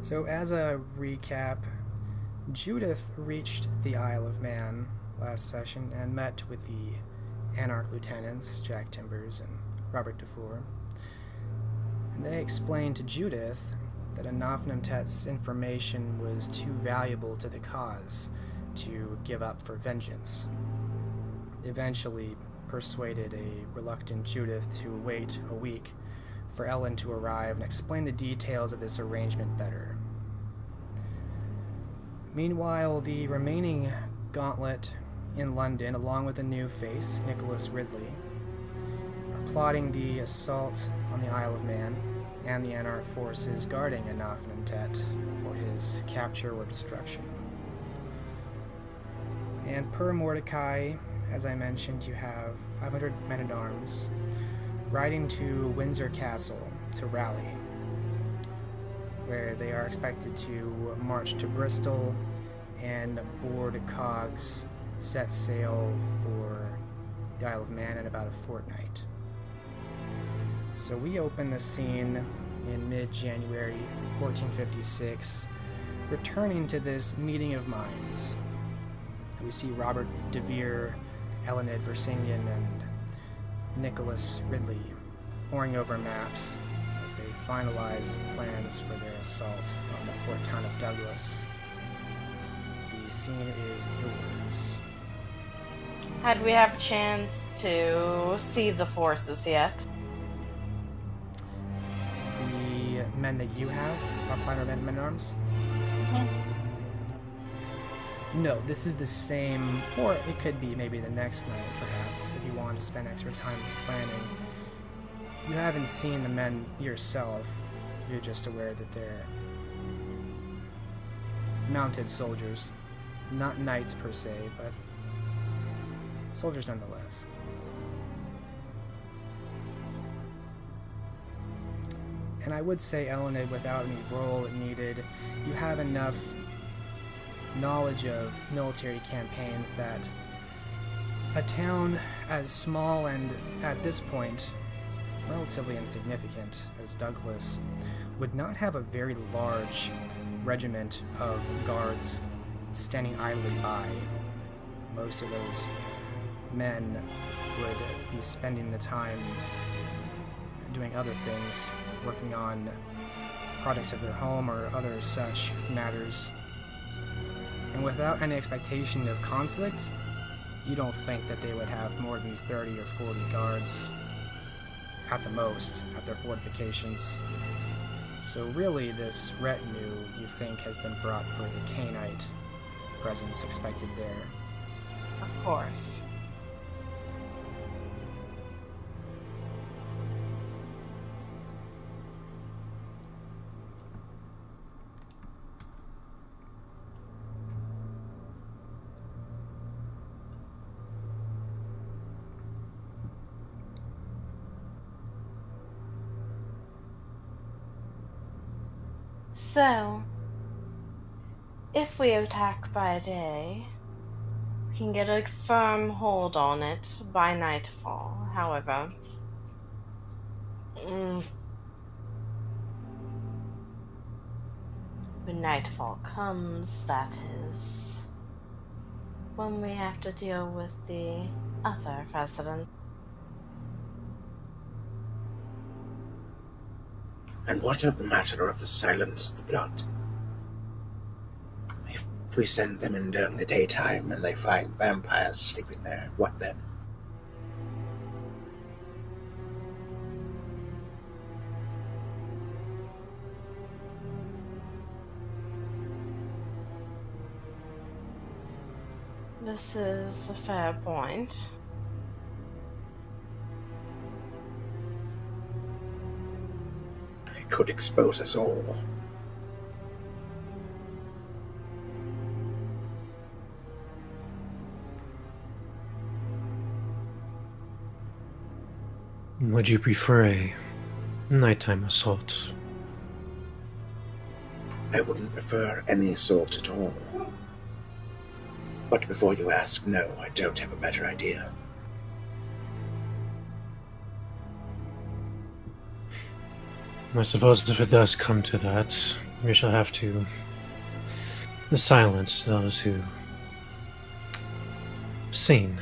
So, as a recap, Judith reached the Isle of Man last session and met with the Anarch lieutenants, Jack Timbers and Robert DeFore. And they explained to Judith that Anopnemtet's information was too valuable to the cause to give up for vengeance. Eventually persuaded a reluctant Judith to wait a week for Ellen to arrive and explain the details of this arrangement better. Meanwhile, the remaining gauntlet in London, along with a new face, Nicholas Ridley, are plotting the assault on the Isle of Man and the Anarch forces guarding Anopnemtet for his capture or destruction. And per Mordecai, as I mentioned, you have 500 men-at-arms riding to Windsor Castle to rally, where they are expected to march to Bristol and board cogs, set sail for the Isle of Man in about a fortnight. So we open the scene in mid-January 1456, returning to this meeting of minds. We see Robert de Vere, Elined Versinghen, and Nicholas Ridley poring over maps as they finalize plans for their assault on the port town of Douglas. The scene is yours. Had we have a chance to see the forces yet? The men that you have are 500 men-at-arms? No, this is the same, or it could be maybe the next night, perhaps, if you want to spend extra time planning. You haven't seen the men yourself. You're just aware that they're mounted soldiers. Not knights per se, but soldiers nonetheless. And I would say, Elined, without any role needed, you have enough knowledge of military campaigns that a town as small and, at this point, relatively insignificant as Douglas would not have a very large regiment of guards standing idly by. Most of those men would be spending the time doing other things, working on projects of their home or other such matters. And without any expectation of conflict, you don't think that they would have more than 30 or 40 guards at the most at their fortifications. So really this retinue, you think, has been brought for the Cainite presence expected there. Of course. So, if we attack by day, we can get a firm hold on it by nightfall. However, when nightfall comes, that is when we have to deal with the other resident. And what of the matter of the silence of the blood? If we send them in during the daytime and they find vampires sleeping there, what then? This is a fair point. It could expose us all. Would you prefer a nighttime assault? I wouldn't prefer any assault at all. But before you ask, no, I don't have a better idea. I suppose if it does come to that, We shall have to silence those who seen.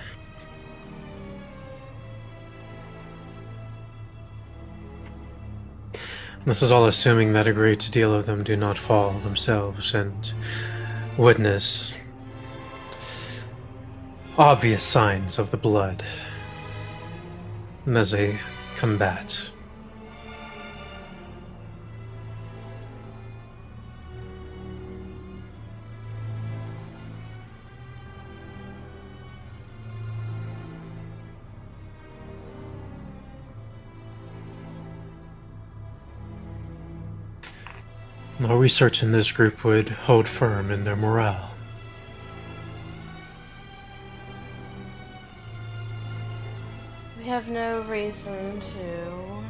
This is all assuming that a great deal of them do not fall themselves and witness obvious signs of the blood as they combat. Our research in this group would hold firm in their morale. We have no reason to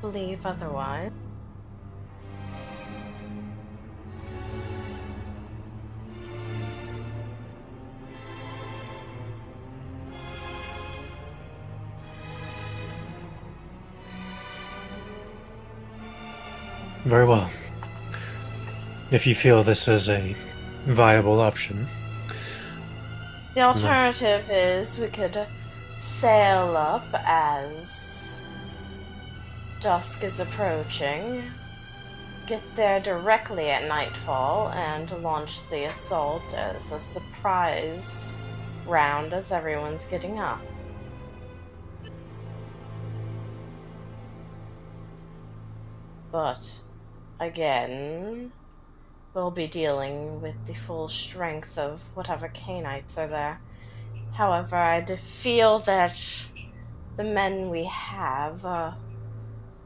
believe otherwise. Very well. If you feel this is a viable option. The alternative is we could sail up as dusk is approaching, get there directly at nightfall, and launch the assault as a surprise round as everyone's getting up. But again, we'll be dealing with the full strength of whatever Canaanites are there. However, I do feel that the men we have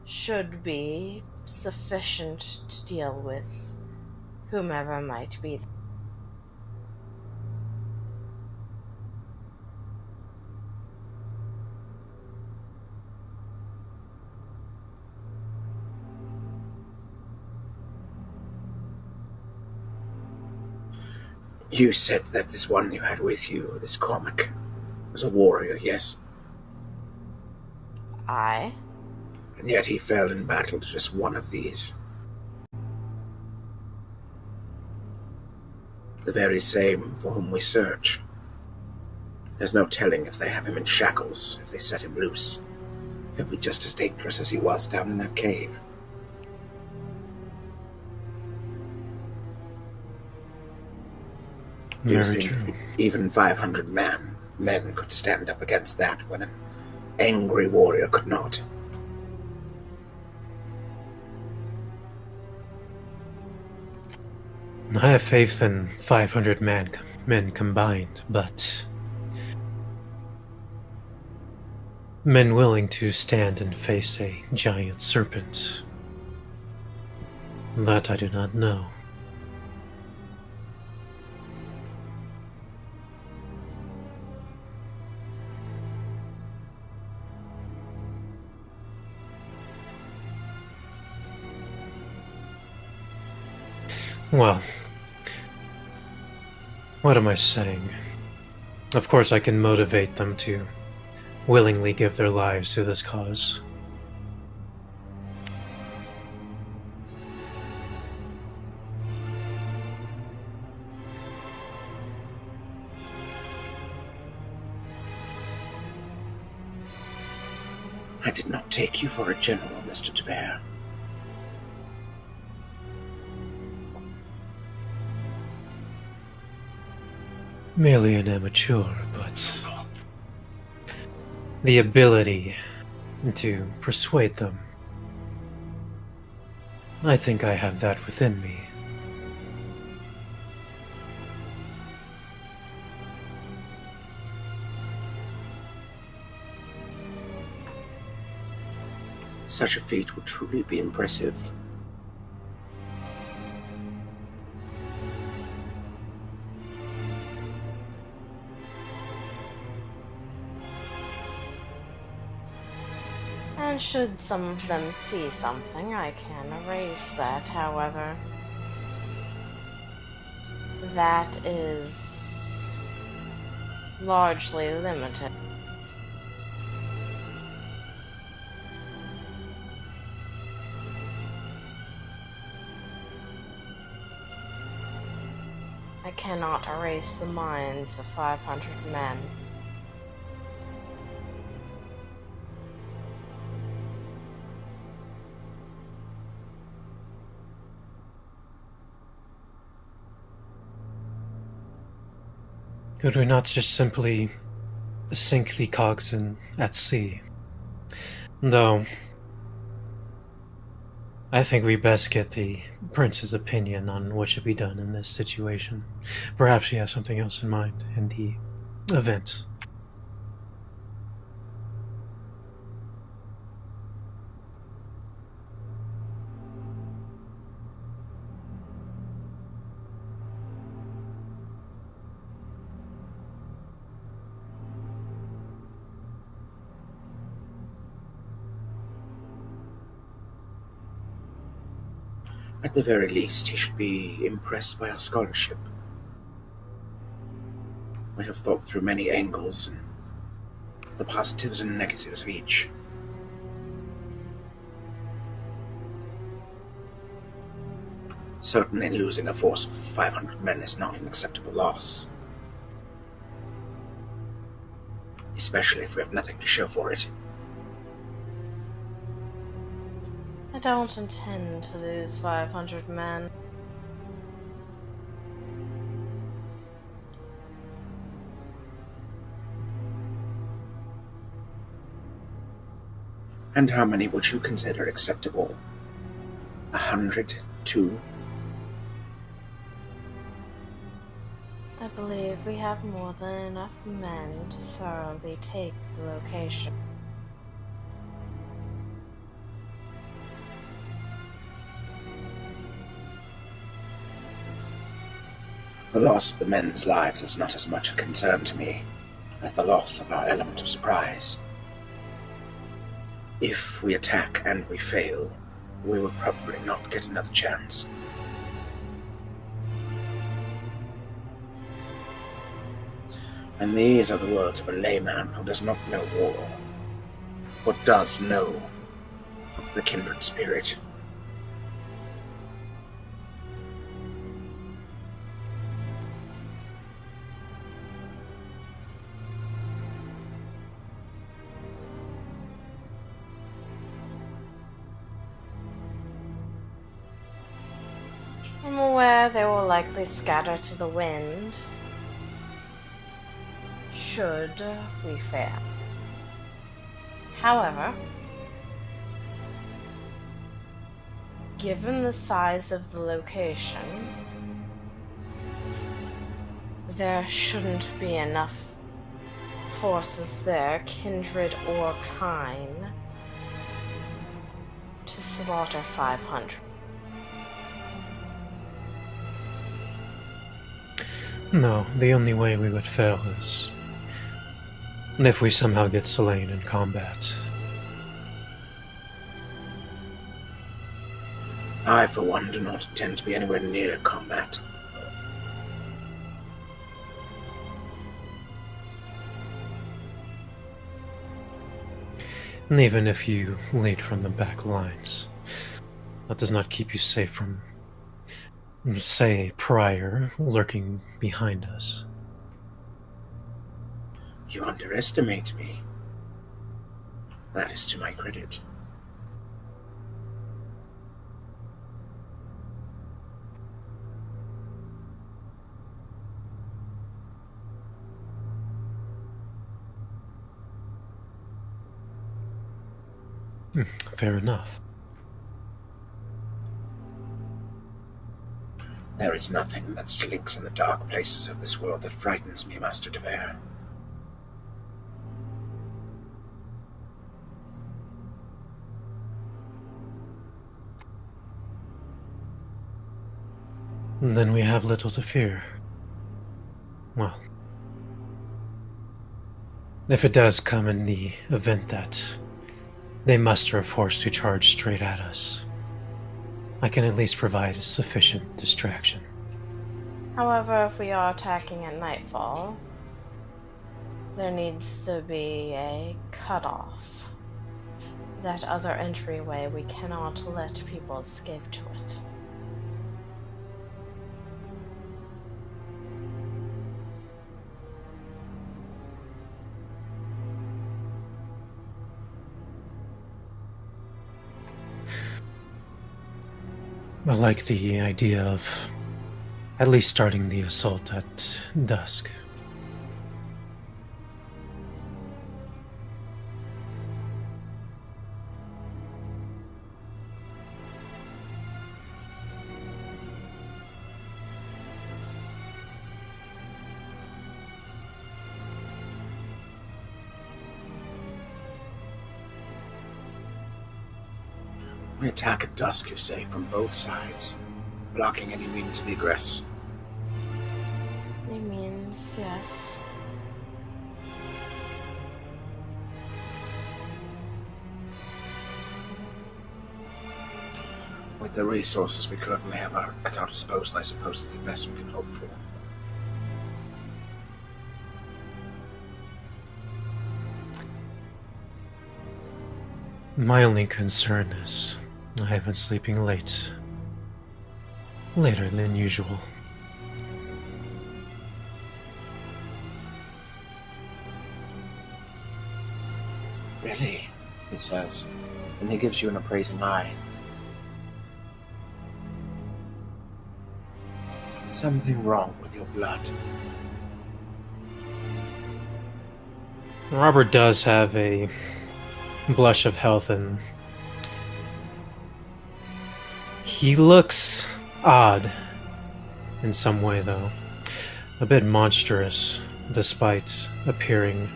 should be sufficient to deal with whomever might be there. You said that this one you had with you, this Cormac, was a warrior, yes? Aye. And yet he fell in battle to just one of these. The very same for whom we search. There's no telling if they have him in shackles, if they set him loose. He'll be just as dangerous as he was down in that cave. You Very think true. even 500 men could stand up against that when an angry warrior could not? I have faith in 500 men combined, but men willing to stand and face a giant serpent, that I do not know. Well, what am I saying? Of course I can motivate them to willingly give their lives to this cause. I did not take you for a general, Mr. DeVere. Merely an amateur, but the ability to persuade them, I think I have that within me. Such a feat would truly be impressive. And should some of them see something, I can erase that, however. That is largely limited. I cannot erase the minds of 500 men. Could we not just simply sink the cogs at sea? Though, I think we best get the prince's opinion on what should be done in this situation. Perhaps he has something else in mind in the event. At the very least, he should be impressed by our scholarship. We have thought through many angles, and the positives and negatives of each. Certainly losing a force of 500 men is not an acceptable loss. Especially if we have nothing to show for it. I don't intend to lose 500 men. And how many would you consider acceptable? 100? 2? I believe we have more than enough men to thoroughly take the location. The loss of the men's lives is not as much a concern to me as the loss of our element of surprise. If we attack and we fail, we will probably not get another chance. And these are the words of a layman who does not know war, but does know the kindred spirit. I'm aware they will likely scatter to the wind should we fail. However, given the size of the location, there shouldn't be enough forces there, kindred or kine, to slaughter 500. No, the only way we would fail is if we somehow get slain in combat. I, for one, do not intend to be anywhere near combat. And even if you lead from the back lines, that does not keep you safe from, say, a prior lurking behind us. You underestimate me. That is to my credit. Fair enough. There is nothing that slinks in the dark places of this world that frightens me, Master DeVere. Then we have little to fear. Well, if it does come in the event that they muster a force to charge straight at us, I can at least provide a sufficient distraction. However, if we are attacking at nightfall, there needs to be a cutoff. That other entryway, we cannot let people escape to it. I like the idea of at least starting the assault at dusk. We attack at dusk, you say, from both sides, blocking any means of egress. He means, yes. With the resources we currently have at our disposal, I suppose it's the best we can hope for. My only concern is I have been sleeping later than usual. Really? He says, and he gives you an appraising eye. Something wrong with your blood. Robert does have a blush of health, and he looks odd in some way, though. A bit monstrous, despite appearing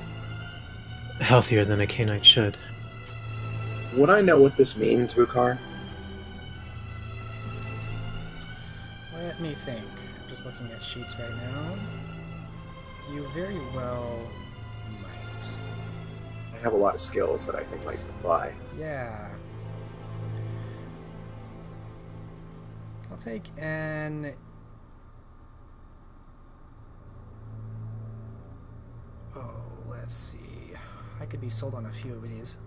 healthier than a Cainite should. Would I know what this means, Rukar? Let me think. I'm just looking at sheets right now. You very well might. I have a lot of skills that I think might apply. Yeah. I'll take an... Oh, let's see. I could be sold on a few of these.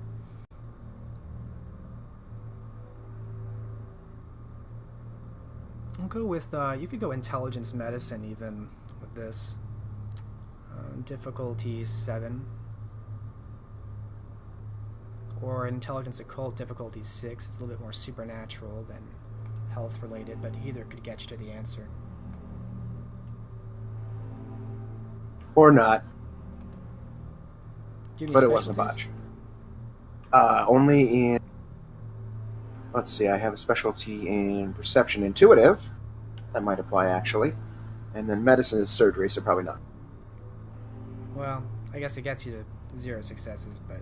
I'll go with, you could go intelligence medicine even with this. Difficulty 7. Or intelligence occult difficulty 6. It's a little bit more supernatural than health related, but either could get you to the answer. Or not, Do you need but it wasn't a specialties? botch. Only in... Let's see, I have a specialty in perception intuitive. That might apply, actually. And then medicine is surgery, so probably not. Well, I guess it gets you to 0 successes, but...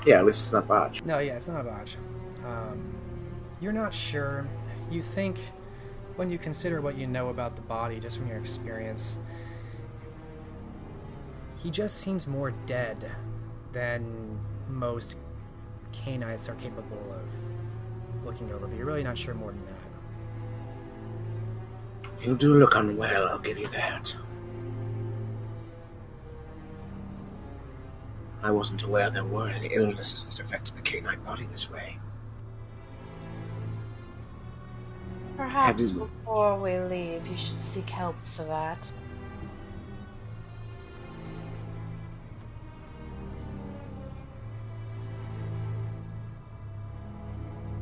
Yeah, at least it's not botch. No, yeah, it's not a botch. You're not sure. You think, when you consider what you know about the body, just from your experience, he just seems more dead than most Cainites are capable of looking over, but you're really not sure more than that. You do look unwell, I'll give you that. I wasn't aware there were any illnesses that affected the Cainite body this way. Perhaps you- before we leave, you should seek help for that.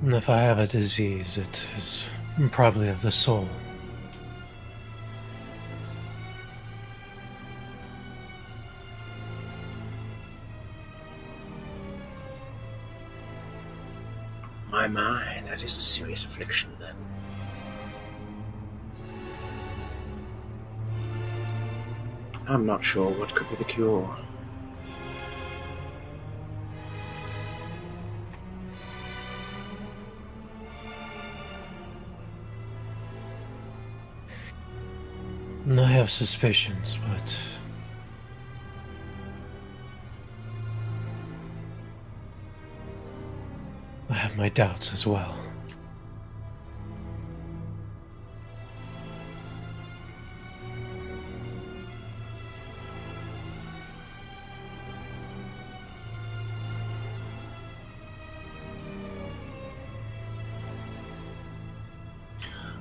And if I have a disease, it is probably of the soul. My, that is a serious affliction, then. I'm not sure what could be the cure. And I have suspicions, but I have my doubts as well.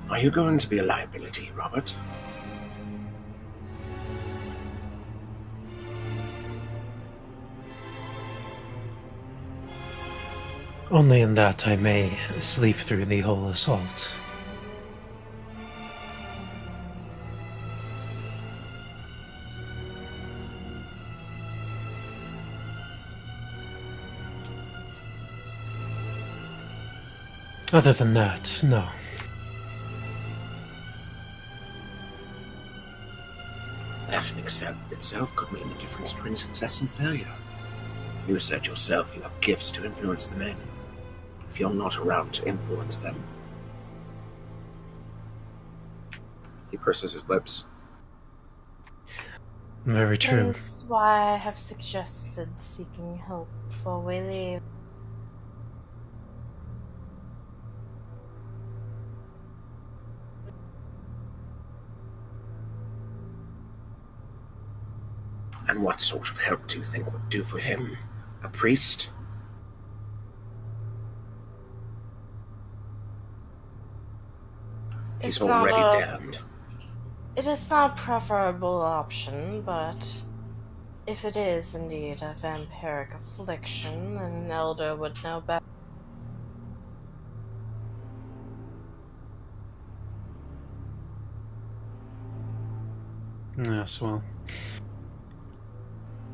Are you going to be a liability, Robert? Only in that I may sleep through the whole assault. Other than that, no. That in itself could mean the difference between success and failure. You said yourself you have gifts to influence the men. If you're not around to influence them. He purses his lips. Very true. That's why I have suggested seeking help before we leave. And what sort of help do you think would do for him? A priest? He's already damned. It is not a preferable option, but if it is indeed a vampiric affliction, then an elder would know better. Yes, well,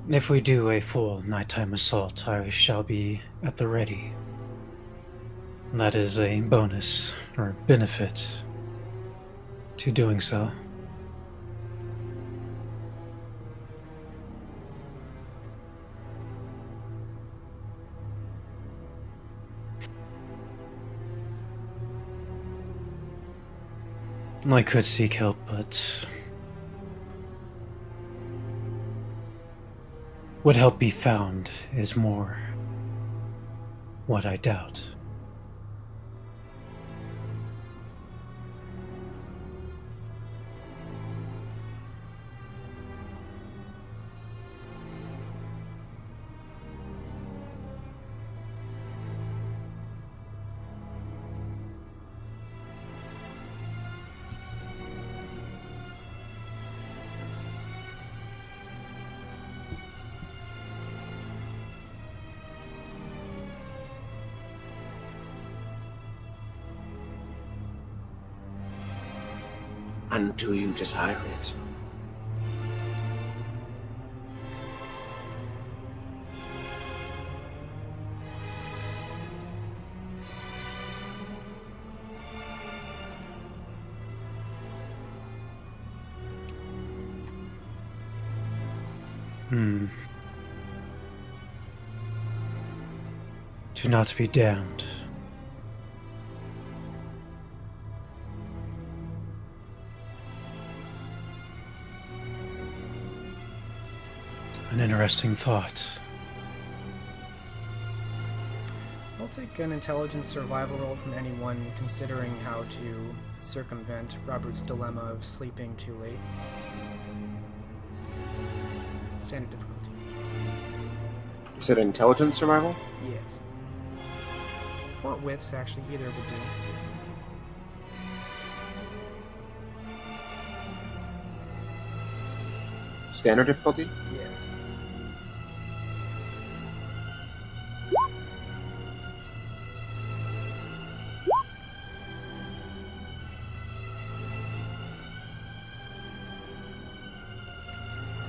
if we do a full nighttime assault, I shall be at the ready. That is a bonus, or benefit, to doing so. I could seek help, but would help be found is more what I doubt. And do you desire it? To not be damned. An interesting thought. I'll take an intelligence survival roll from anyone considering how to circumvent Robert's dilemma of sleeping too late. Standard difficulty. You said intelligence survival? Yes. Or wits, actually. Either would do. Standard difficulty? Yes.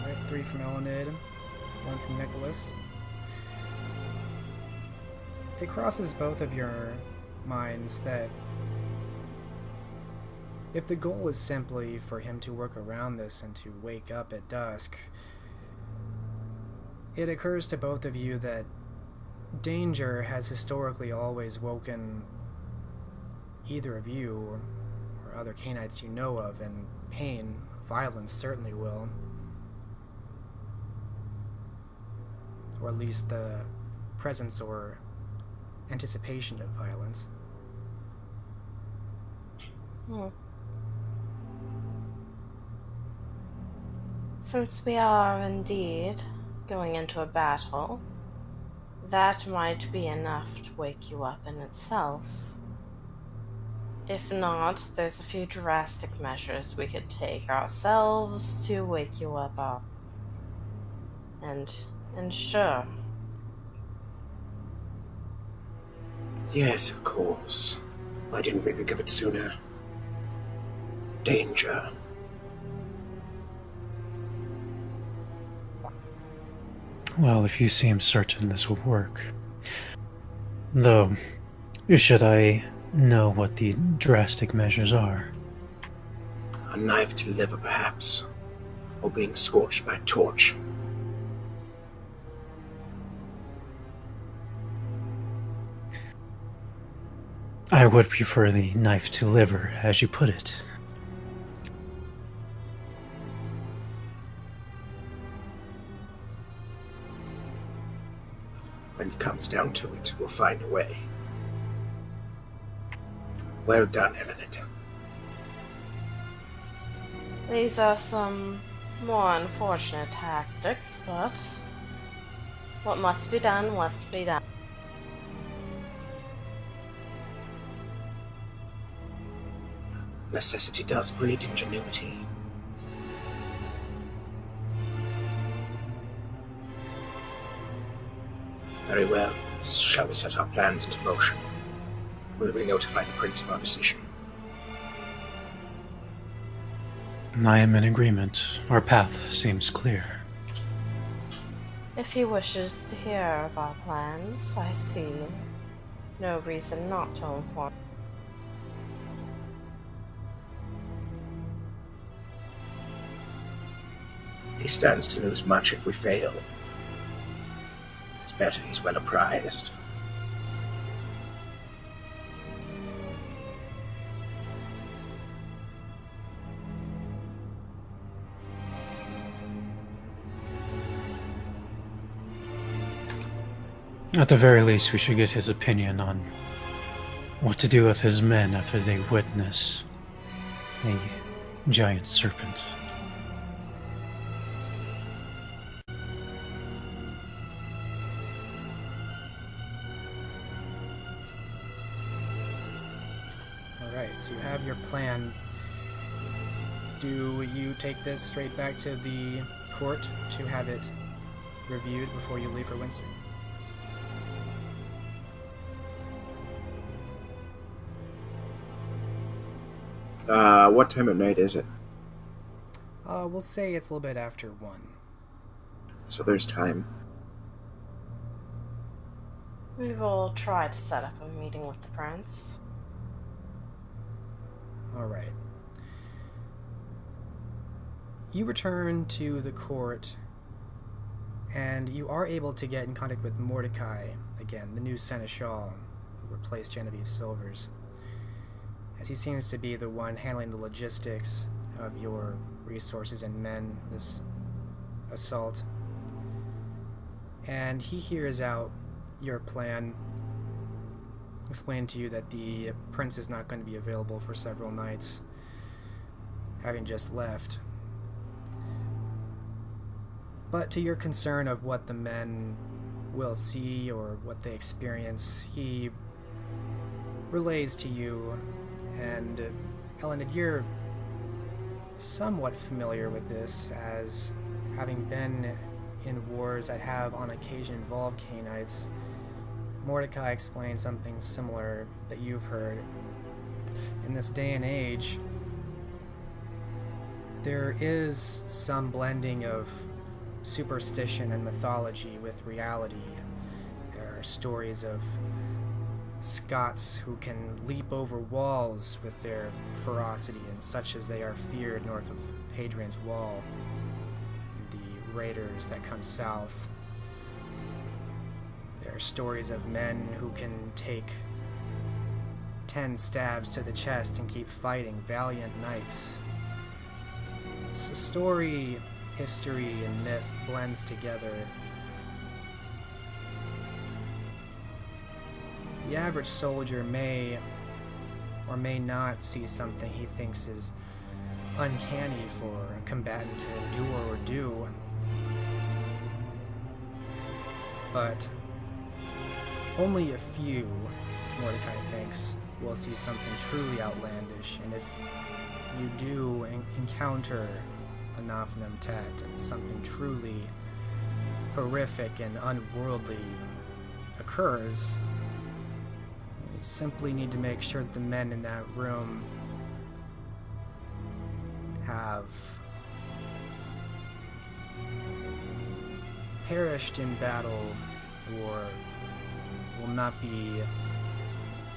Alright, 3 from Elenid, 1 from Nicholas. It crosses both of your minds that if the goal is simply for him to work around this and to wake up at dusk, it occurs to both of you that danger has historically always woken either of you or other Canaanites you know of, and pain, violence certainly will. Or at least the presence or anticipation of violence. Since we are indeed going into a battle, that might be enough to wake you up in itself. If not, there's a few drastic measures we could take ourselves to wake you up and ensure. Yes, of course. I didn't really think of it sooner. Danger. Well, if you seem certain this will work. Though, should I know what the drastic measures are. A knife to the liver, perhaps, or being scorched by a torch. I would prefer the knife to liver, as you put it. When it comes down to it, we'll find a way. Well done, Elenid. These are some more unfortunate tactics, but what must be done must be done. Necessity does breed ingenuity. Very well. Shall we set our plans into motion? Will we notify the Prince of our decision? I am in agreement. Our path seems clear. If he wishes to hear of our plans, I see no reason not to inform. He stands to lose much if we fail. It's better he's well apprised. At the very least, we should get his opinion on what to do with his men after they witness a giant serpent. Alright, so you have your plan. Do you take this straight back to the court to have it reviewed before you leave for Windsor? What time of night is it? We'll say it's a little bit after 1. So there's time. We will try to set up a meeting with the prince. Alright. You return to the court, and you are able to get in contact with Mordecai again, the new seneschal who replaced Genevieve Silvers, as he seems to be the one handling the logistics of your resources and men, this assault. And he hears out your plan, explain to you that the prince is not going to be available for several nights, having just left. But to your concern of what the men will see or what they experience, he relays to you, and Elenid, you're somewhat familiar with this, as having been in wars that have on occasion involved Cainites. Mordecai explained something similar that you've heard. In this day and age, there is some blending of superstition and mythology with reality. There are stories of Scots who can leap over walls with their ferocity, and such as they are feared north of Hadrian's Wall. The raiders that come south. There are stories of men who can take 10 stabs to the chest and keep fighting, valiant knights. So story, history, and myth blends together. The average soldier may or may not see something he thinks is uncanny for a combatant to endure or do. But only a few, Mordecai thinks, will see something truly outlandish, and if you do encounter a Nafnam Tet and something truly horrific and unworldly occurs, you simply need to make sure that the men in that room have perished in battle or will not be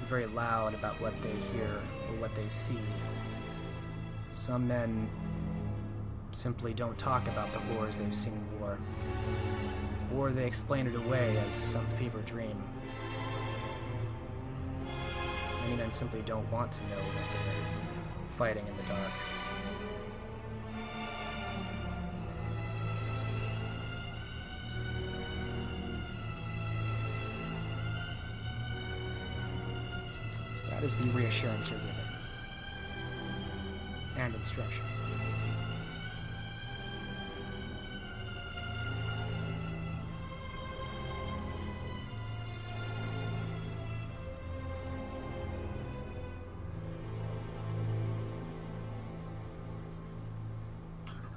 very loud about what they hear or what they see. Some men simply don't talk about the horrors they've seen in war, or they explain it away as some fever dream. Many men simply don't want to know that they're fighting in the dark. So that is the reassurance you're given. And instruction.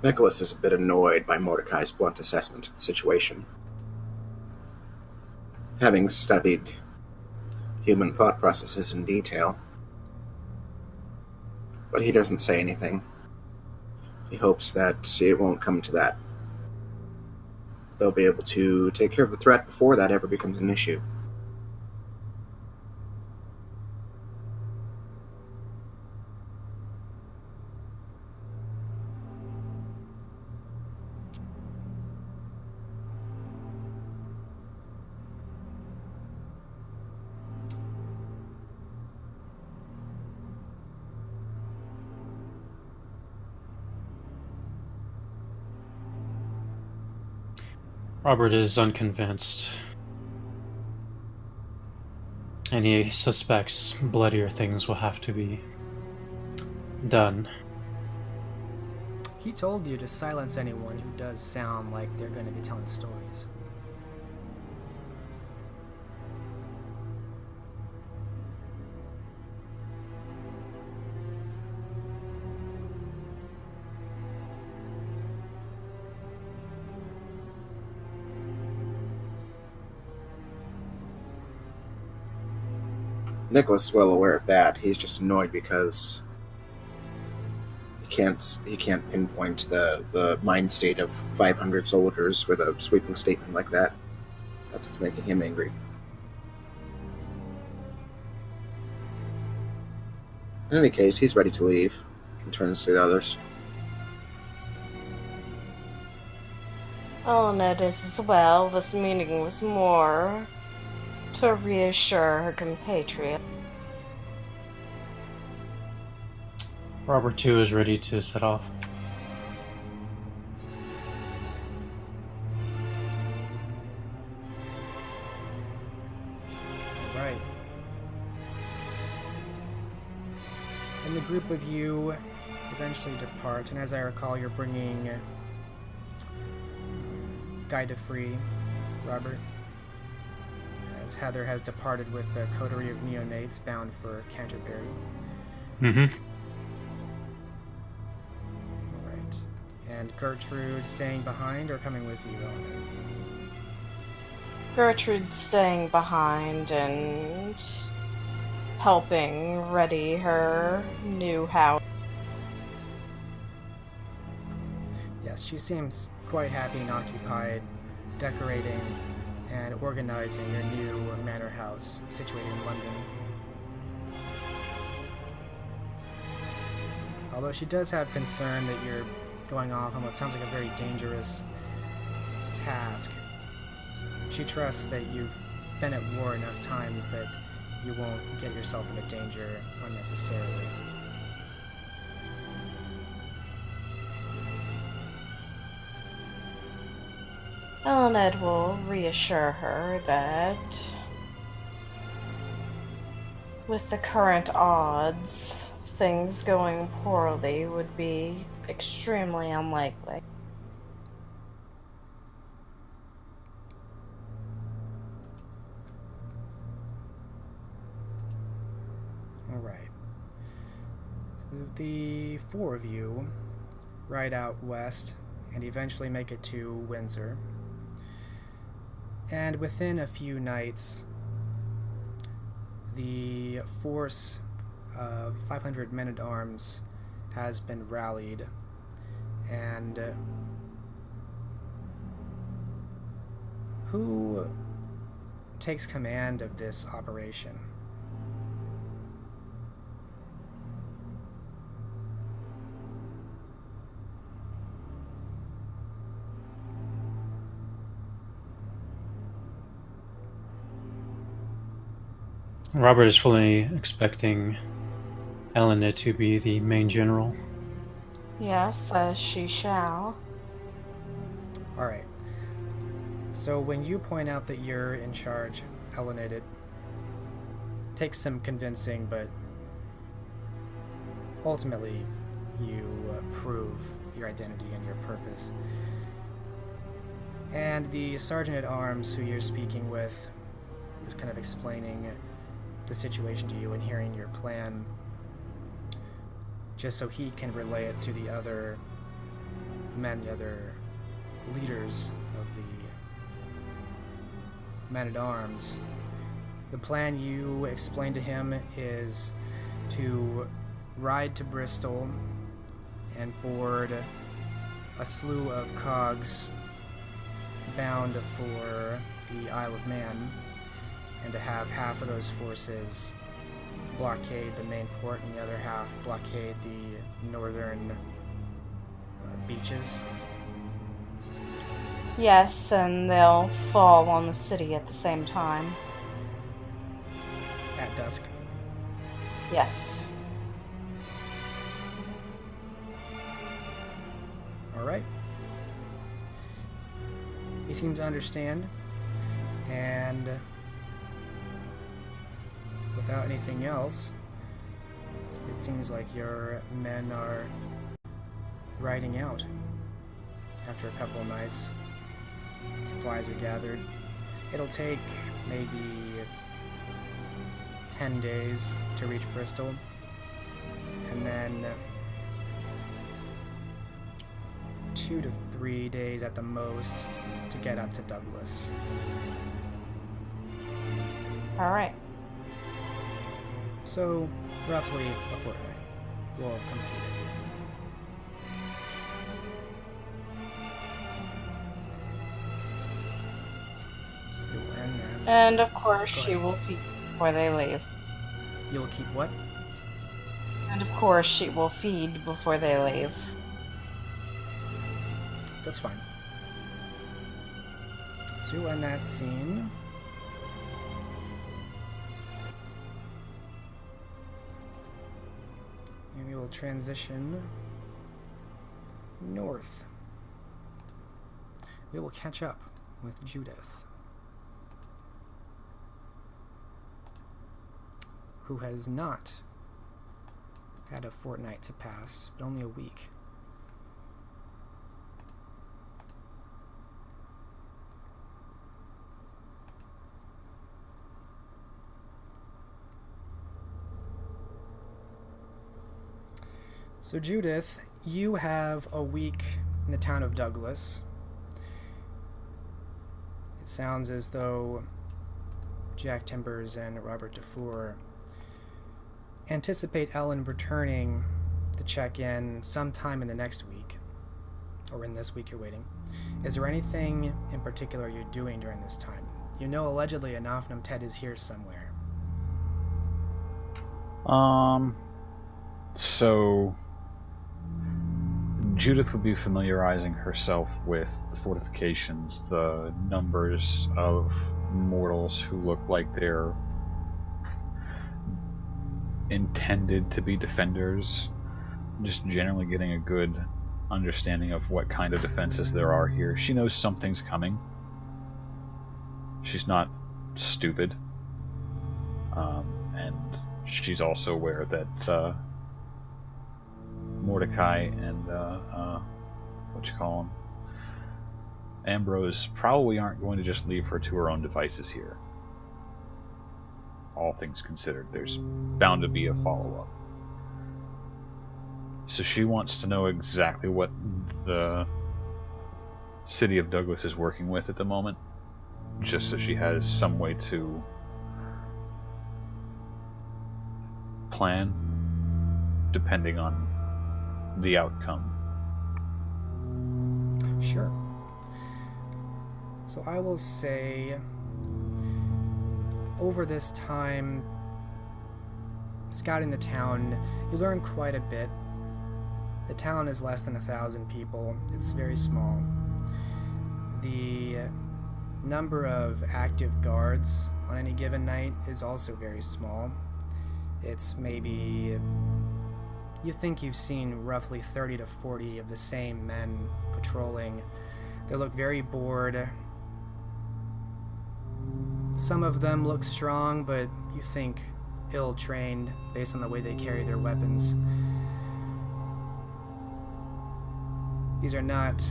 Nicholas is a bit annoyed by Mordecai's blunt assessment of the situation. Having studied human thought processes in detail, but he doesn't say anything. He hopes that it won't come to that. They'll be able to take care of the threat before that ever becomes an issue. Robert is unconvinced, and he suspects bloodier things will have to be done. He told you to silence anyone who does sound like they're going to be telling stories. Nicholas is well aware of that. He's just annoyed because he can't pinpoint the mind state of 500 soldiers with a sweeping statement like that. That's what's making him angry. In any case, he's ready to leave and turns to the others. Oh, Ned is as well. This meeting was more to reassure her compatriot. Robert, too, is ready to set off. Right. And the group of you eventually depart, and as I recall, you're bringing Guy de Free, Robert, as Heather has departed with the coterie of neonates bound for Canterbury. Mm-hmm. Right. And Gertrude staying behind or coming with you, Ellen? Gertrude staying behind and helping ready her new house. Yes, she seems quite happy and occupied decorating and organizing your new manor house situated in London. Although she does have concern that you're going off on what sounds like a very dangerous task. She trusts that you've been at war enough times that you won't get yourself into danger unnecessarily. Ned will reassure her that with the current odds, things going poorly would be extremely unlikely. Alright. So the four of you ride out west and eventually make it to Windsor. And within a few nights, the force of 500 men-at-arms has been rallied, and who takes command of this operation? Robert is fully expecting Elena to be the main general. Yes, she shall. Alright. So when you point out that you're in charge, Elena, it takes some convincing, but ultimately you prove your identity and your purpose. And the sergeant-at-arms who you're speaking with is kind of explaining the situation to you and hearing your plan, just so he can relay it to the other men, the other leaders of the men-at-arms. The plan you explained to him is to ride to Bristol and board a slew of cogs bound for the Isle of Man, and to have half of those forces blockade the main port and the other half blockade the northern beaches. Yes, and they'll fall on the city at the same time. At dusk. Yes. Alright. He seems to understand, and without anything else, it seems like your men are riding out. After a couple of nights, supplies are gathered. It'll take maybe 10 days to reach Bristol, and then 2 to 3 days at the most to get up to Douglas. Alright. So, roughly a fortnight will have completed. And of course she will feed before they leave. You'll keep what? And of course she will feed before they leave. That's fine. So we'll end that scene. And we will transition north. We will catch up with Judith, who has not had a fortnight to pass, but only a week. So Judith, you have a week in the town of Douglas. It sounds as though Jack Timbers and Robert Dufour anticipate Ellen returning to check in sometime in the next week, or in this week you're waiting. Is there anything in particular you're doing during this time? You know, allegedly Anophnum Ted is here somewhere. So Judith would be familiarizing herself with the fortifications, the numbers of mortals who look like they're intended to be defenders, just generally getting a good understanding of what kind of defenses there are here. She knows something's coming. She's not stupid. And she's also aware that Mordecai and Ambrose probably aren't going to just leave her to her own devices here. All things considered, there's bound to be a follow-up. So she wants to know exactly what the city of Douglas is working with at the moment, just so she has some way to plan depending on the outcome. Sure. So I will say, over this time, scouting the town, you learn quite a bit. The town is less than 1,000 people. It's very small. The number of active guards on any given night is also very small. It's maybe, you think you've seen roughly 30 to 40 of the same men patrolling. They look very bored. Some of them look strong, but you think ill-trained based on the way they carry their weapons. These are not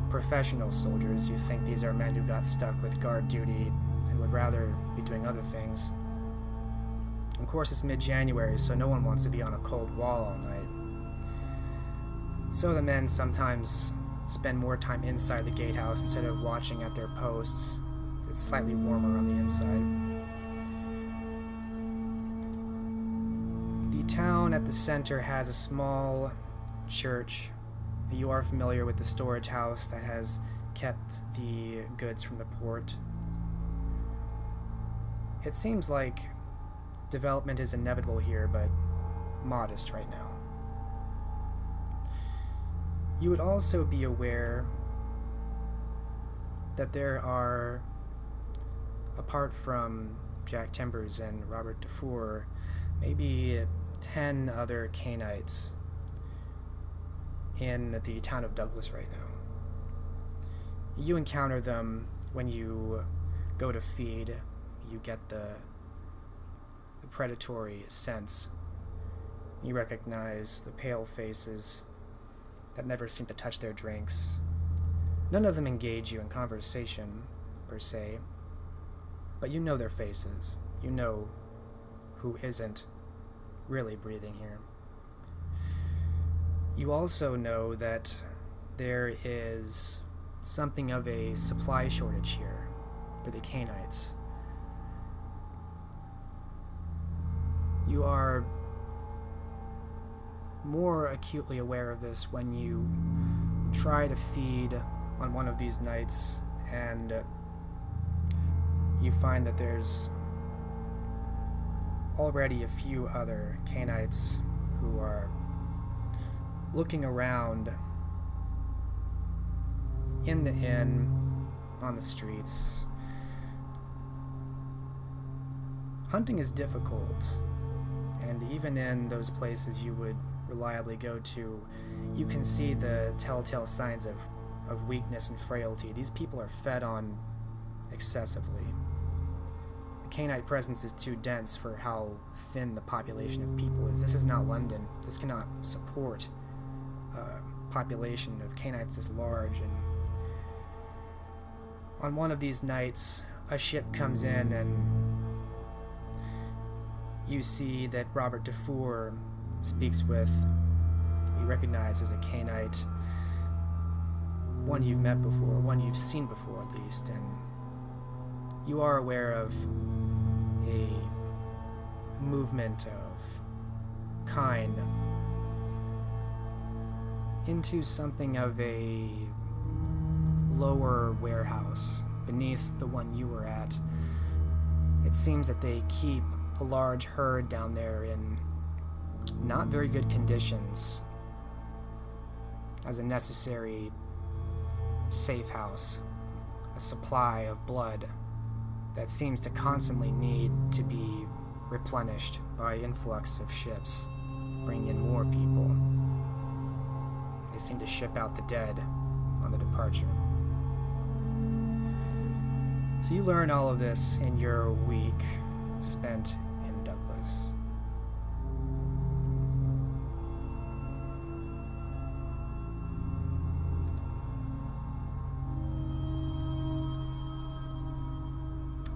professional soldiers. You think these are men who got stuck with guard duty and would rather be doing other things. Of course, it's mid-January, so no one wants to be on a cold wall all night. So the men sometimes spend more time inside the gatehouse instead of watching at their posts. It's slightly warmer on the inside. The town at the center has a small church. You are familiar with the storage house that has kept the goods from the port. It seems like development is inevitable here, but modest right now. You would also be aware that there are, apart from Jack Timbers and Robert Dufour, maybe 10 other Canaanites in the town of Douglas right now. You encounter them when you go to feed. You get the predatory sense. You recognize the pale faces that never seem to touch their drinks. None of them engage you in conversation, per se, but you know their faces. You know who isn't really breathing here. You also know that there is something of a supply shortage here for the Canaanites. You are more acutely aware of this when you try to feed on one of these nights and you find that there's already a few other Canaanites who are looking around in the inn, on the streets. Hunting is difficult, and even in those places you would reliably go to, you can see the telltale signs of weakness and frailty. These people are fed on excessively. The Canaanite presence is too dense for how thin the population of people is. This is not London. This cannot support a population of Canaanites this large. And on one of these nights, a ship comes in and you see that Robert Dufour speaks with, you recognize as a Canaanite, one you've met before, one you've seen before at least, and you are aware of a movement of Kine into something of a lower warehouse beneath the one you were at. It seems that they keep a large herd down there in not very good conditions as a necessary safe house, a supply of blood that seems to constantly need to be replenished by influx of ships, bringing in more people. They seem to ship out the dead on the departure. So you learn all of this in your week spent in Douglas.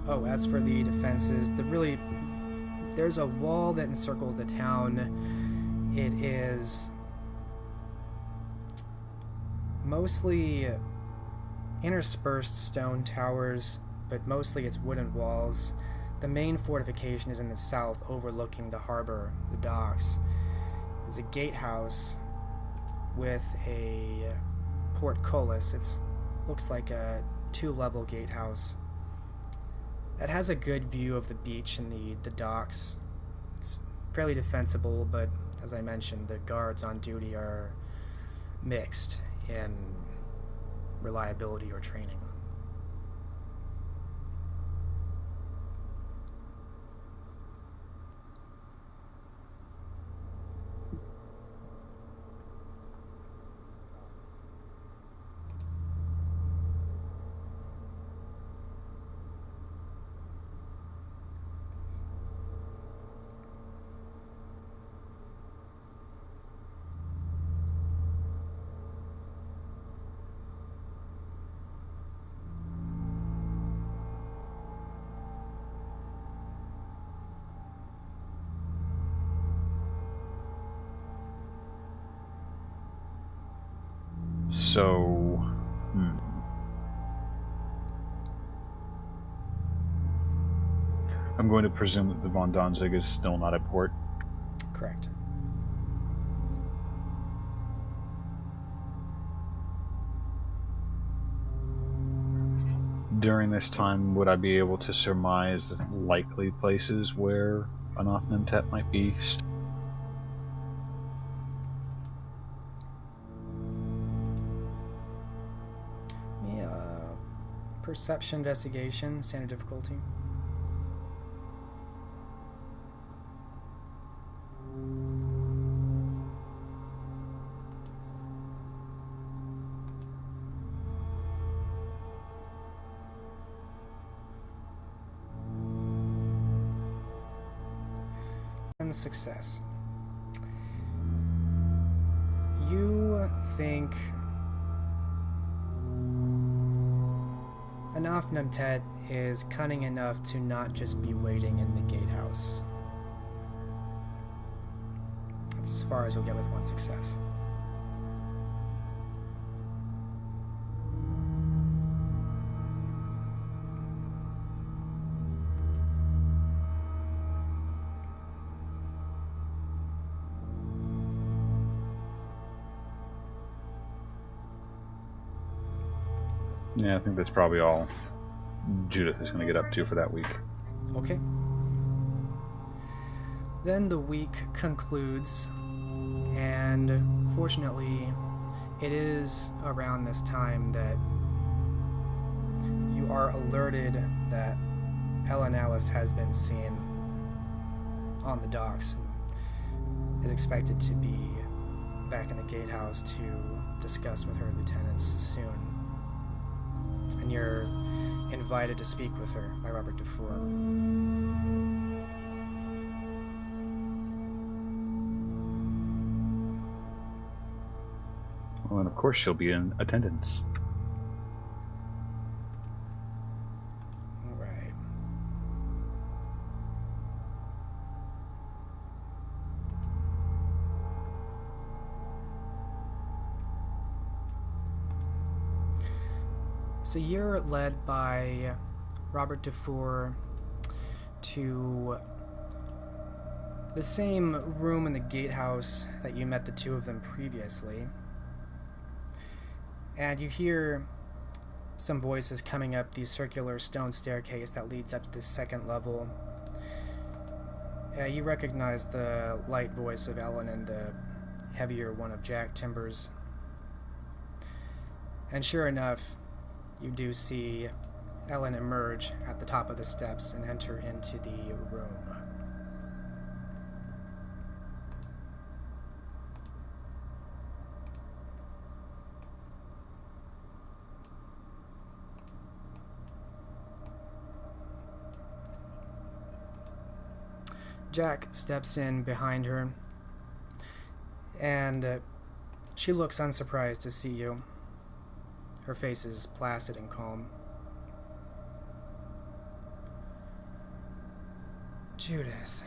Oh, as for the defenses, there's a wall that encircles the town. It is mostly interspersed stone towers, but mostly it's wooden walls. The main fortification is in the south, overlooking the harbor, the docks. There's a gatehouse with a portcullis. It looks like a two-level gatehouse that has a good view of the beach and the docks. It's fairly defensible, but as I mentioned, the guards on duty are mixed in reliability or training. So, I'm going to presume that the Von Danzig is still not at port. Correct. During this time, would I be able to surmise likely places where an Othmantet might be? Yeah. Perception investigation, standard difficulty. And success. You think an Afnamtet is cunning enough to not just be waiting in the gatehouse. That's as far as you'll get with one success. Yeah, I think that's probably all Judith is going to get up to for that week. Okay. Then the week concludes, and fortunately, it is around this time that you are alerted that Ellen Alice has been seen on the docks and is expected to be back in the gatehouse to discuss with her lieutenants soon. And you're invited to speak with her by Robert Dufour. Well, and of course she'll be in attendance. Right. So you're led by Robert Dufour to the same room in the gatehouse that you met the two of them previously. And you hear some voices coming up the circular stone staircase that leads up to the second level. You recognize the light voice of Ellen and the heavier one of Jack Timbers. And sure enough, you do see Ellen emerge at the top of the steps and enter into the room. Jack steps in behind her, and she looks unsurprised to see you. Her face is placid and calm. Judith.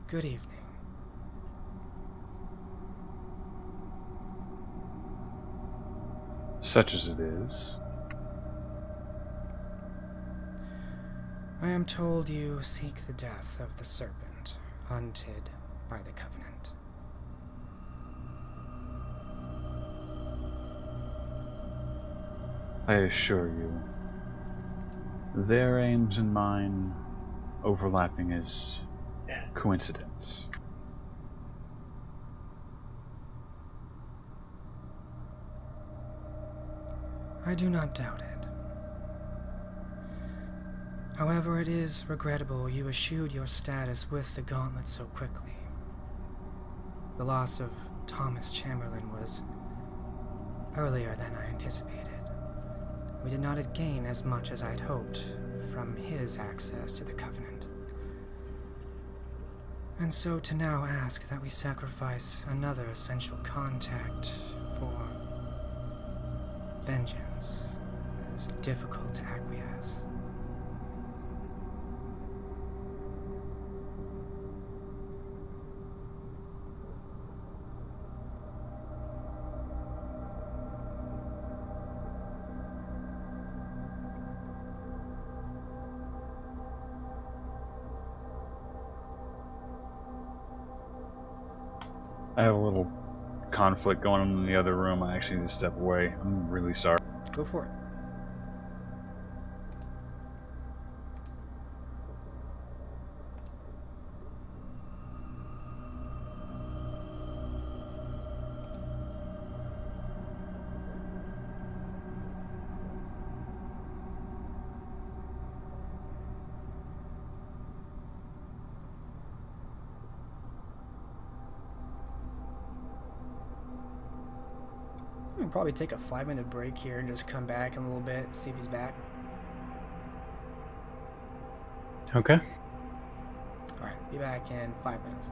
Good evening. Such as it is. I am told you seek the death of the serpent, hunted by the Covenant. I assure you, their aims and mine overlapping is coincidence. I do not doubt it. However, it is regrettable you eschewed your status with the gauntlet so quickly. The loss of Thomas Chamberlain was earlier than I anticipated. We did not gain as much as I'd hoped from his access to the Covenant. And so to now ask that we sacrifice another essential contact for vengeance is difficult to acquiesce. I have a little conflict going on in the other room. I actually need to step away. I'm really sorry. Go for it. We can probably take a 5-minute break here and just come back in a little bit, see if he's back. Okay. Alright, be back in 5 minutes.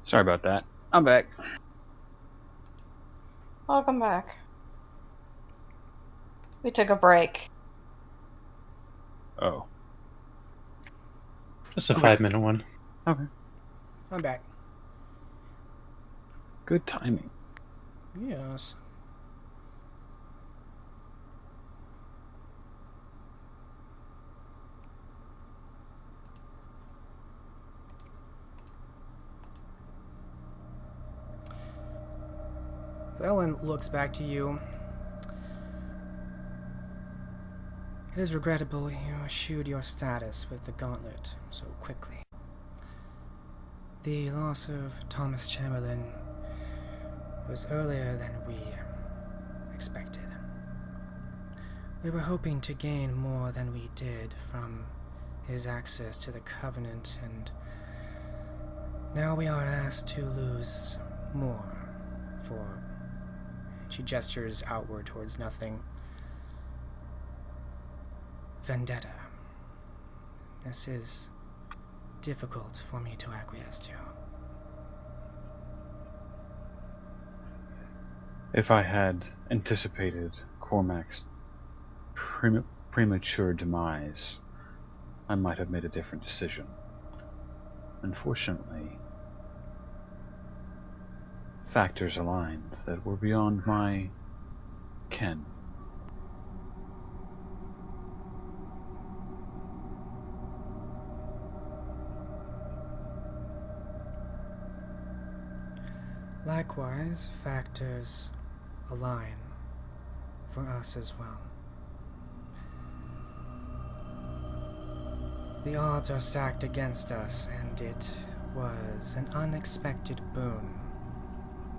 Sorry about that. I'm back. Welcome back. We took a break. Oh. Just a Okay. 5-minute one. Okay. I'm back. Good timing. Yes. So Ellen looks back to you. It is regrettable you eschewed your status with the gauntlet so quickly. The loss of Thomas Chamberlain was earlier than we expected. We were hoping to gain more than we did from his access to the Covenant, and now we are asked to lose more for... She gestures outward towards nothing. Vendetta. This is difficult for me to acquiesce to. If I had anticipated Cormac's premature demise, I might have made a different decision. Unfortunately, factors aligned that were beyond my ken. Likewise, factors align for us as well. The odds are stacked against us, and it was an unexpected boon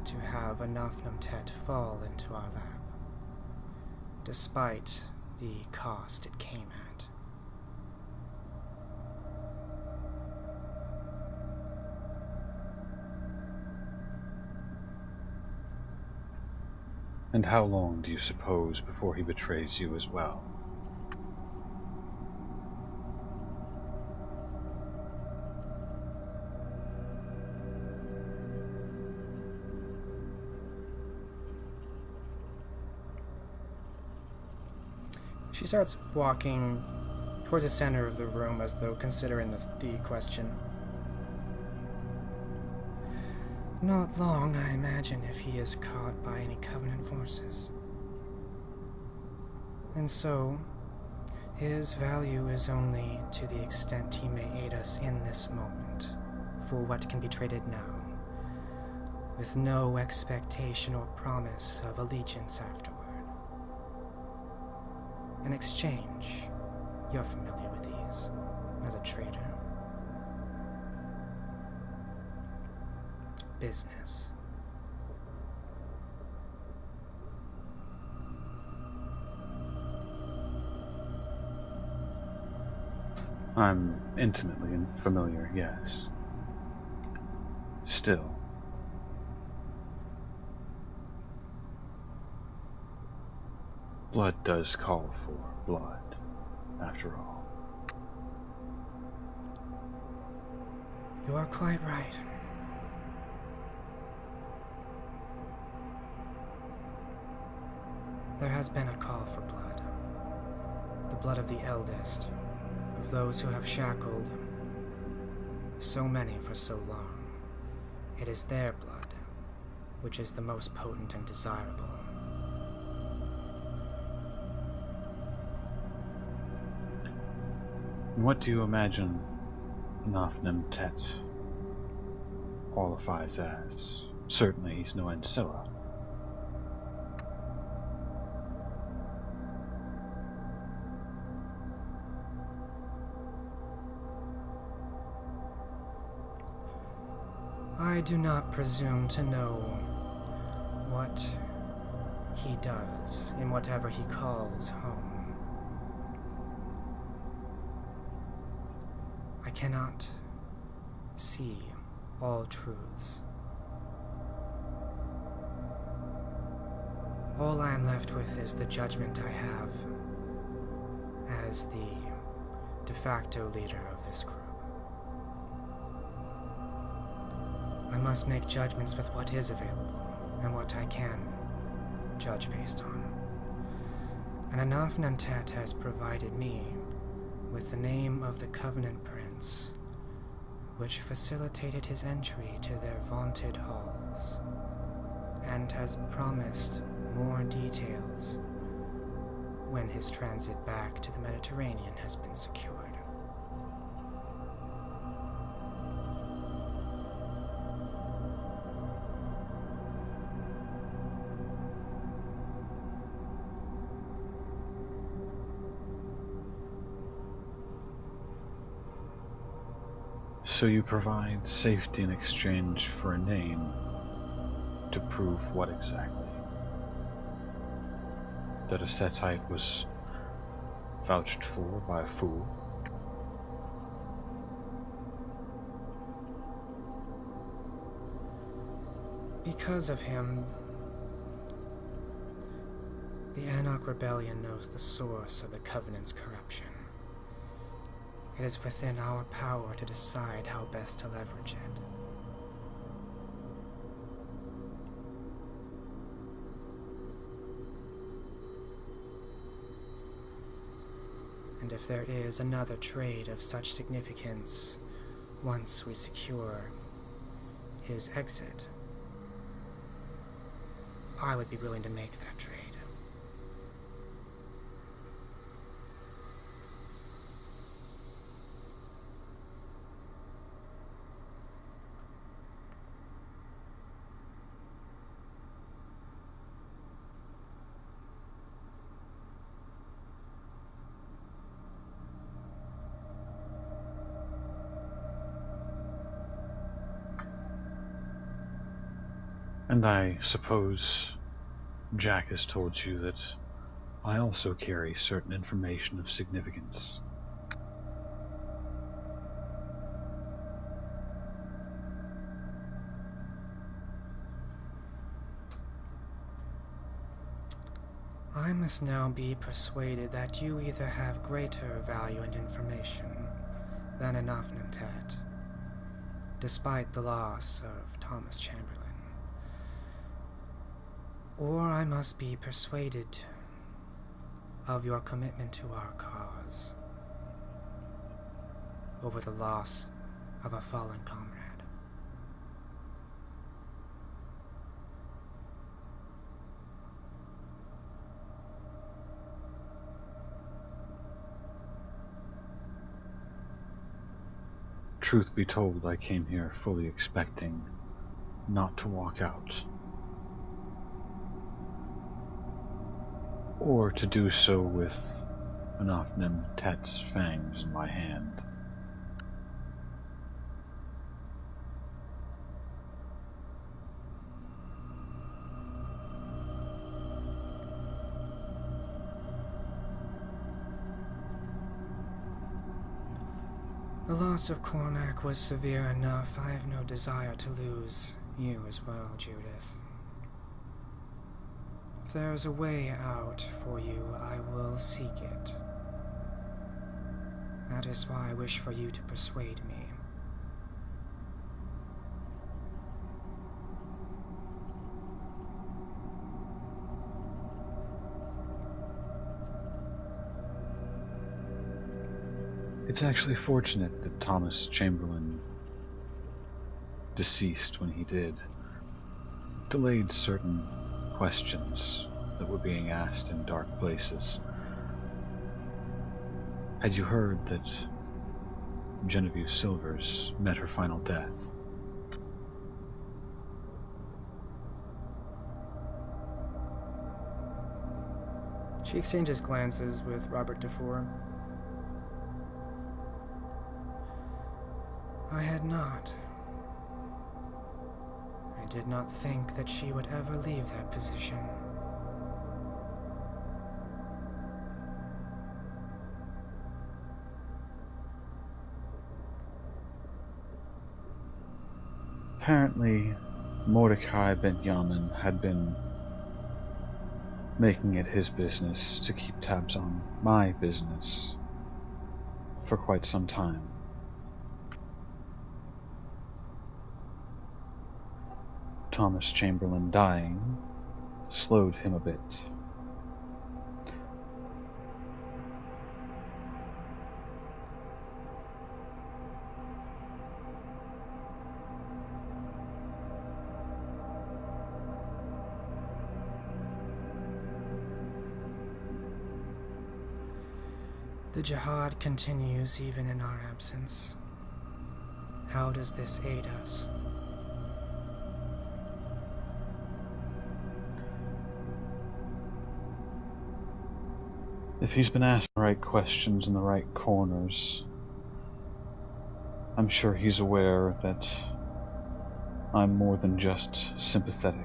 to have a Nafnamtet fall into our lap, despite the cost it came at. And how long do you suppose before he betrays you as well? She starts walking towards the center of the room as though considering the question. Not long, I imagine, if he is caught by any Covenant forces. And so, his value is only to the extent he may aid us in this moment, for what can be traded now, with no expectation or promise of allegiance afterward. In exchange, you're familiar with these, as a trader. Business. I'm intimately familiar, yes. Still. Blood does call for blood, after all. You are quite right. There has been a call for blood. The blood of the eldest, of those who have shackled so many for so long. It is their blood, which is the most potent and desirable. What do you imagine Nafnamtet qualifies as? Certainly he's no Ancilla. I do not presume to know what he does in whatever he calls home. I cannot see all truths. All I am left with is the judgment I have as the de facto leader of this group. I must make judgments with what is available and what I can judge based on. And Anafnantet has provided me with the name of the Covenant Prince, which facilitated his entry to their vaunted halls, and has promised more details when his transit back to the Mediterranean has been secured. So you provide safety in exchange for a name to prove what exactly? That a Setite was vouched for by a fool? Because of him, the Anarch Rebellion knows the source of the Covenant's corruption. It is within our power to decide how best to leverage it. And if there is another trade of such significance, once we secure his exit, I would be willing to make that trade. And I suppose Jack has told you that I also carry certain information of significance. I must now be persuaded that you either have greater value and information than Anafnantet, despite the loss of Thomas Chamberlain, or I must be persuaded of your commitment to our cause over the loss of a fallen comrade. Truth be told, I came here fully expecting not to walk out, or to do so with Anafnantet's fangs in my hand. The loss of Cormac was severe enough. I have no desire to lose you as well, Judith. If there is a way out for you, I will seek it. That is why I wish for you to persuade me. It's actually fortunate that Thomas Chamberlain deceased when he did. It delayed certain questions that were being asked in dark places. Had you heard that Genevieve Silvers met her final death? She exchanges glances with Robert Dufour. I had not. I did not think that she would ever leave that position. Apparently, Mordecai Ben-Yamin had been making it his business to keep tabs on my business for quite some time. Thomas Chamberlain dying slowed him a bit. The jihad continues even in our absence. How does this aid us? If he's been asked the right questions in the right corners, I'm sure he's aware that I'm more than just sympathetic.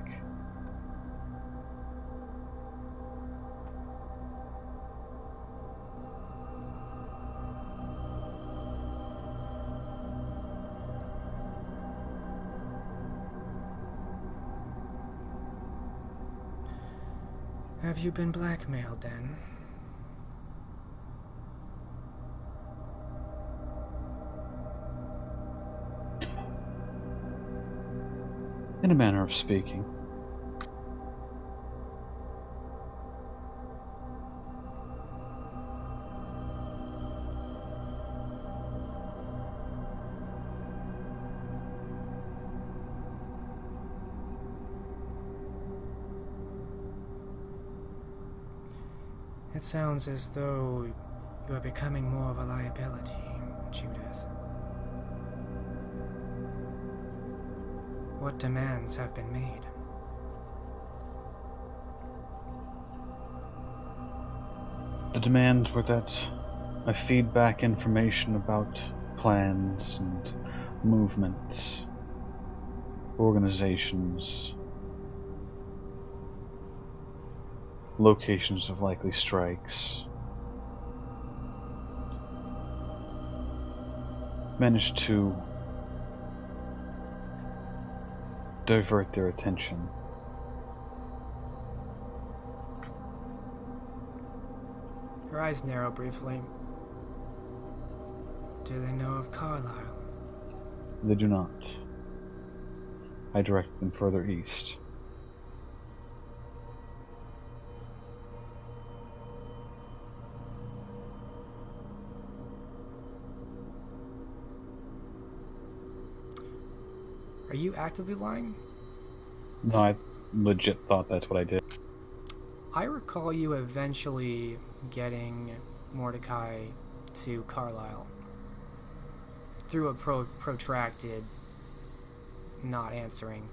Have you been blackmailed then? In a manner of speaking. It sounds as though you are becoming more of a liability, Judith. What demands have been made? The demands were that I feed back information about plans and movements, organizations, locations of likely strikes. Managed to divert their attention. Her eyes narrow briefly. Do they know of Carlisle? They do not. I direct them further east. Are you actively lying? No, I legit thought that's what I did. I recall you eventually getting Mordecai to Carlisle through a protracted not answering.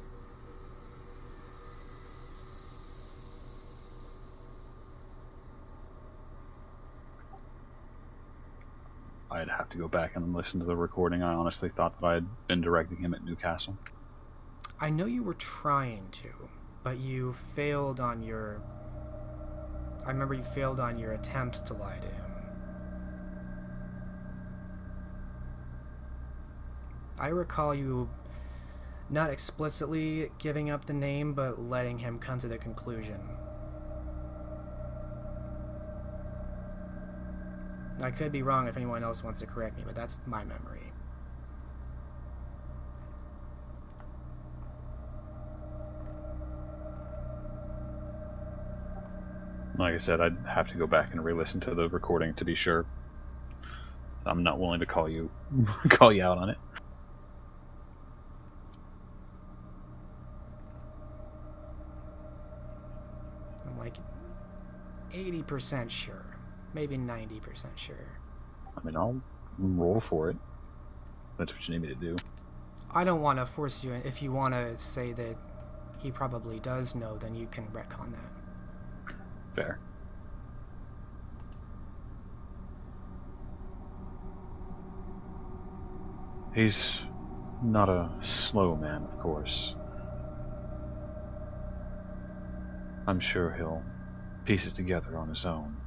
I'd have to go back and listen to the recording. I honestly thought that I had been directing him at Newcastle. I know you were trying to, but you failed on your... I remember you failed on your attempts to lie to him. I recall you not explicitly giving up the name, but letting him come to the conclusion. I could be wrong if anyone else wants to correct me, but that's my memory. Like I said, I'd have to go back and re-listen to the recording to be sure. I'm not willing to call you out on it. I'm like 80% sure. Maybe 90% sure. I mean, I'll roll for it. That's what you need me to do. I don't want to force you. If you want to say that he probably does know, then you can retcon that. Fair. He's not a slow man, of course. I'm sure he'll piece it together on his own.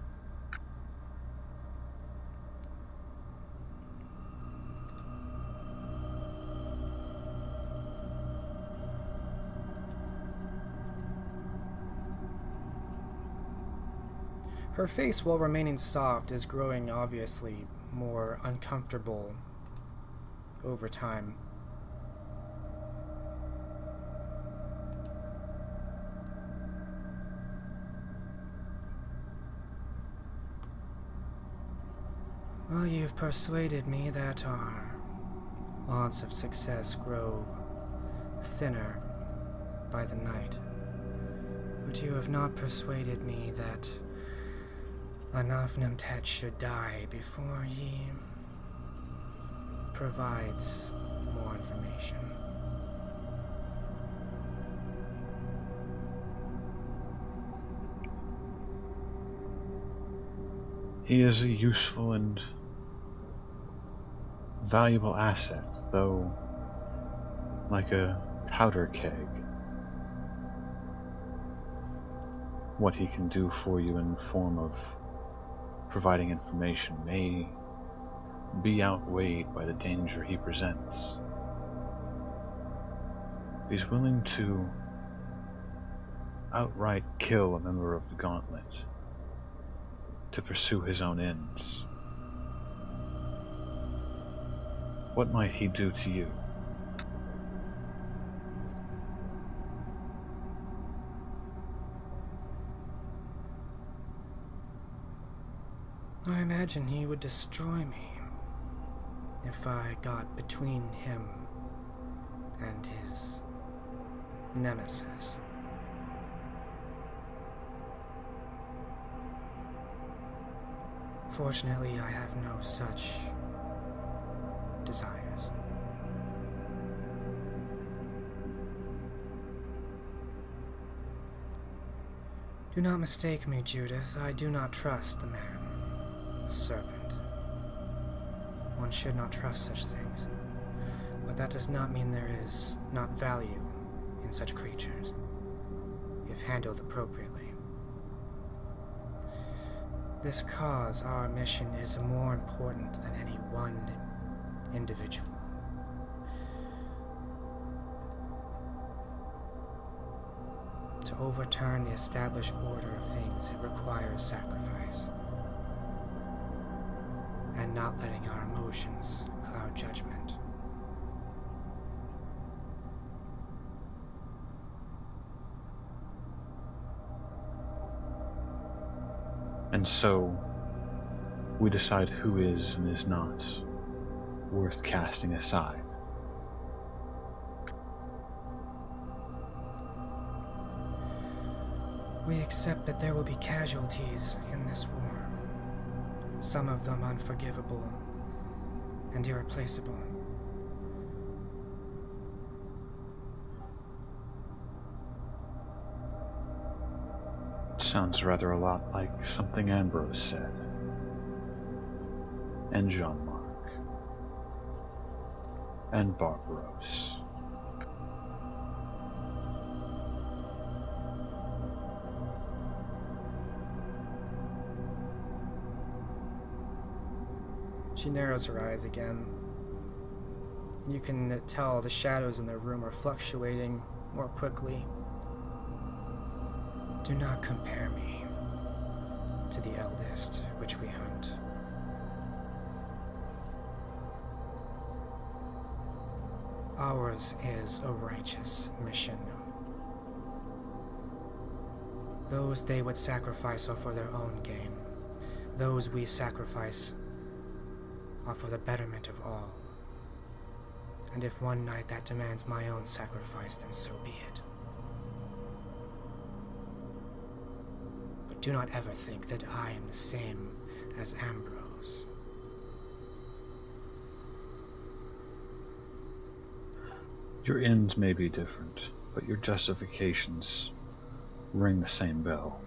Her face, while remaining soft, is growing obviously more uncomfortable over time. Well, you've persuaded me that our odds of success grow thinner by the night. But you have not persuaded me that Anafnemtet should die before he provides more information. He is a useful and valuable asset, though like a powder keg. What he can do for you in the form of providing information may be outweighed by the danger he presents. He's willing to outright kill a member of the Gauntlet to pursue his own ends. What might he do to you? I imagine he would destroy me if I got between him and his nemesis. Fortunately, I have no such desires. Do not mistake me, Judith. I do not trust the man, the serpent. One should not trust such things. But that does not mean there is not value in such creatures, if handled appropriately. This cause, our mission, is more important than any one individual. To overturn the established order of things, it requires sacrifice, and not letting our emotions cloud judgment. And so, we decide who is and is not worth casting aside. We accept that there will be casualties in this war, some of them unforgivable and irreplaceable. Sounds rather a lot like something Ambrose said. And Jean-Marc. And Barbaros. She narrows her eyes again. You can tell the shadows in the room are fluctuating more quickly. Do not compare me to the eldest which we hunt. Ours is a righteous mission. Those they would sacrifice are for their own gain. Those we sacrifice are for the betterment of all. And if one night that demands my own sacrifice, then so be it. But do not ever think that I am the same as Ambrose. Your ends may be different, but your justifications ring the same bell.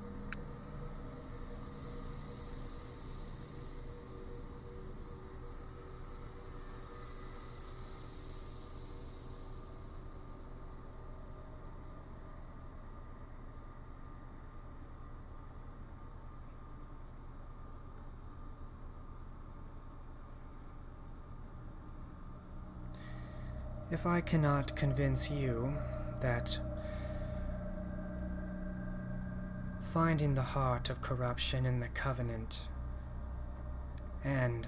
If I cannot convince you that finding the heart of corruption in the Covenant and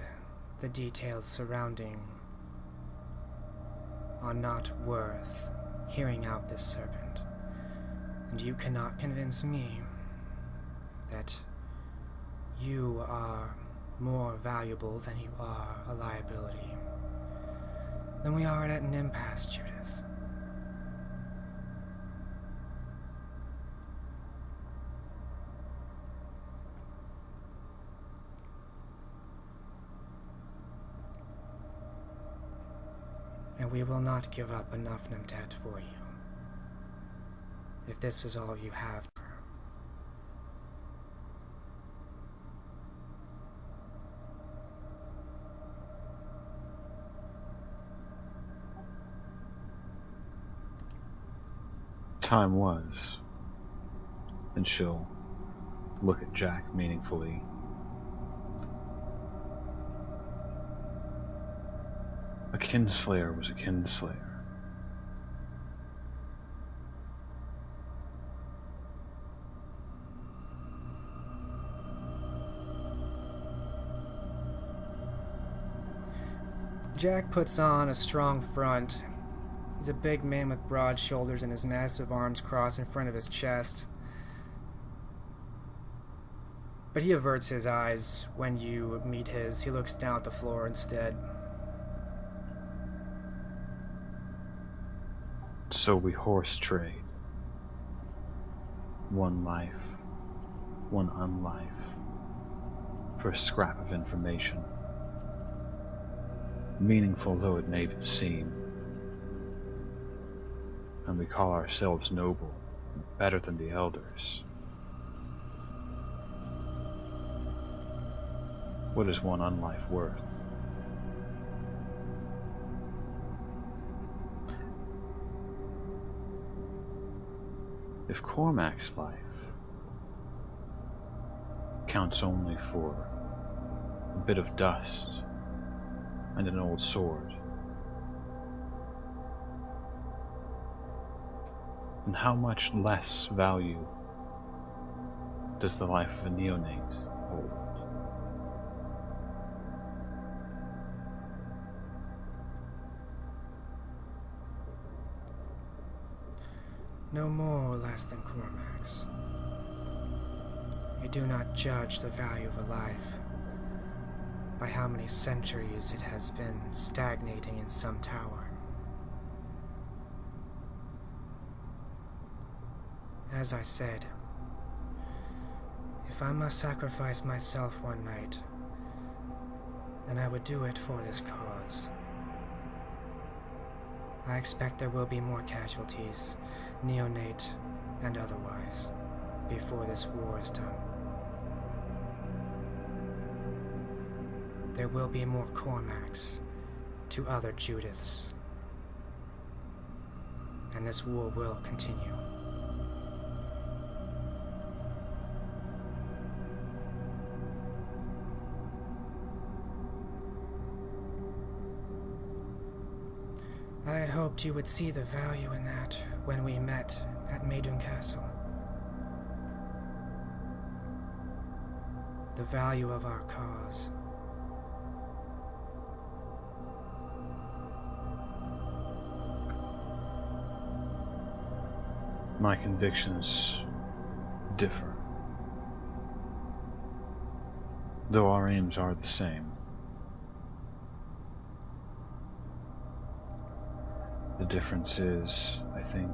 the details surrounding are not worth hearing out this serpent, and you cannot convince me that you are more valuable than you are a liability, then we are at an impasse, Judith. And we will not give up enough Nemtet for you. If this is all you have. Time was. And she'll look at Jack meaningfully. A kinslayer was a kinslayer. Jack puts on a strong front. He's a big man with broad shoulders and his massive arms crossed in front of his chest. But he averts his eyes when you meet his. He looks down at the floor instead. So we horse trade. One life, one unlife, for a scrap of information. Meaningful though it may seem. And we call ourselves noble, better than the elders. What is one unlife worth? If Cormac's life counts only for a bit of dust and an old sword, then how much less value does the life of a neonate hold? No more or less than Cormac's. We do not judge the value of a life by how many centuries it has been stagnating in some tower. As I said, if I must sacrifice myself one night, then I would do it for this cause. I expect there will be more casualties, neonate and otherwise, before this war is done. There will be more Cormacs to other Judiths, and this war will continue. I had hoped you would see the value in that when we met at Maidun Castle. The value of our cause. My convictions differ, though our aims are the same. The difference is, I think,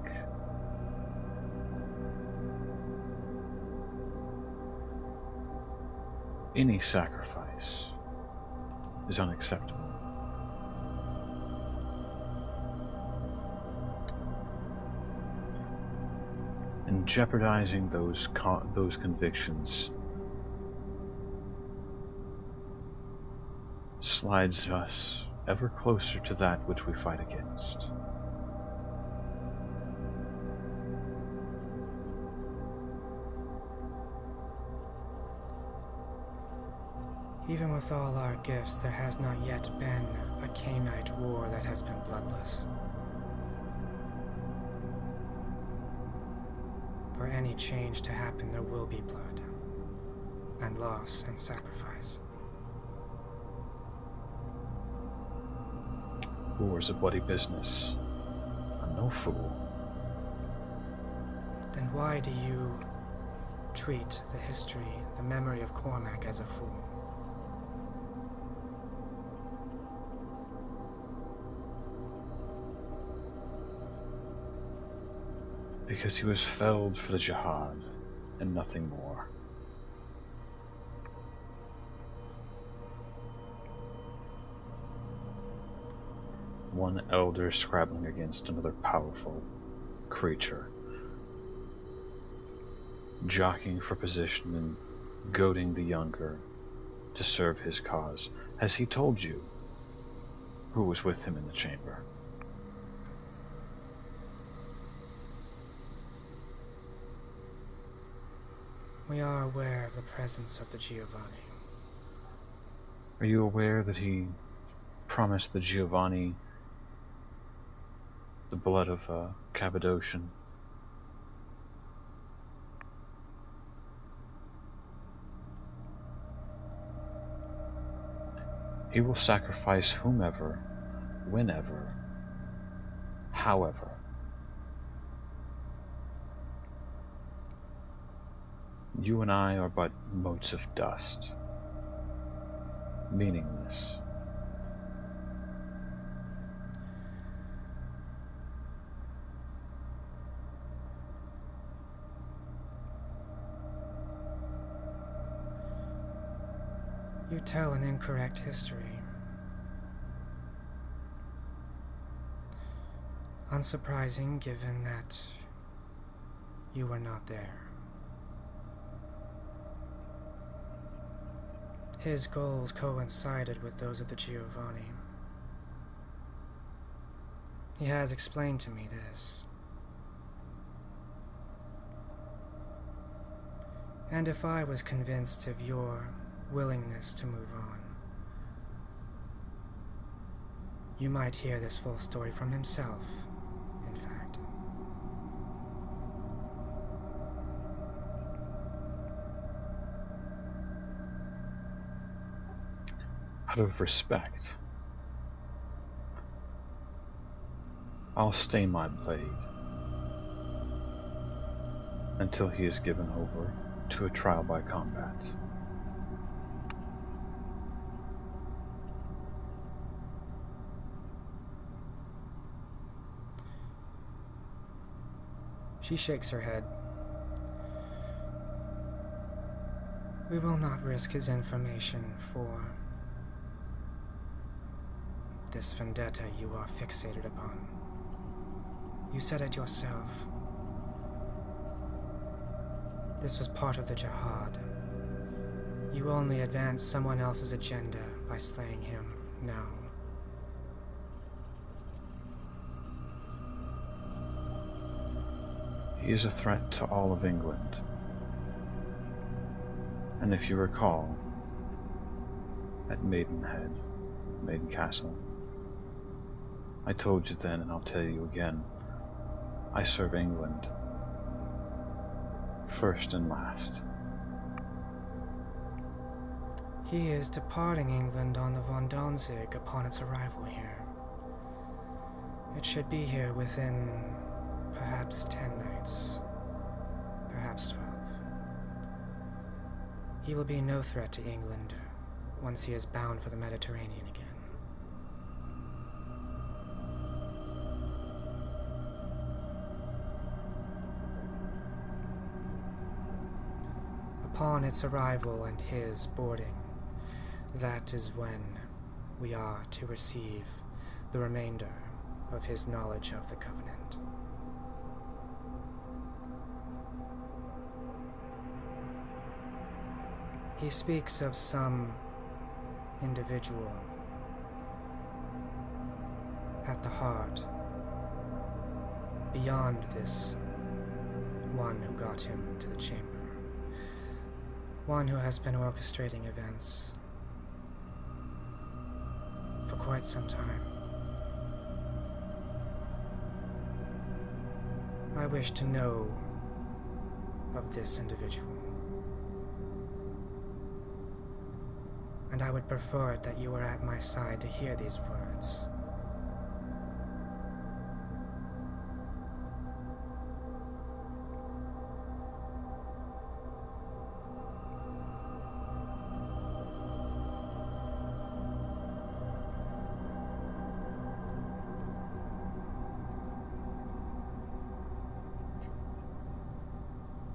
any sacrifice is unacceptable. And jeopardizing those convictions slides us ever closer to that which we fight against. Even with all our gifts, there has not yet been a Cainite war that has been bloodless. For any change to happen, there will be blood, and loss and sacrifice. War's a bloody business. I'm no fool. Then why do you treat the history, the memory of Cormac as a fool? Because he was felled for the jihad, and nothing more. one elder scrabbling against another powerful creature, jockeying for position and goading the younger to serve his cause. Has he told you who was with him in the chamber? We are aware of the presence of the Giovanni. Are you aware that he promised the Giovanni the blood of a Cappadocian? He will sacrifice whomever, whenever, however. You and I are but motes of dust, meaningless. You tell an incorrect history. Unsurprising given that you were not there. His goals coincided with those of the Giovanni. He has explained to me this. And if I was convinced of your willingness to move on, you might hear this full story from himself, in fact. Out of respect, I'll stay my blade until he is given over to a trial by combat. She shakes her head. We will not risk his information for this vendetta you are fixated upon. You said it yourself. This was part of the jihad. You only advance someone else's agenda by slaying him now. He is a threat to all of England. And if you recall, at Maidenhead, Maiden Castle, I told you then, and I'll tell you again, I serve England first and last. He is departing England on the Von Danzig upon its arrival here. It should be here within perhaps 10 nights, perhaps 12. He will be no threat to England once he is bound for the Mediterranean again. Upon its arrival and his boarding, that is when we are to receive the remainder of his knowledge of the Covenant. He speaks of some individual at the heart, beyond this one who got him to the chamber. One who has been orchestrating events for quite some time. I wish to know of this individual. And I would prefer it that you were at my side to hear these words.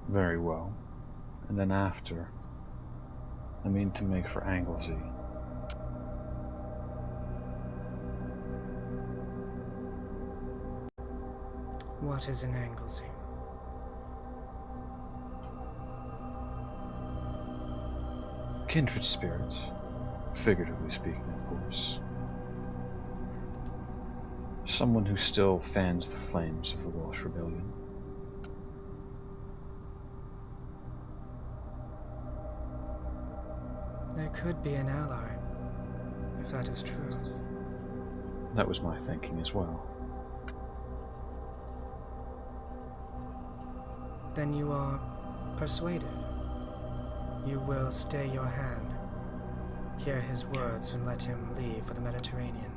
Very well. And then after, I mean to make for Anglesey. What is an Anglesey? Kindred spirit, figuratively speaking, of course. Someone who still fans the flames of the Welsh Rebellion. There could be an ally, if that is true. That was my thinking as well. Then you are persuaded. You will stay your hand, hear his words, and let him leave for the Mediterranean.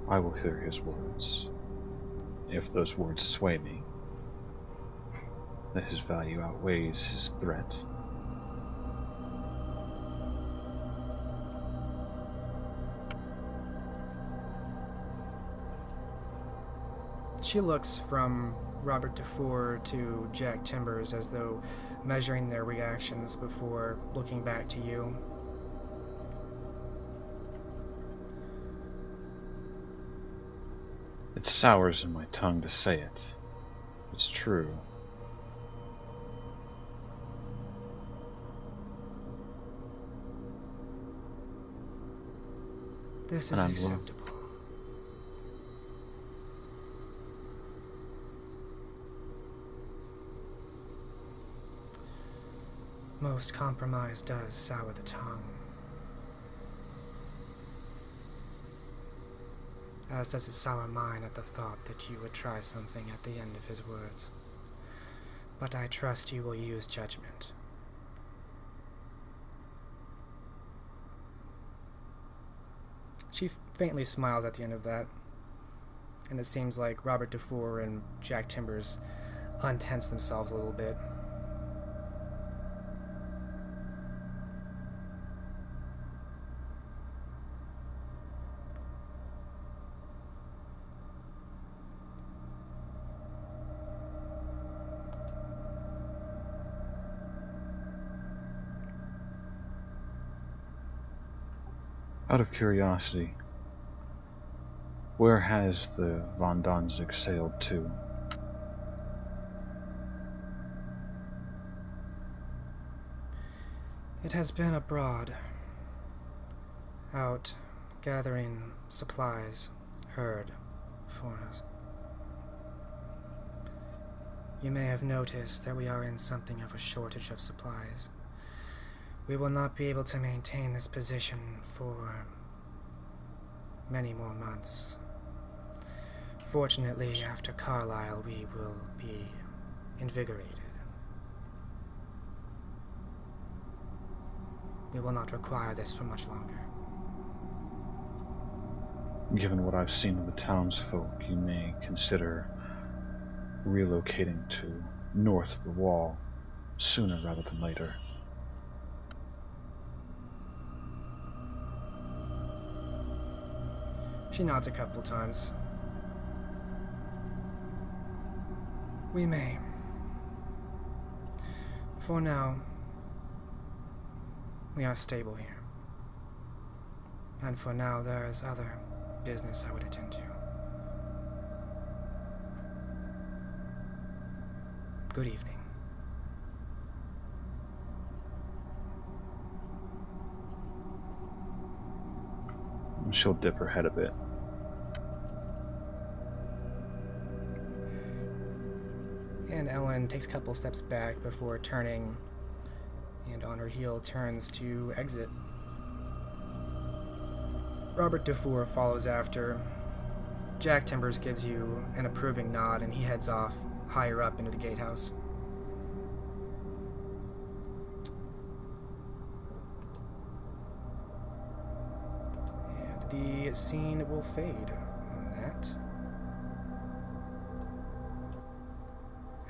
I will hear his words. If those words sway me, that his value outweighs his threat. She looks from Robert Dufour to Jack Timbers as though measuring their reactions before looking back to you. It sours in my tongue to say it. It's true. This is And I'm acceptable. Most compromise does sour the tongue. As does it sour mine at the thought that you would try something at the end of his words. But I trust you will use judgment. She faintly smiles at the end of that, and it seems like Robert Dufour and Jack Timbers untense themselves a little bit. Out of curiosity, where has the Von Danzig sailed to? It has been abroad, out gathering supplies, herd, for us. You may have noticed that we are in something of a shortage of supplies. We will not be able to maintain this position for many more months. Fortunately, after Carlisle, we will be invigorated. We will not require this for much longer. Given what I've seen of the townsfolk, you may consider relocating to north of the wall sooner rather than later. She nods a couple times. We may. For now, we are stable here. And for now, there is other business I would attend to. Good evening. She'll dip her head a bit. And Ellen takes a couple steps back before turning, and on her heel turns to exit. Robert Dufour follows after. Jack Timbers gives you an approving nod, and he heads off higher up into the gatehouse. And the scene will fade on that,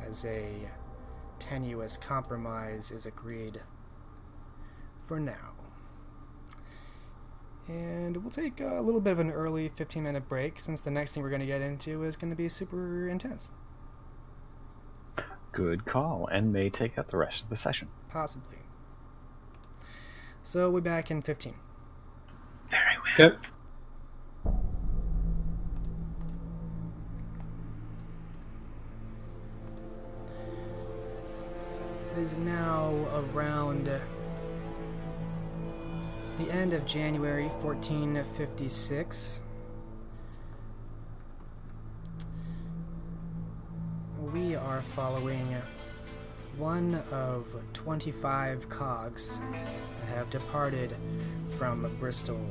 as a tenuous compromise is agreed for now. And we'll take a little bit of an early 15-minute break, since the next thing we're going to get into is going to be super intense. Good call, and may take up the rest of the session. Possibly. So we'll be back in 15. Very well. Okay. is now around the end of January 1456. We are following one of 25 cogs that have departed from Bristol.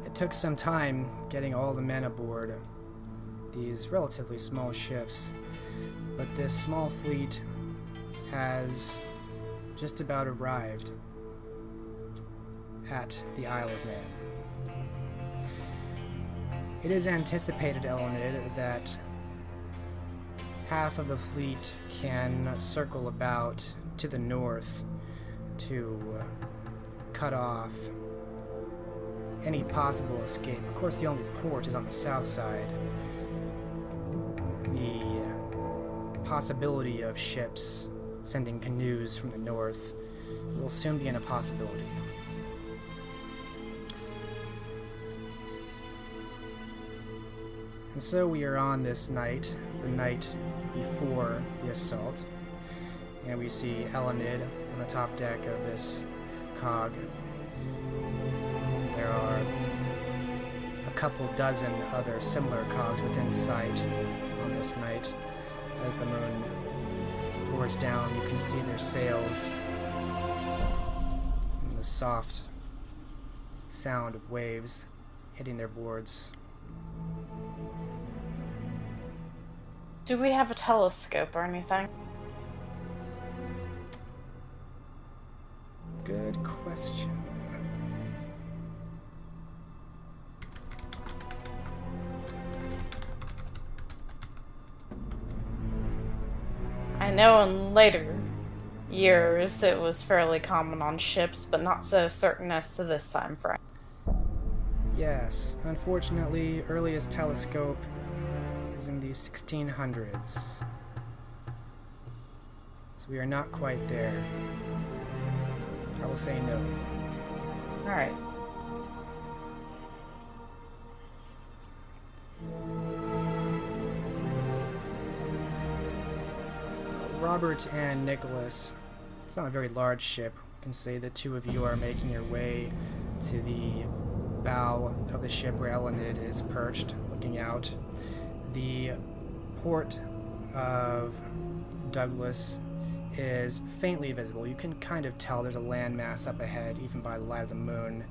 It took some time getting all the men aboard these relatively small ships, but this small fleet has just about arrived at the Isle of Man. It is anticipated, Elenid, that half of the fleet can circle about to the north to cut off any possible escape. Of course, the only port is on the south side. The possibility of ships sending canoes from the north will soon be an impossibility. And so we are on this night, the night before the assault, and we see Elenid on the top deck of this cog. There are a couple dozen other similar cogs within sight on this night. As the moon pours down, you can see their sails and the soft sound of waves hitting their boards. Do we have a telescope or anything? Good question. I know in later years it was fairly common on ships, but not so certain as to this time frame. Yes, unfortunately, earliest telescope is in the 1600s. So we are not quite there. I will say no. Alright. Robert and Nicholas, it's not a very large ship. You can say the two of you are making your way to the bow of the ship where Elenid is perched, looking out. The port of Douglas is faintly visible. You can kind of tell there's a landmass up ahead, even by the light of the moon.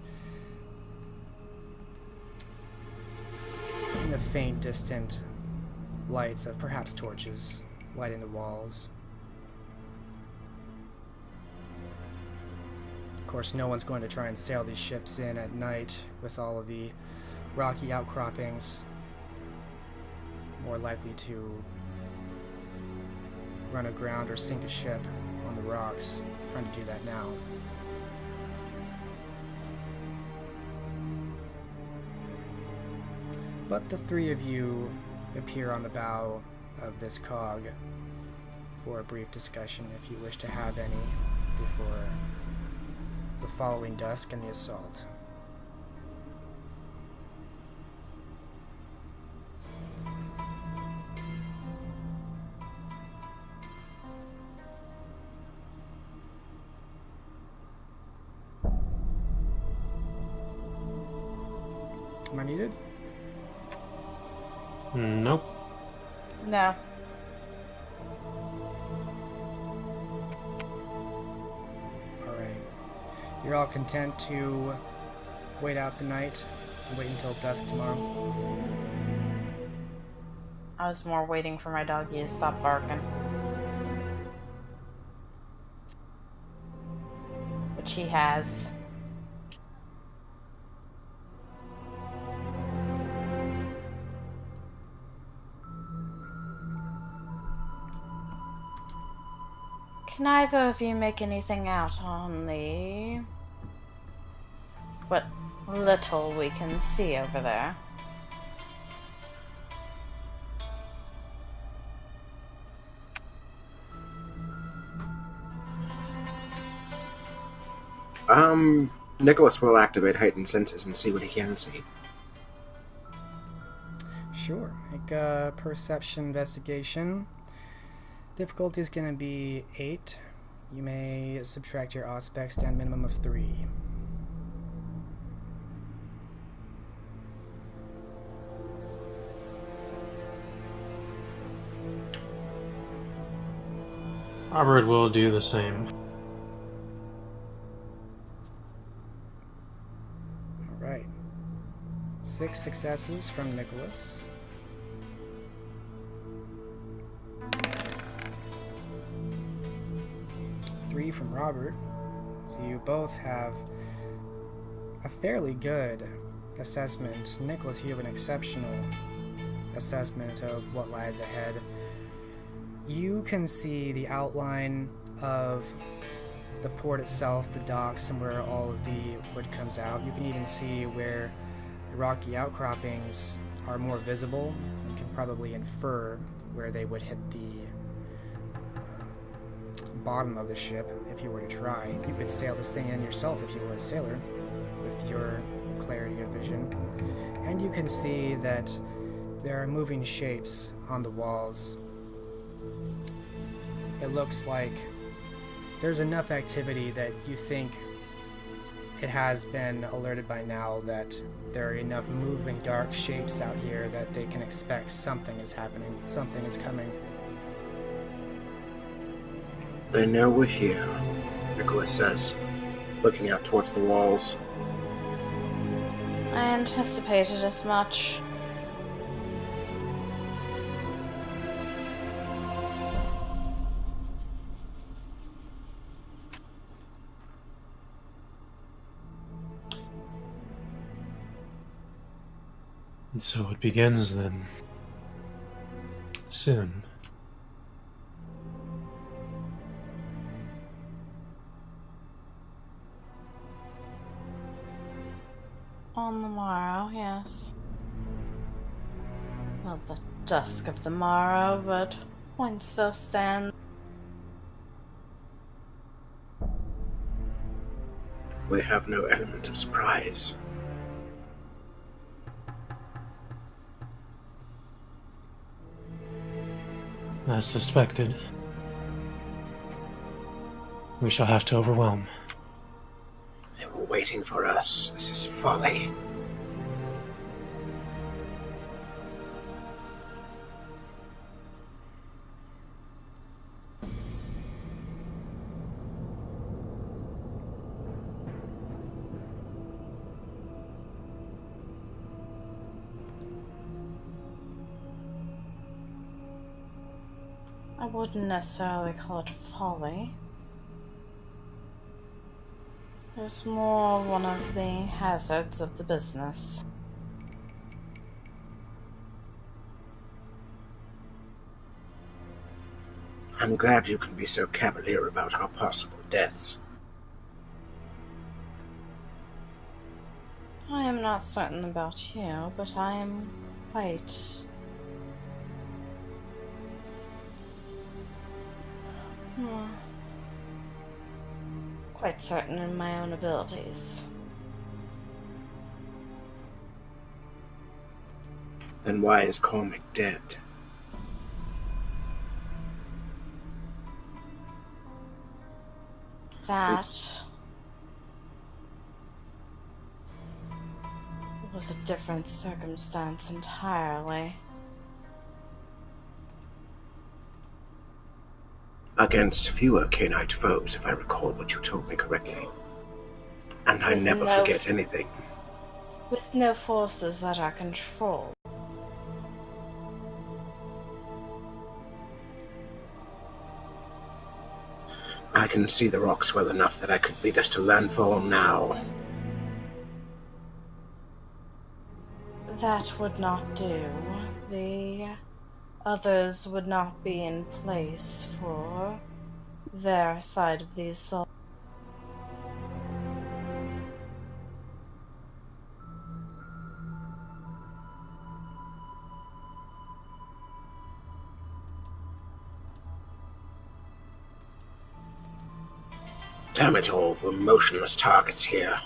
And the faint, distant lights of perhaps torches lighting the walls. Of course, no one's going to try and sail these ships in at night with all of the rocky outcroppings. More likely to run aground or sink a ship on the rocks. Trying to do that now. But the three of you appear on the bow of this cog for a brief discussion, if you wish to have any, before the following dusk and the assault. Am I muted? Nope. No. Alright. You're all content to wait out the night and wait until dusk tomorrow? I was more waiting for my doggy to stop barking. Which he has. Can either of you make anything out on the... what little we can see over there? Nicholas will activate heightened senses and see what he can see. Sure. Make a perception investigation. Difficulty is going to be 8. You may subtract your aspects down minimum of 3. Robert will do the same. Alright. 6 successes from Nicholas. 3 from Robert. So you both have a fairly good assessment. Nicholas, you have an exceptional assessment of what lies ahead. You can see the outline of the port itself, the docks, and where all of the wood comes out. You can even see where the rocky outcroppings are more visible. You can probably infer where they would hit the bottom of the ship if you were to try. You could sail this thing in yourself if you were a sailor with your clarity of vision. And you can see that there are moving shapes on the walls. It looks like there's enough activity that you think it has been alerted by now that there are enough moving dark shapes out here that they can expect something is happening, something is coming. They know we're here, Nicholas says, looking out towards the walls. I anticipated as much. And so it begins then. Soon. On the morrow, yes. Well, the dusk of the morrow, but point still stands. We have no element of surprise. As suspected. We shall have to overwhelm. They were waiting for us. This is folly. I wouldn't necessarily call it folly. It's more one of the hazards of the business. I'm glad you can be so cavalier about our possible deaths. I am not certain about you, but I am quite... quite certain in my own abilities. Then why is Cormac dead? That was a different circumstance entirely. Against fewer Cainite foes, if I recall what you told me correctly. And I never forget anything. With no forces at our control. I can see the rocks well enough that I could lead us to landfall now. That would not do. The others would not be in place for their side of the assault. Damn it all, we're motionless targets here.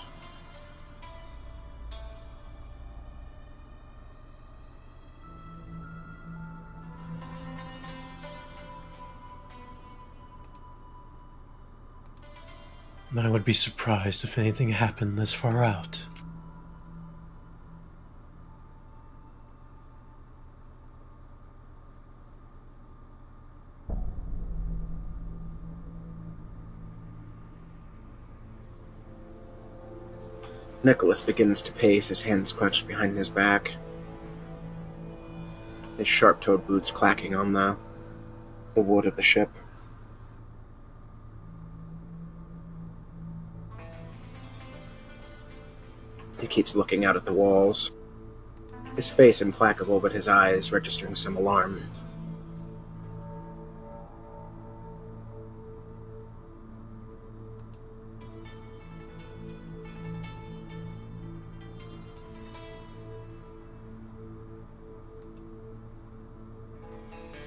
I would be surprised if anything happened this far out. Nicholas begins to pace, his hands clenched behind his back. His sharp-toed boots clacking on the wood of the ship. He keeps looking out at the walls, his face implacable but his eyes registering some alarm.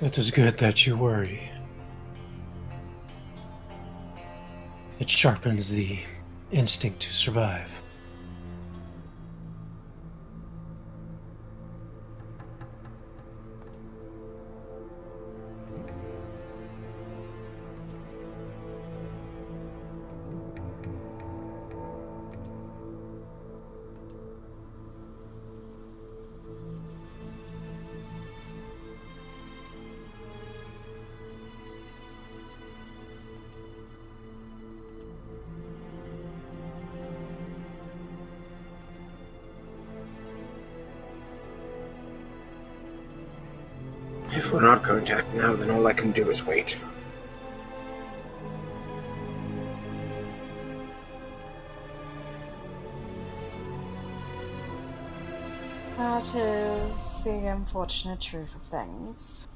It is good that you worry. It sharpens the instinct to survive. If we're not going to act now, then all I can do is wait. That is the unfortunate truth of things.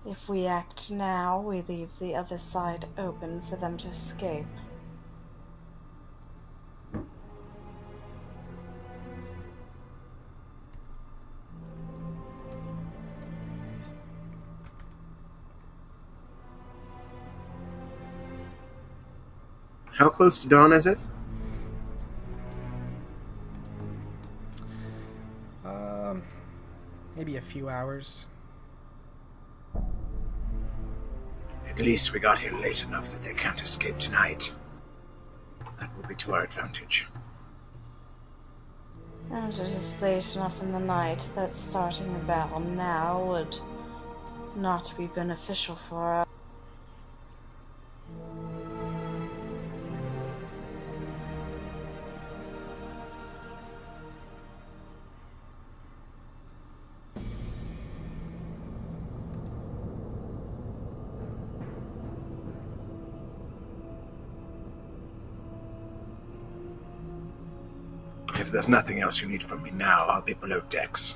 If we act now, we leave the other side open for them to escape. How close to dawn is it? Maybe a few hours. At least we got here late enough that they can't escape tonight. That will be to our advantage. And it is late enough in the night that starting a battle now would not be beneficial for us. If there's nothing else you need from me now, I'll be below decks.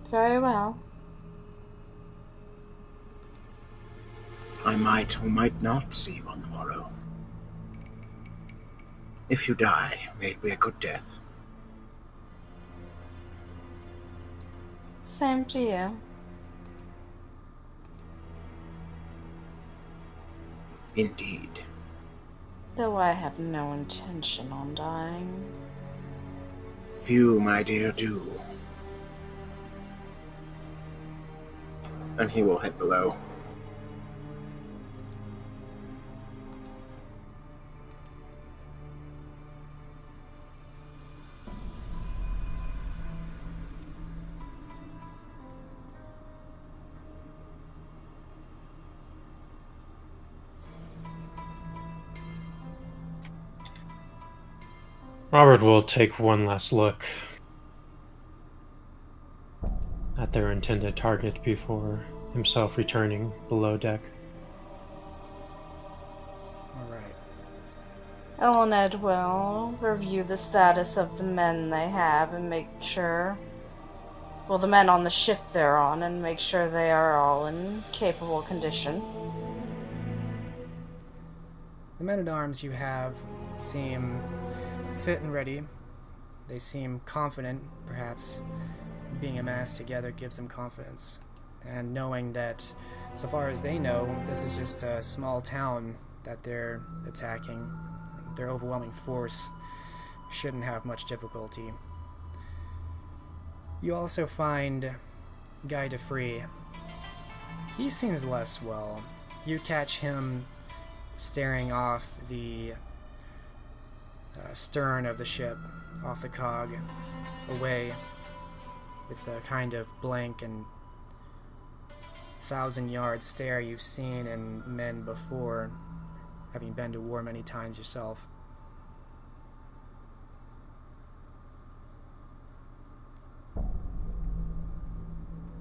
Very well. I might or might not see you on the morrow. If you die, may it be a good death. Same to you. Indeed. Though I have no intention on dying. Few, my dear, do. And he will head below. Robert will take one last look at their intended target before himself returning below deck. Alright. Elned will review the status of the men they have and make sure... Well, the men on the ship they're on, and make sure they are all in capable condition. The men-at-arms you have seem fit and ready. They seem confident, perhaps. Being amassed together gives them confidence. And knowing that, so far as they know, this is just a small town that they're attacking, their overwhelming force shouldn't have much difficulty. You also find Guy DeFree. He seems less well. You catch him staring off the stern of the ship, off the cog, away, with the kind of blank and 1,000-yard stare you've seen in men before, having been to war many times yourself.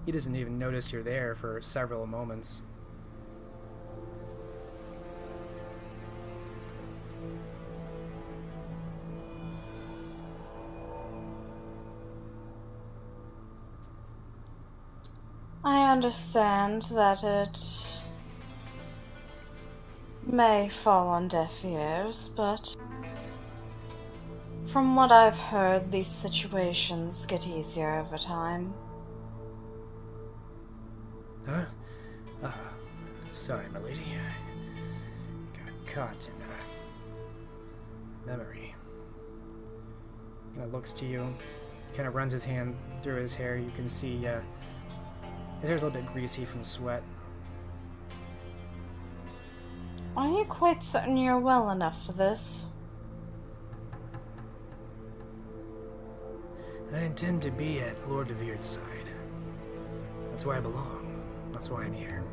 He doesn't even notice you're there for several moments. I understand that it may fall on deaf ears, but from what I've heard, these situations get easier over time. Huh? Sorry, my lady. Got caught in memory. Kind of looks to you, kind of runs his hand through his hair. You can see his hair's a little bit greasy from sweat. Are you quite certain you're well enough for this? I intend to be at Lord de Vere's side. That's where I belong. That's why I'm here.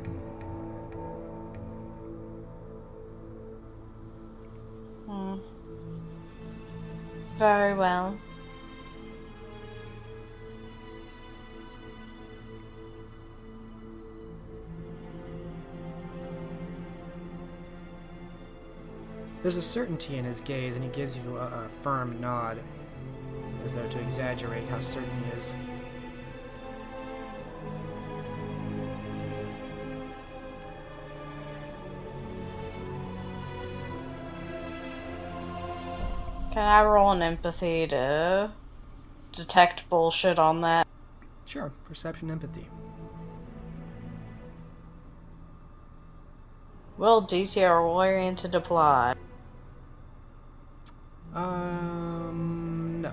Very well. There's a certainty in his gaze, and he gives you a firm nod, as though to exaggerate how certain he is. Can I roll an empathy to detect bullshit on that? Sure, perception, empathy. Will detail-oriented apply? No.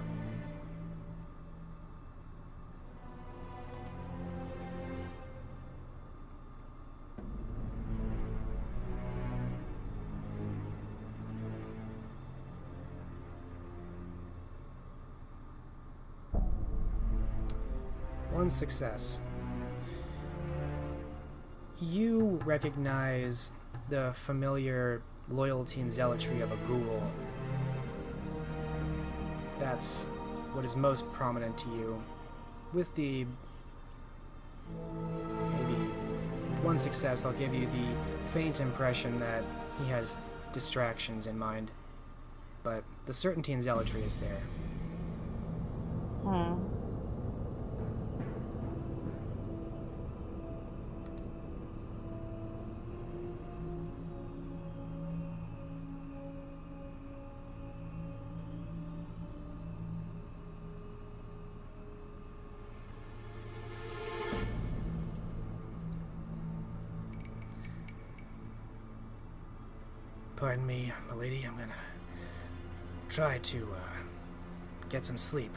One success. You recognize the familiar loyalty and zealotry of a ghoul. That's what is most prominent to you. With the maybe one success, I'll give you the faint impression that he has distractions in mind. But the certainty and zealotry is there. Pardon me, my lady, I'm gonna try to get some sleep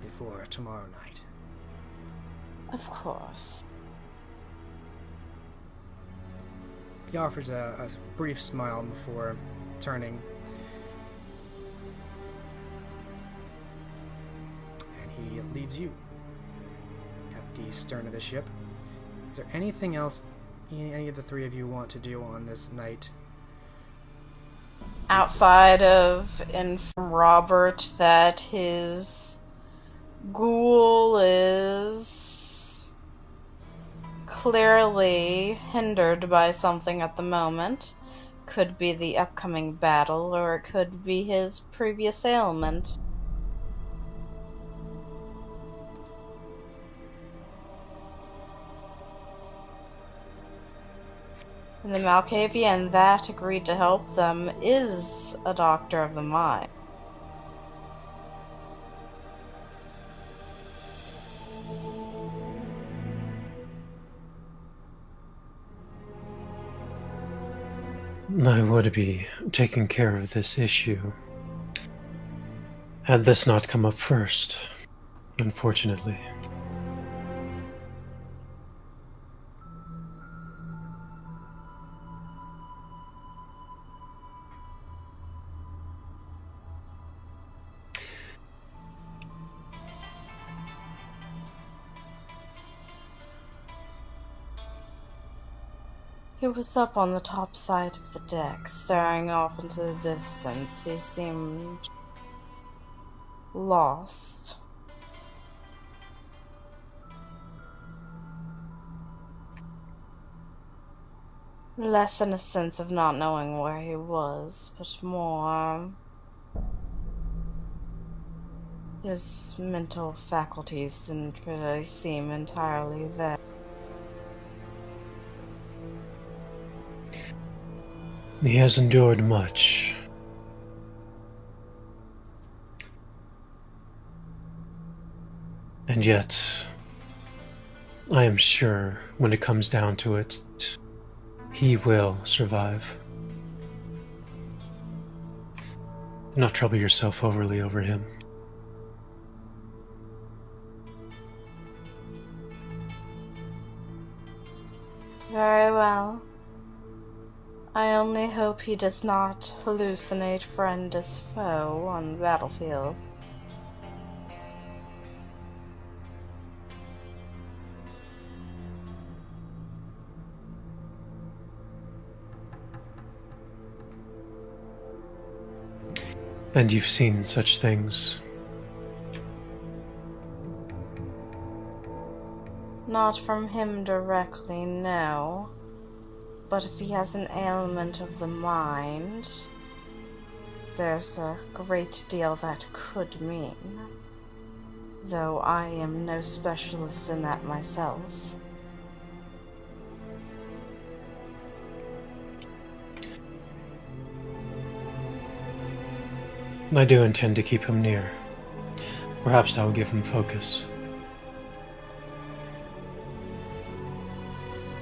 before tomorrow night. Of course. He offers a brief smile before turning. And he leaves you at the stern of the ship. Is there anything else any of the three of you want to do on this night? Outside of inform Robert that his ghoul is clearly hindered by something at the moment. Could be the upcoming battle, or it could be his previous ailment. And the Malkavian that agreed to help them is a doctor of the mind. I would be taking care of this issue had this not come up first, unfortunately. He was up on the top side of the deck, staring off into the distance. He seemed lost. Less in a sense of not knowing where he was, but more his mental faculties didn't really seem entirely there. He has endured much. And yet, I am sure when it comes down to it, he will survive. Do not trouble yourself overly over him. Very well. I only hope he does not hallucinate friend as foe on the battlefield. And you've seen such things. Not from him directly, no. But if he has an ailment of the mind, there's a great deal that could mean. Though I am no specialist in that myself. I do intend to keep him near. Perhaps that will give him focus.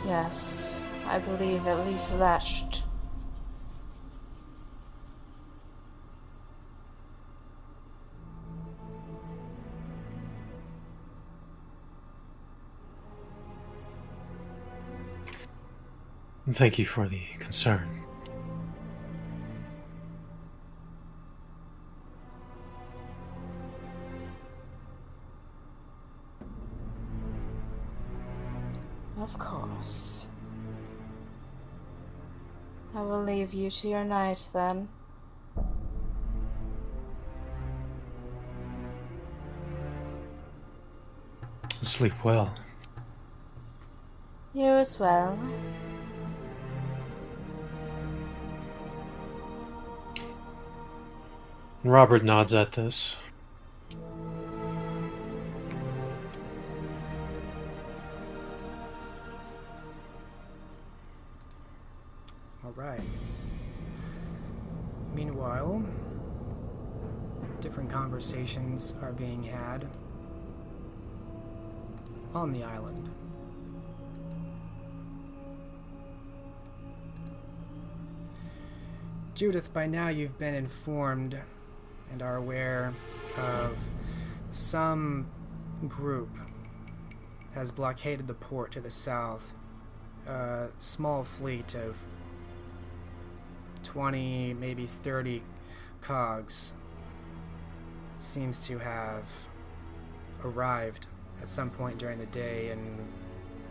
Yes, I believe at least that should. And thank you for the concern. Of course. I will leave you to your night then. Sleep well. You as well. Robert nods at this. Alright. Meanwhile, different conversations are being had on the island. Judith, by now you've been informed and are aware of some group has blockaded the port to the south. A small fleet of 20, maybe 30 cogs seems to have arrived at some point during the day, and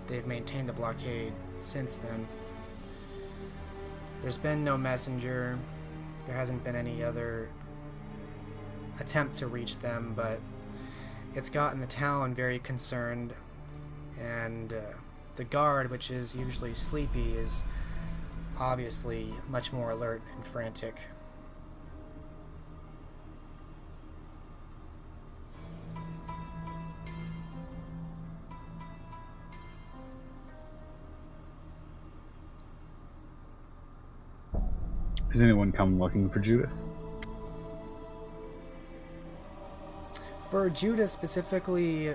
they've maintained the blockade since then. There's been no messenger. There hasn't been any other attempt to reach them, but it's gotten the town very concerned, and the guard, which is usually sleepy, is obviously much more alert and frantic. Has anyone come looking for Judith? For Judith specifically,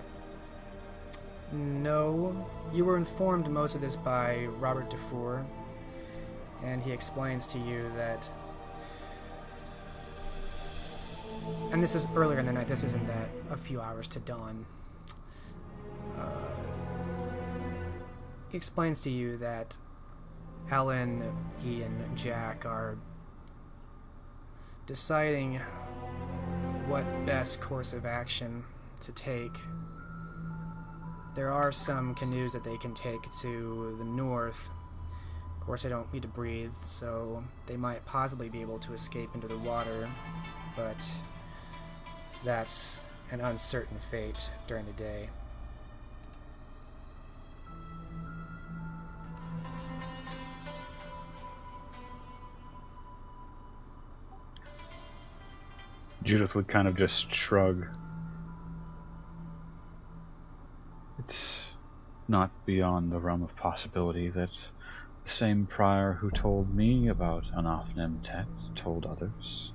no. You were informed most of this by Robert Dufour, and he explains to you that, and this is earlier in the night, this isn't at a few hours to dawn. He explains to you that Ellen, he, and Jack are deciding what best course of action to take. There are some canoes that they can take to the north, Of course, they don't need to breathe, so they might possibly be able to escape into the water, but that's an uncertain fate during the day. Judith would kind of just shrug. It's not beyond the realm of possibility that the same prior who told me about Anafnemtet told others,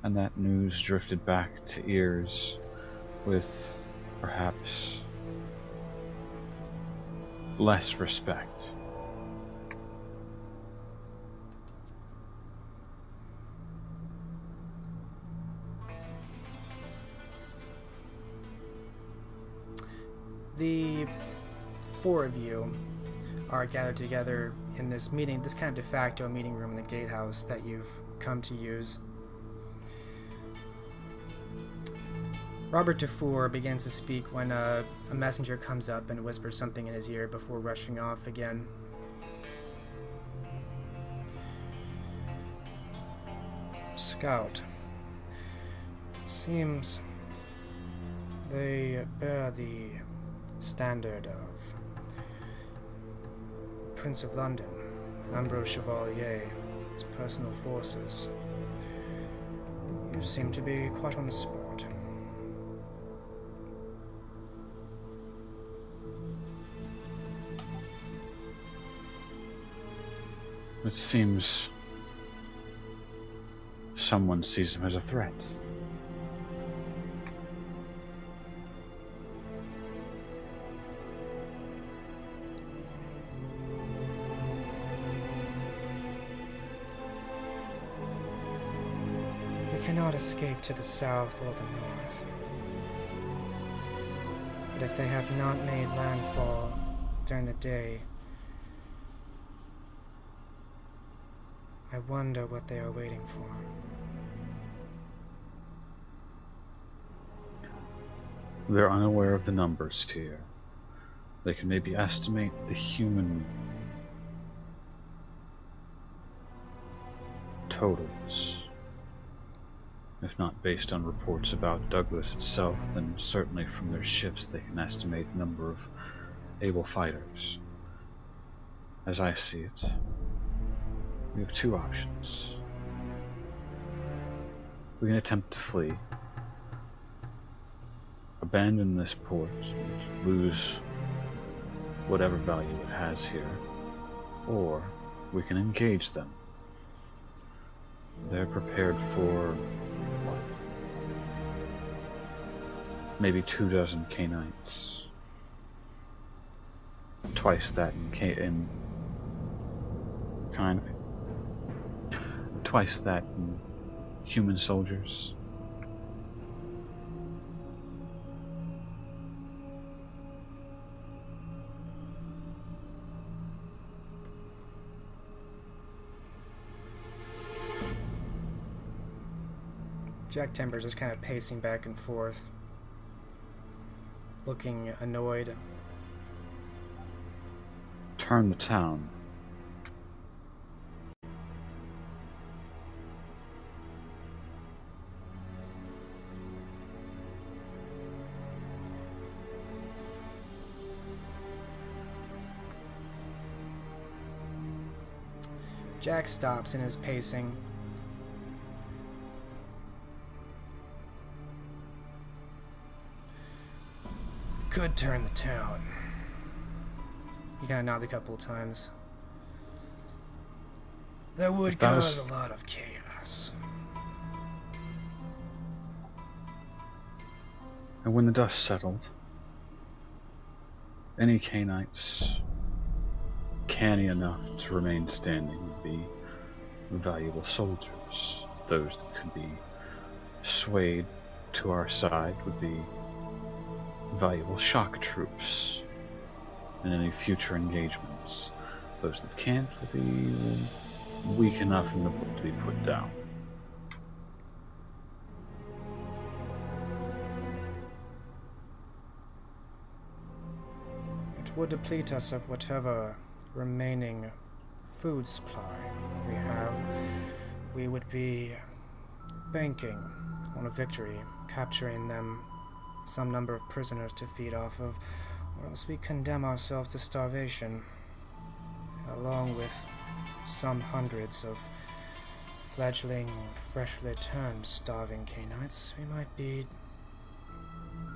and that news drifted back to ears with perhaps less respect. The four of you are gathered together in this meeting, this kind of de facto meeting room in the gatehouse that you've come to use. Robert Dufour begins to speak when a messenger comes up and whispers something in his ear before rushing off again. Scout. Seems they bear the standard of Prince of London, Ambrose Chevalier, his personal forces. You seem to be quite on the spot. It seems someone sees him as a threat. We cannot escape to the south or the north. But if they have not made landfall during the day, I wonder what they are waiting for. They're unaware of the numbers here. They can maybe estimate the human totals. If not based on reports about Douglas itself, then certainly from their ships they can estimate the number of able fighters. As I see it, we have two options. We can attempt to flee, abandon this port, and lose whatever value it has here, or we can engage them. They're prepared for what? Maybe 24 K-Knights. Twice that in twice that in human soldiers. Jack Timbers is kind of pacing back and forth, looking annoyed. Turn the town. Jack stops in his pacing. Could turn the town. He kind of nodded a couple of times. That would cause a lot of chaos. And when the dust settled, any K-Knights canny enough to remain standing would be valuable soldiers. Those that could be swayed to our side would be valuable shock troops in any future engagements. Those that can't will be weak enough in the book to be put down. It would deplete us of whatever remaining food supply. We would be banking on a victory, capturing them some number of prisoners to feed off of, or else we condemn ourselves to starvation, along with some hundreds of fledgling, freshly turned starving Canaanites. We might be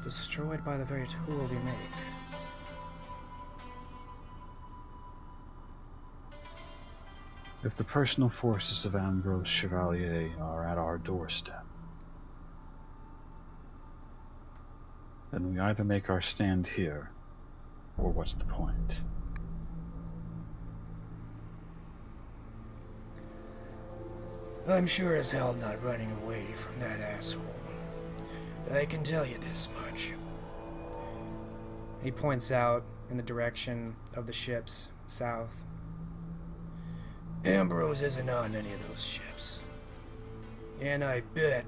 destroyed by the very tool we make. If the personal forces of Ambrose Chevalier are at our doorstep, then we either make our stand here, or what's the point? I'm sure as hell not running away from that asshole. I can tell you this much. He points out in the direction of the ships south. Ambrose isn't on any of those ships. And I bet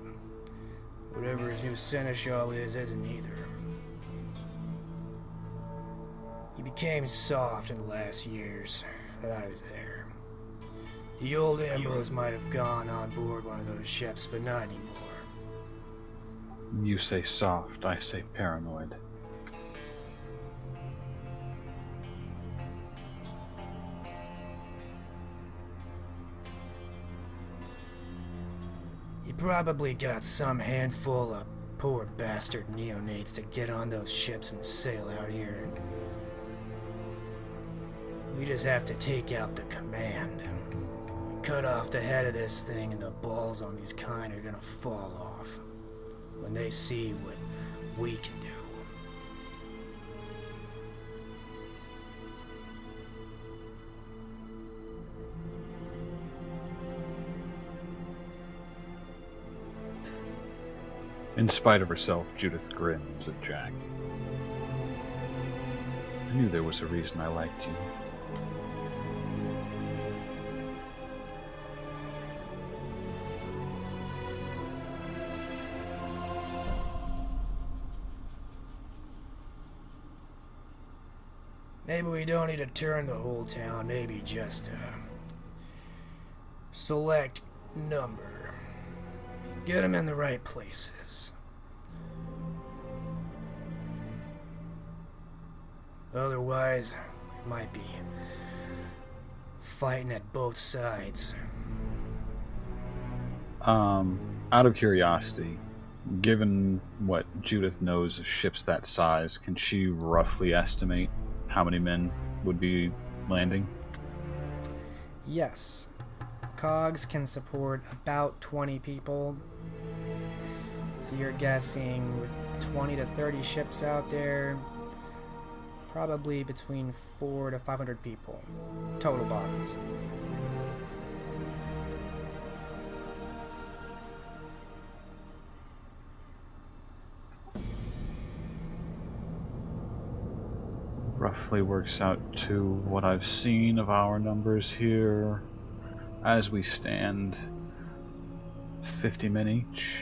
whatever his new seneschal isn't either. He became soft in the last years that I was there. The old Ambrose might have gone on board one of those ships, but not anymore. You say soft, I say paranoid. He probably got some handful of poor bastard neonates to get on those ships and sail out here. We just have to take out the command. Cut off the head of this thing and the balls on these kind are gonna fall off when they see what we can do. In spite of herself, Judith grins at Jack. I knew there was a reason I liked you. Maybe we don't need to turn the whole town, maybe just a select number. Get them in the right places. Otherwise, we might be fighting at both sides. Out of curiosity, given what Judith knows of ships that size, can she roughly estimate how many men would be landing? Yes. Cogs can support about 20 people. So you're guessing with 20 to 30 ships out there, probably between 400 to 500 people. Total bodies. Roughly works out to what I've seen of our numbers here as we stand, 50 men each.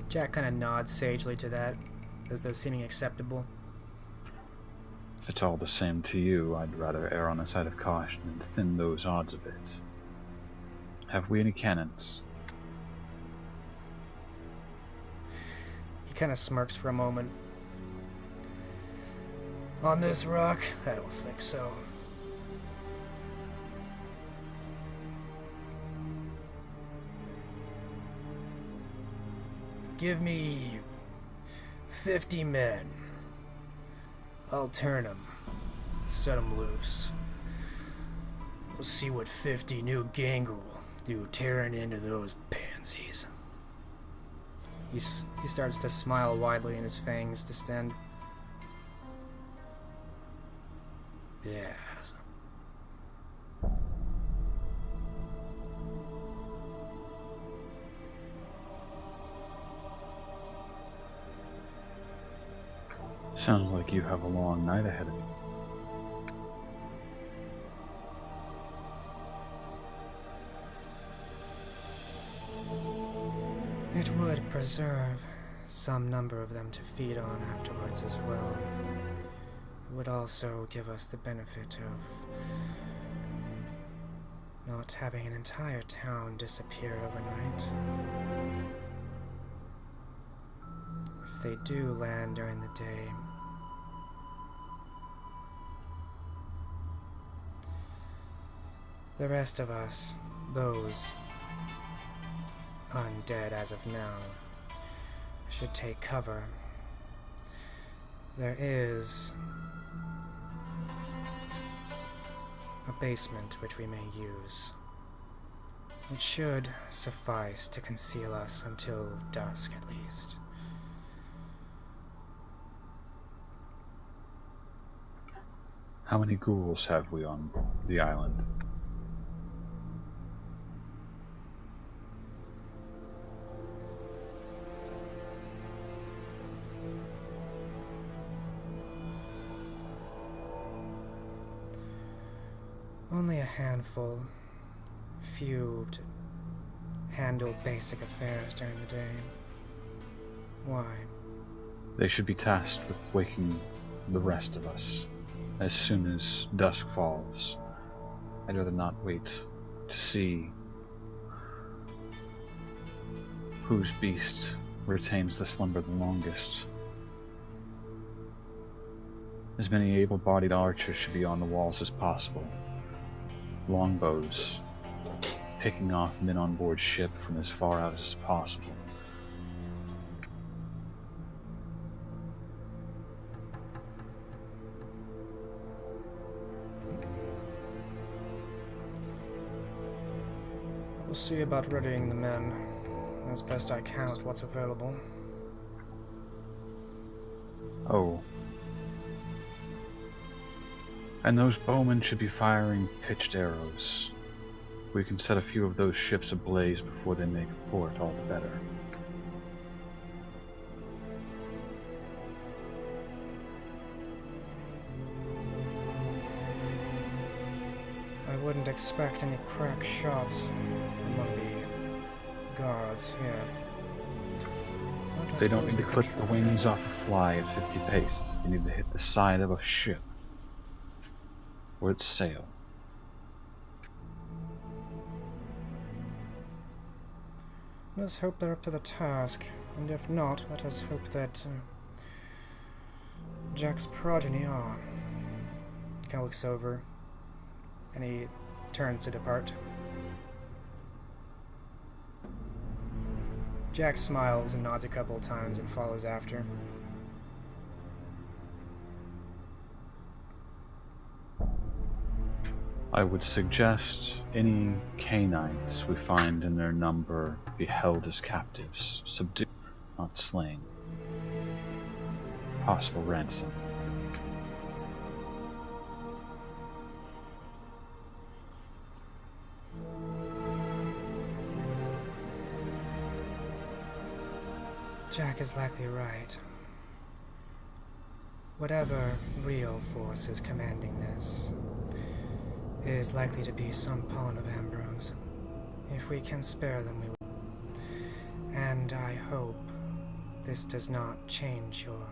Jack kind of nods sagely to that, as though seeming acceptable. If it's all the same to you, I'd rather err on the side of caution and thin those odds a bit. Have we any cannons? He kind of smirks for a moment. On this rock? I don't think so. Give me 50 men. I'll turn them. Set them loose. We'll see what 50 new gangrel do tearing into those pansies. He starts to smile widely and his fangs distend. Yes. Sounds like you have a long night ahead of you. It would preserve some number of them to feed on afterwards as well. It would also give us the benefit of not having an entire town disappear overnight. If they do land during the day, the rest of us, those undead as of now, should take cover. There is a basement which we may use. It should suffice to conceal us until dusk at least. How many ghouls have we on the island? Only a handful. Few to handle basic affairs during the day. Why? They should be tasked with waking the rest of us as soon as dusk falls. I'd rather not wait to see whose beast retains the slumber the longest. As many able-bodied archers should be on the walls as possible. Longbows, picking off men on board ship from as far out as possible. We'll see about readying the men as best I can with what's available. Oh. And those bowmen should be firing pitched arrows. We can set a few of those ships ablaze before they make port, all the better. I wouldn't expect any crack shots among the guards here. They don't need to clip the wings off a fly at 50 paces. They need to hit the side of a ship or its sail. Let us hope they're up to the task, and if not, let us hope that Jack's progeny are. Kind of looks over, and he turns to depart. Jack smiles and nods a couple of times and follows after. I would suggest any Canaanites we find in their number be held as captives, subdued, not slain. Possible ransom. Jack is likely right. Whatever real force is commanding this is likely to be some pawn of Ambrose. If we can spare them, we will. And I hope this does not change your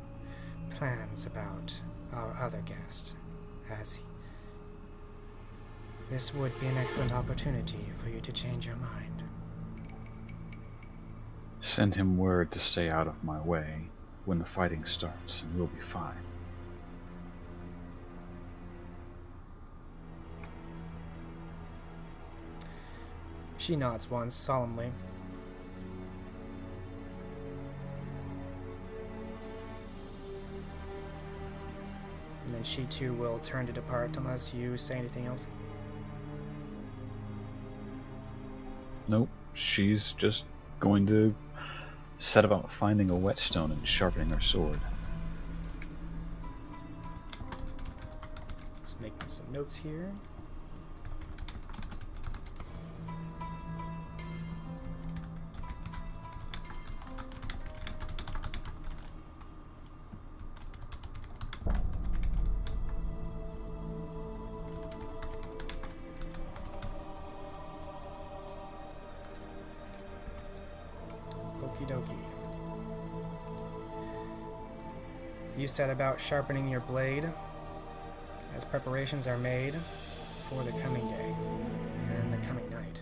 plans about our other guest, as this would be an excellent opportunity for you to change your mind. Send him word to stay out of my way when the fighting starts, and we'll be fine. She nods once, solemnly. And then she too will turn to depart unless you say anything else. Nope, she's just going to set about finding a whetstone and sharpening her sword. Just making some notes here. Okie dokie. You set about sharpening your blade as preparations are made for the coming day and the coming night.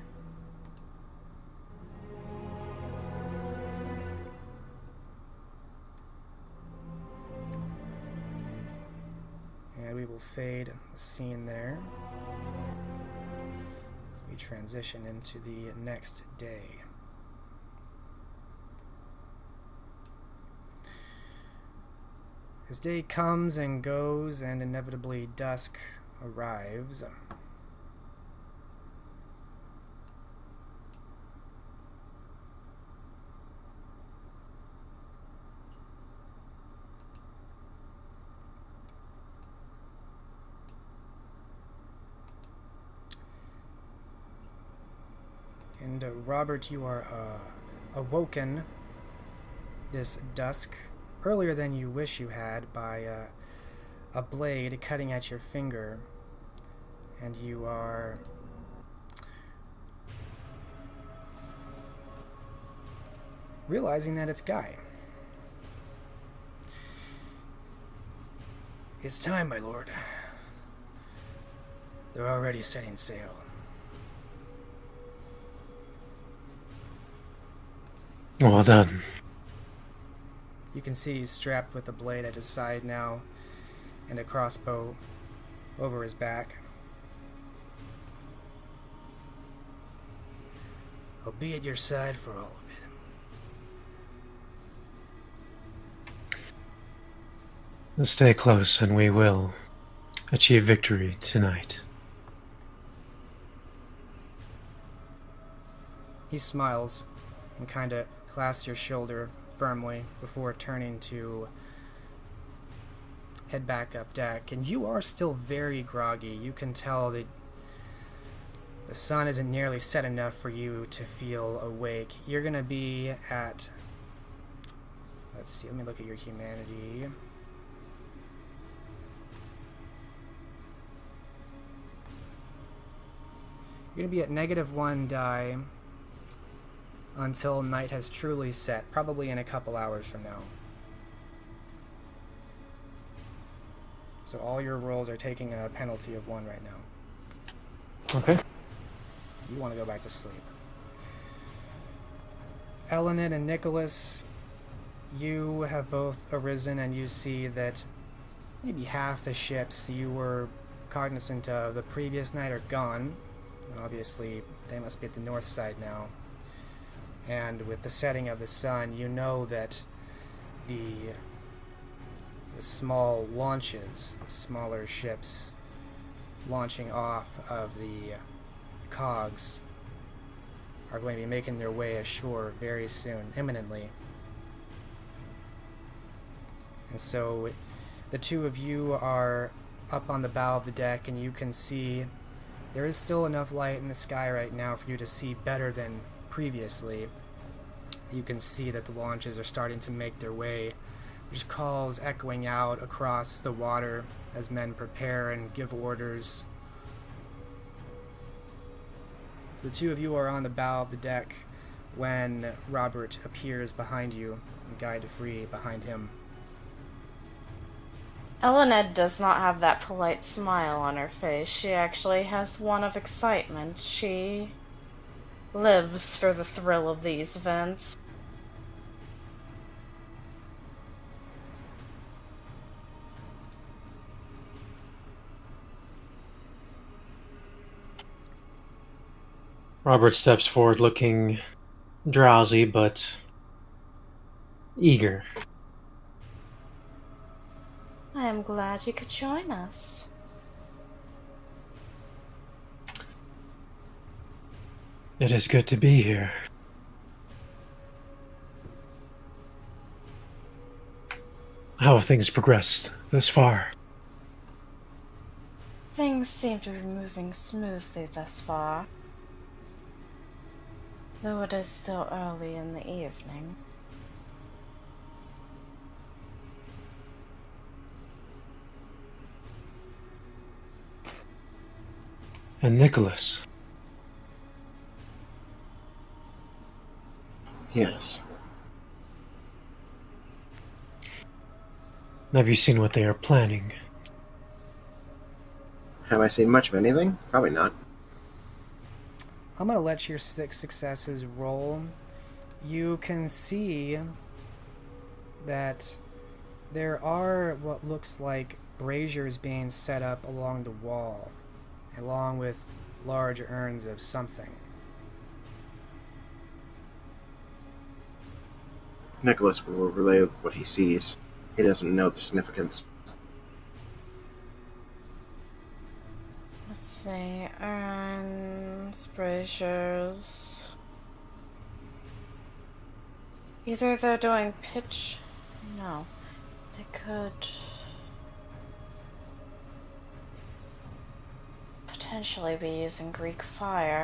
And we will fade the scene there as we transition into the next day. As day comes and goes and inevitably dusk arrives, and Robert, you are awoken this dusk earlier than you wish you had by a blade cutting at your finger, and you are realizing that it's Guy. It's time, my lord. They're already setting sail. Well done. You can see he's strapped with a blade at his side now and a crossbow over his back. I'll be at your side for all of it. Stay close and we will achieve victory tonight. He smiles and kind of clasps your shoulder firmly before turning to head back up deck. And you are still very groggy. You can tell that the sun isn't nearly set enough for you to feel awake. You're going to be at... Let's see, let me look at your humanity. You're going to be at -1 die until night has truly set, probably in a couple hours from now. So all your rolls are taking a penalty of 1 right now. Okay. You want to go back to sleep. Eleanor and Nicholas, you have both arisen and you see that maybe half the ships you were cognizant of the previous night are gone. Obviously, they must be at the north side now. And with the setting of the sun, you know that the small launches, the smaller ships launching off of the cogs, are going to be making their way ashore very soon, imminently. And so the two of you are up on the bow of the deck, and you can see there is still enough light in the sky right now for you to see better than previously. You can see that the launches are starting to make their way. There's calls echoing out across the water as men prepare and give orders. So the two of you are on the bow of the deck when Robert appears behind you and Guy DeFree behind him. Eleanor does not have that polite smile on her face. She actually has one of excitement. She lives for the thrill of these events. Robert steps forward looking drowsy but eager. I am glad you could join us. It is good to be here. How have things progressed thus far? Things seem to be moving smoothly thus far, though it is still early in the evening. And Nicholas? Yes. Have you seen what they are planning? Have I seen much of anything? Probably not. I'm going to let your 6 successes roll. You can see that there are what looks like braziers being set up along the wall, along with large urns of something. Nicholas will relay what he sees. He doesn't know the significance. Let's see. Urns, braziers. Either they're doing pitch. No. They could potentially be using Greek fire.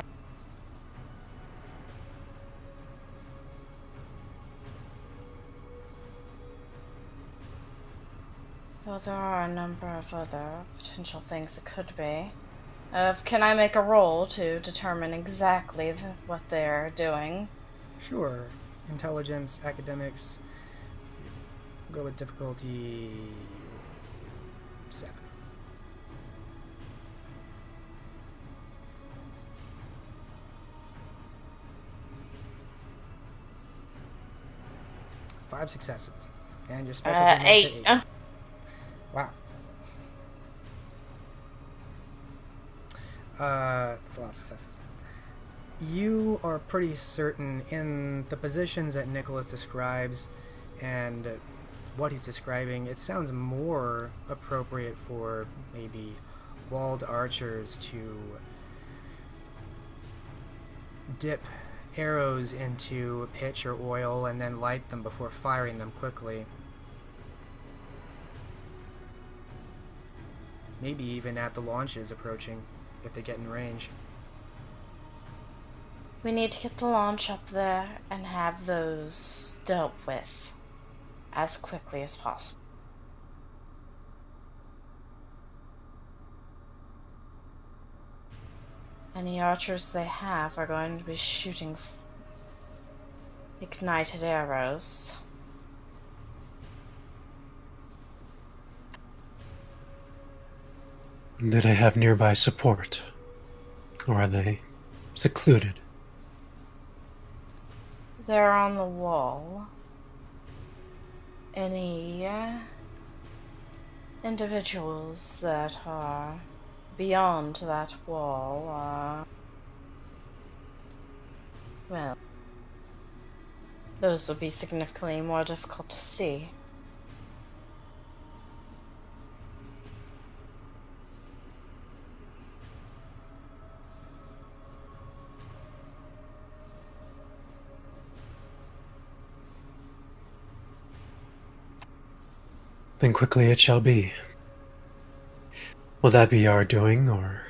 Though there are a number of other potential things it could be. Can I make a roll to determine exactly what they're doing? Sure. Intelligence, academics. Go with difficulty 7. Five successes. And your specialty makes it 8. Wow. That's a lot of successes. You are pretty certain in the positions that Nicholas describes and what he's describing, it sounds more appropriate for maybe walled archers to dip arrows into pitch or oil and then light them before firing them quickly. Maybe even at the launches approaching, if they get in range. We need to get the launch up there and have those dealt with as quickly as possible. Any archers they have are going to be shooting ignited arrows. Do they have nearby support? Or are they secluded? They're on the wall. Any individuals that are beyond that wall are, well, those will be significantly more difficult to see. Then quickly it shall be. Will that be our doing, or?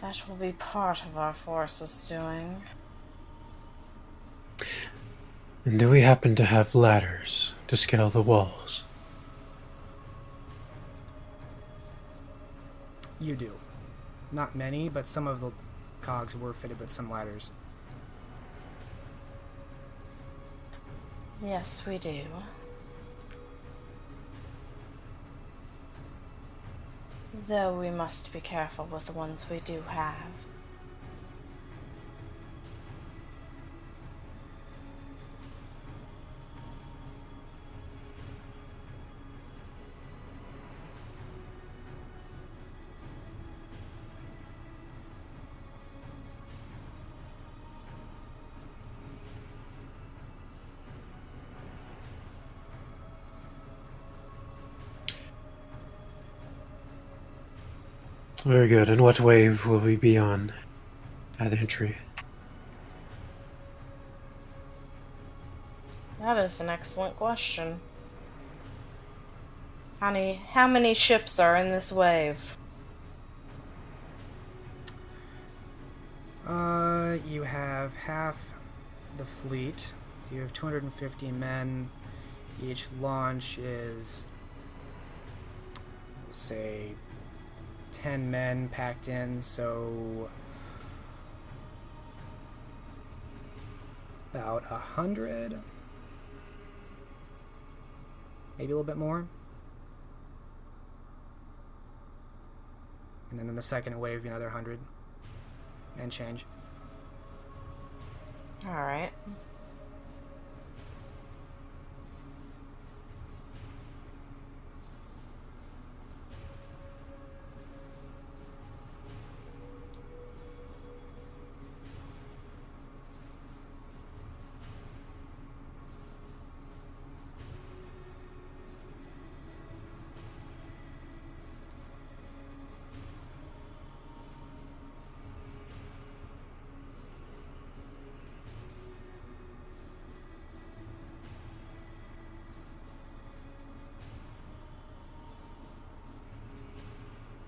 That will be part of our forces doing. And do we happen to have ladders to scale the walls? You do. Not many, but some of the cogs were fitted with some ladders. Yes, we do. Though we must be careful with the ones we do have. Very good. And what wave will we be on at entry? That is an excellent question. How many ships are in this wave? You have half the fleet. So you have 250 men. Each launch is, we'll say, 10 men packed in, so about 100, maybe a little bit more. And then in the second wave, another 100 and change. Alright.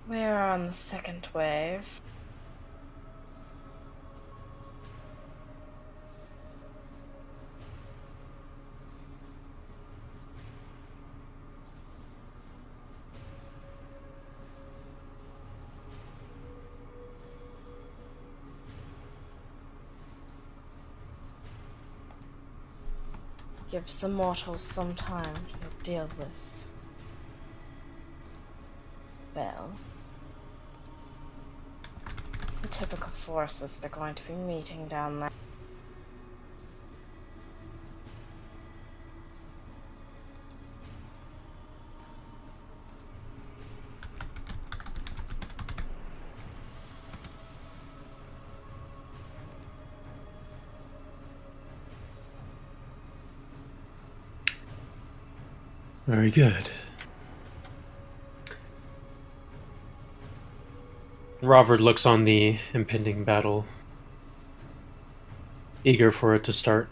We're on the second wave. Give some mortals some time to deal with. Well, the typical forces they're going to be meeting down there. Very good. Robert looks on the impending battle, eager for it to start.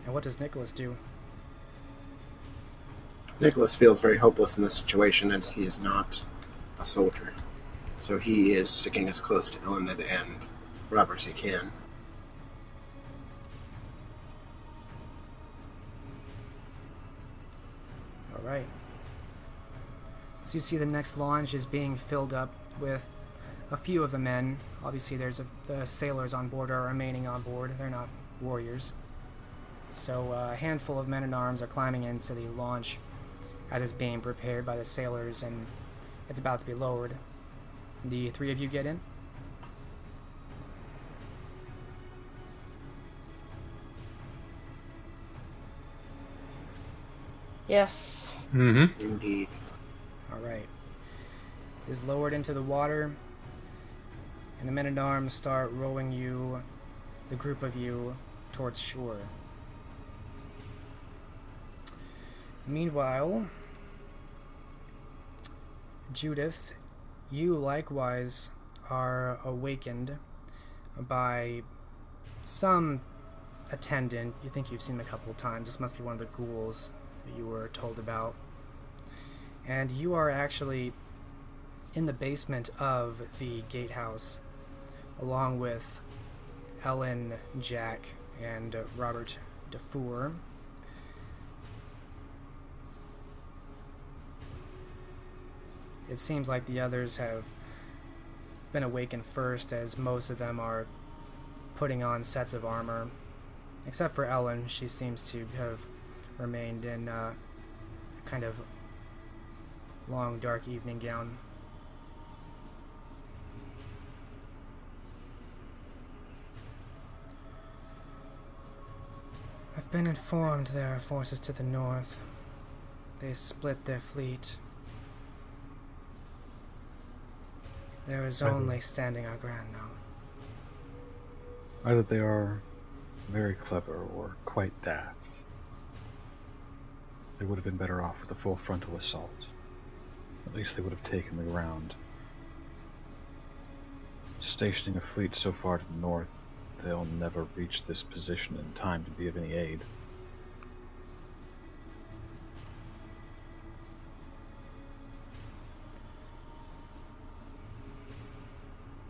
And what does Nicholas do? Nicholas feels very hopeless in this situation as he is not a soldier. So he is sticking as close to Elenid and Robert as he can. Alright. So you see the next launch is being filled up with a few of the men. Obviously the sailors on board are remaining on board. They're not warriors. So a handful of men-at-arms are climbing into the launch as it's being prepared by the sailors, and it's about to be lowered. The three of you get in? Yes. Mm-hmm. Indeed. Alright. It is lowered into the water, and the men-at-arms start rowing you, the group of you, towards shore. Meanwhile, Judith, you likewise are awakened by some attendant. You think you've seen him a couple of times. This must be one of the ghouls that you were told about. And you are actually in the basement of the gatehouse, along with Ellen, Jack, and Robert Dufour. It seems like the others have been awakened first, as most of them are putting on sets of armor. Except for Ellen, she seems to have remained in a kind of long, dark evening gown. I've been informed there are forces to the north. They split their fleet. There is only standing our ground now. Either they are very clever or quite daft. They would have been better off with a full frontal assault. At least they would have taken the ground. Stationing a fleet so far to the north, they'll never reach this position in time to be of any aid.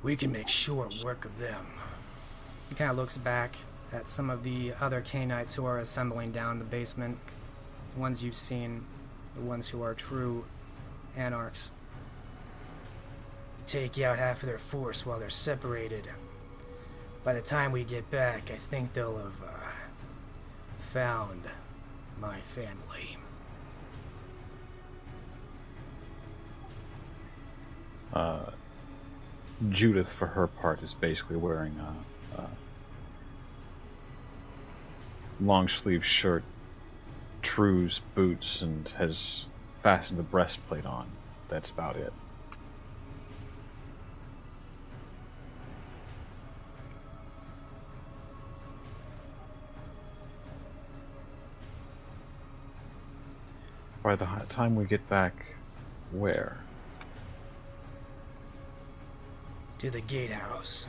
we can make short work of them. He kind of looks back at some of the other Canaanites who are assembling down the basement. The ones you've seen, the ones who are true anarchs. Take out half of their force while they're separated. By the time we get back, I think they'll have found my family. Judith, for her part, is basically wearing a long-sleeve shirt, trews, boots, and has fastened a breastplate on. That's about it. By the time we get back, where? To the gatehouse.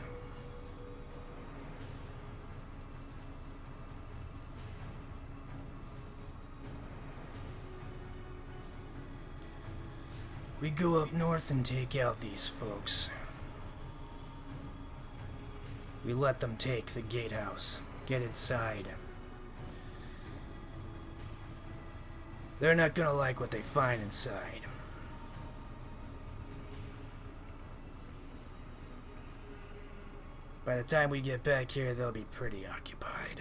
We go up north and take out these folks. We let them take the gatehouse, get inside. They're not gonna like what they find inside. By the time we get back here, they'll be pretty occupied.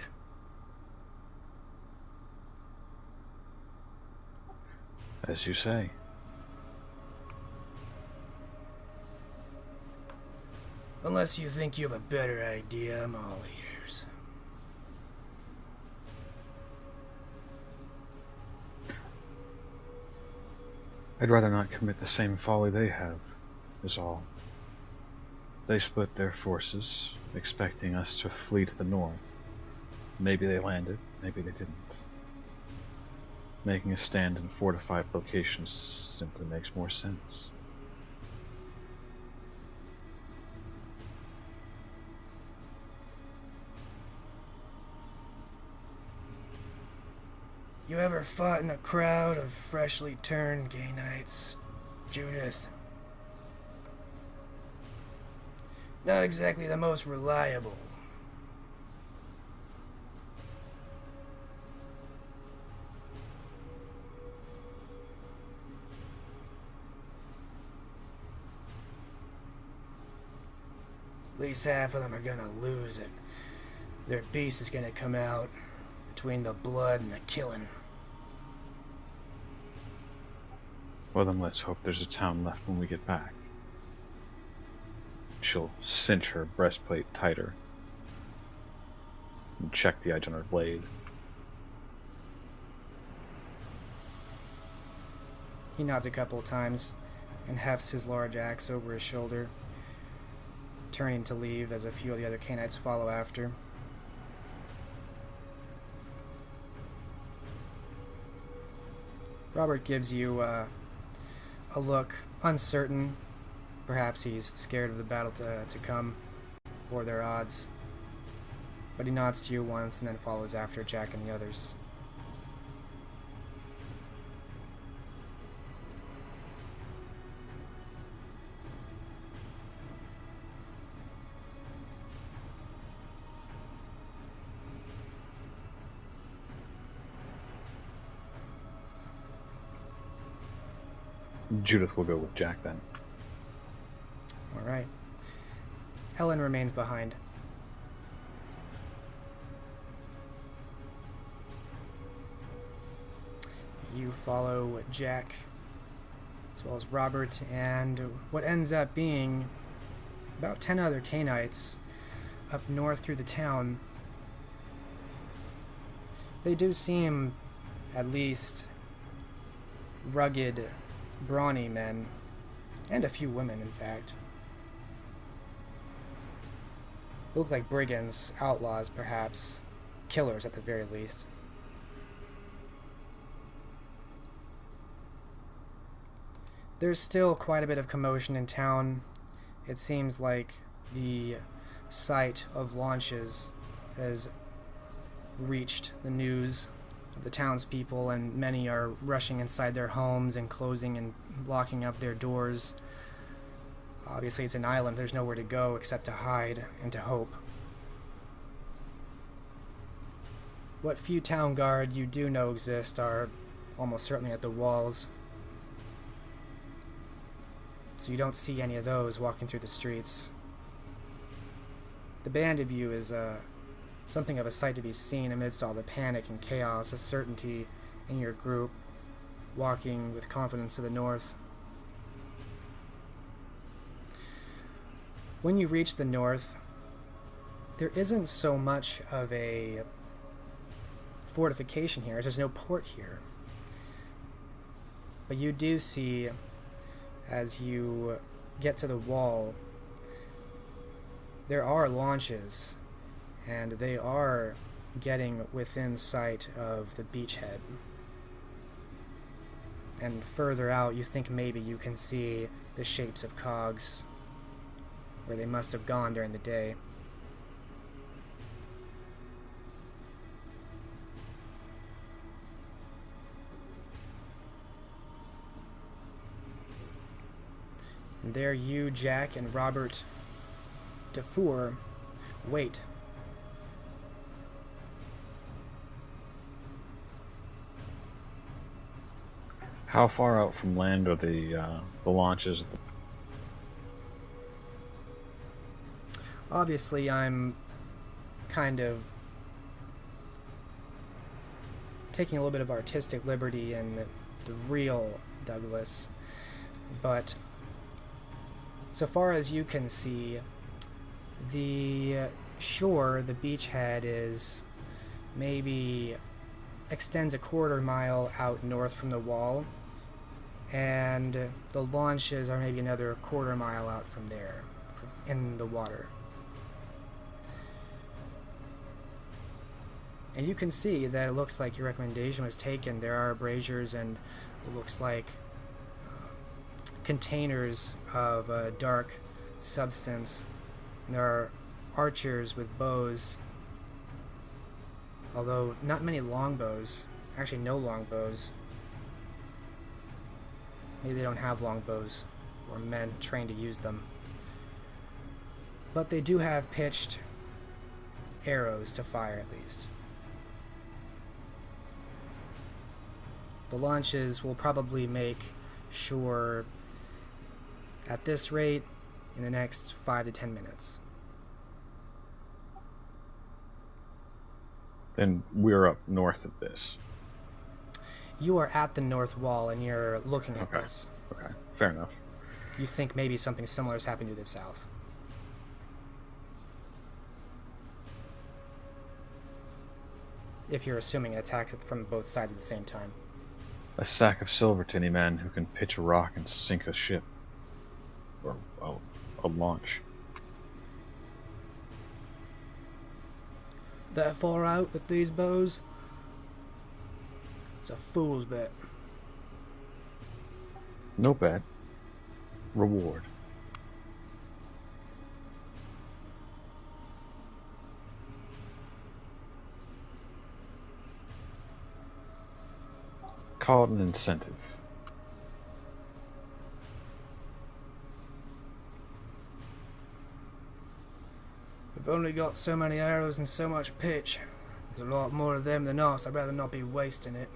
As you say. Unless you think you have a better idea, I'm all ears. I'd rather not commit the same folly they have, is all. They split their forces, expecting us to flee to the north. Maybe they landed, maybe they didn't. Making a stand in fortified locations simply makes more sense. You ever fought in a crowd of freshly turned gay knights, Judith? Not exactly the most reliable. At least half of them are gonna lose it. Their beast is gonna come out between the blood and the killing. Well, then let's hope there's a town left when we get back. She'll cinch her breastplate tighter and check the edge on her blade. He nods a couple of times and hefts his large axe over his shoulder, turning to leave as a few of the other Canaanites follow after. Robert gives you a look, uncertain. Perhaps he's scared of the battle to come, or their odds. But he nods to you once and then follows after Jack and the others. Judith will go with Jack then. Alright. Helen remains behind. You follow Jack, as well as Robert, and what ends up being about 10 other Canaanites up north through the town. They do seem, at least, rugged, brawny men, and a few women, in fact. Look like brigands, outlaws, perhaps. Killers, at the very least. There's still quite a bit of commotion in town. It seems like the sight of launches has reached the news of the townspeople, and many are rushing inside their homes and closing and locking up their doors. Obviously, it's an island. There's nowhere to go except to hide and to hope. What few town guard you do know exist are almost certainly at the walls. So you don't see any of those walking through the streets. The band of you is something of a sight to be seen amidst all the panic and chaos, a certainty in your group, walking with confidence to the north. When you reach the north, there isn't so much of a fortification here. There's no port here. But you do see, as you get to the wall, there are launches, and they are getting within sight of the beachhead. And further out, you think maybe you can see the shapes of cogs where they must have gone during the day. And there you, Jack, and Robert Defour wait. How far out from land are the launches? Obviously, I'm kind of taking a little bit of artistic liberty in the real Douglas, but so far as you can see, the shore, the beachhead, is maybe extends a quarter mile out north from the wall, and the launches are maybe another quarter mile out from there in the water. And you can see that it looks like your recommendation was taken. There are braziers and it looks like containers of a dark substance. And there are archers with bows, although not many longbows. Actually, no longbows. Maybe they don't have longbows or men trained to use them. But they do have pitched arrows to fire, at least. The launches will probably make shore at this rate in the next 5 to 10 minutes. Then we're up north of this. You are at the north wall and you're looking at this. Okay, fair enough. You think maybe something similar has happened to the south. If you're assuming attacks from both sides at the same time. A sack of silver to any man who can pitch a rock and sink a ship. Or a launch. That far out with these bows? It's a fool's bet. No bet. Reward. Call it an incentive. We've only got so many arrows and so much pitch. There's a lot more of them than us. I'd rather not be wasting it.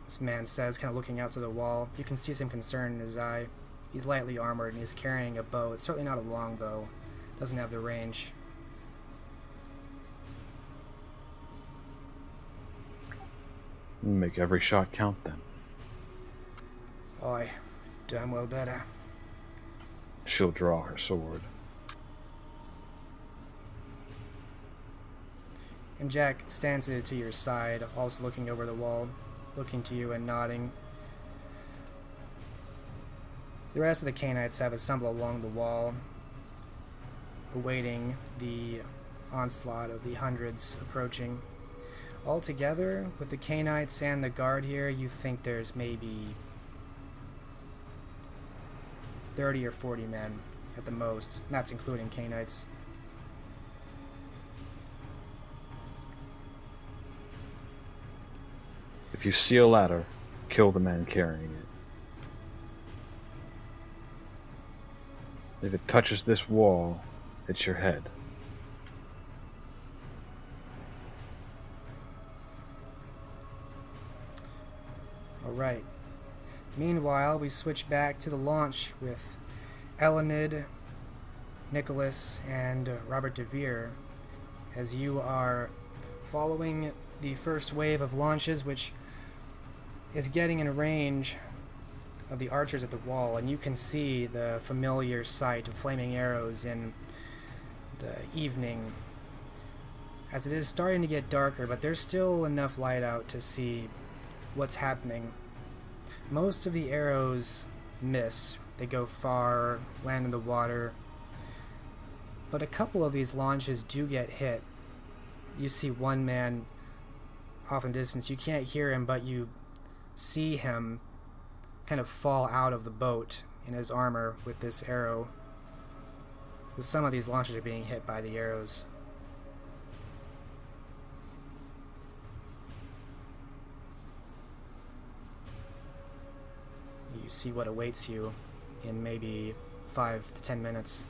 This man says, kind of looking out to the wall. You can see some concern in his eye. He's lightly armored and he's carrying a bow. It's certainly not a long bow. Doesn't have the range. Make every shot count then. Aye, damn well better. She'll draw her sword. And Jack stands to your side, also looking over the wall, looking to you and nodding. The rest of the Canaanites have assembled along the wall, awaiting the onslaught of the hundreds approaching. Altogether, with the Canaanites and the guard here, you think there's maybe 30 or 40 men at the most, and that's including Canaanites. If you see a ladder, kill the man carrying it. If it touches this wall, it's your head. Alright. Meanwhile, we switch back to the launch with Elenid, Nicholas, and Robert DeVere, as you are following the first wave of launches, which is getting in range of the archers at the wall, and you can see the familiar sight of flaming arrows in the evening, as it is starting to get darker, but there's still enough light out to see what's happening. Most of the arrows miss. They go far, land in the water, but a couple of these launches do get hit. You see one man off in distance. You can't hear him, but you see him kind of fall out of the boat in his armor with this arrow. Some of these launches are being hit by the arrows. You see what awaits you in maybe 5 to 10 minutes.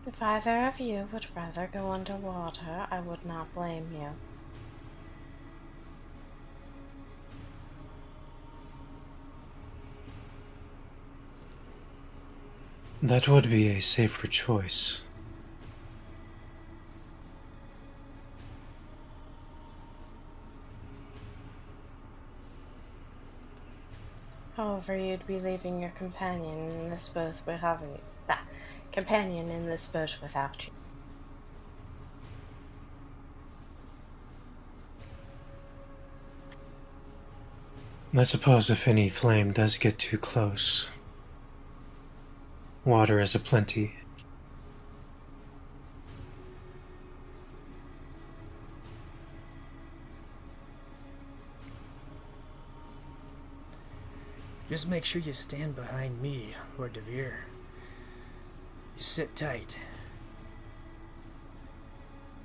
If either of you would rather go underwater, I would not blame you. That would be a safer choice. However, you'd be leaving your companion in this boat without you. I suppose if any flame does get too close, water is aplenty. Just make sure you stand behind me, Lord DeVere. You sit tight.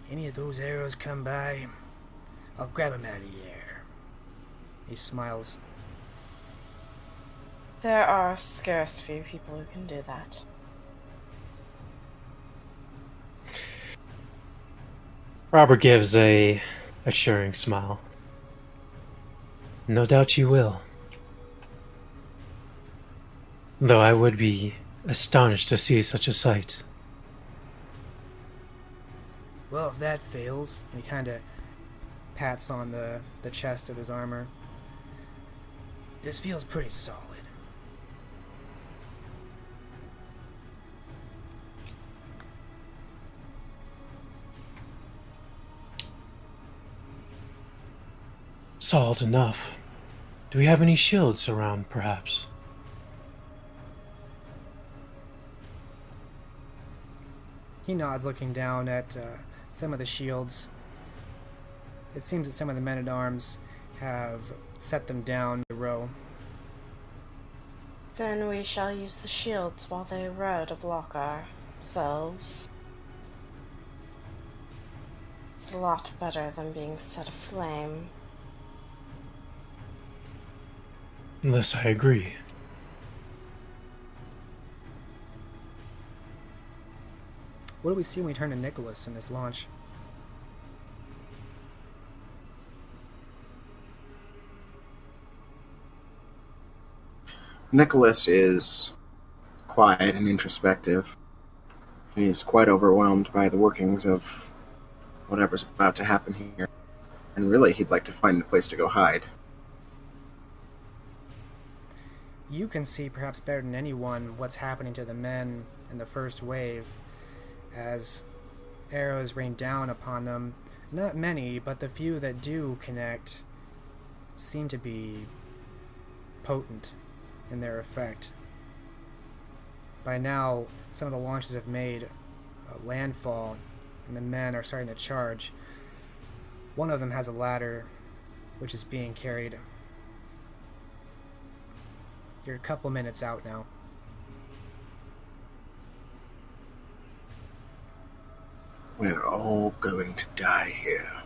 Any of those arrows come by, I'll grab them out of the air. He smiles. There are scarce few people who can do that. Robert gives a assuring smile. No doubt you will. Though I would be astonished to see such a sight. Well, if that fails, and he kind of pats on the chest of his armor, this feels pretty solid. Solid enough. Do we have any shields around, perhaps? He nods, looking down at some of the shields. It seems that some of the men-at-arms have set them down in a row. Then we shall use the shields while they row to block ourselves. It's a lot better than being set aflame. This I agree. What do we see when we turn to Nicholas in this launch? Nicholas is quiet and introspective. He's quite overwhelmed by the workings of whatever's about to happen here. And really, he'd like to find a place to go hide. You can see perhaps better than anyone what's happening to the men in the first wave as arrows rain down upon them. Not many, but the few that do connect seem to be potent in their effect. By now, some of the launches have made a landfall, and the men are starting to charge. One of them has a ladder, which is being carried. You're a couple minutes out now. We're all going to die here.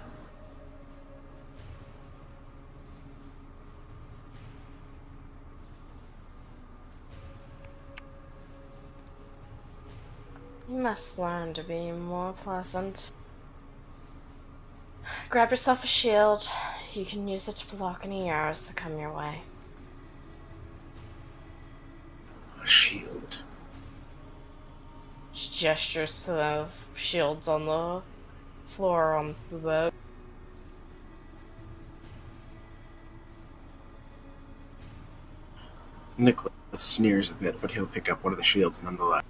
You must learn to be more pleasant. Grab yourself a shield. You can use it to block any arrows that come your way. A shield. She gestures to the shields on the floor on the boat. Nicholas sneers a bit, but he'll pick up one of the shields nonetheless.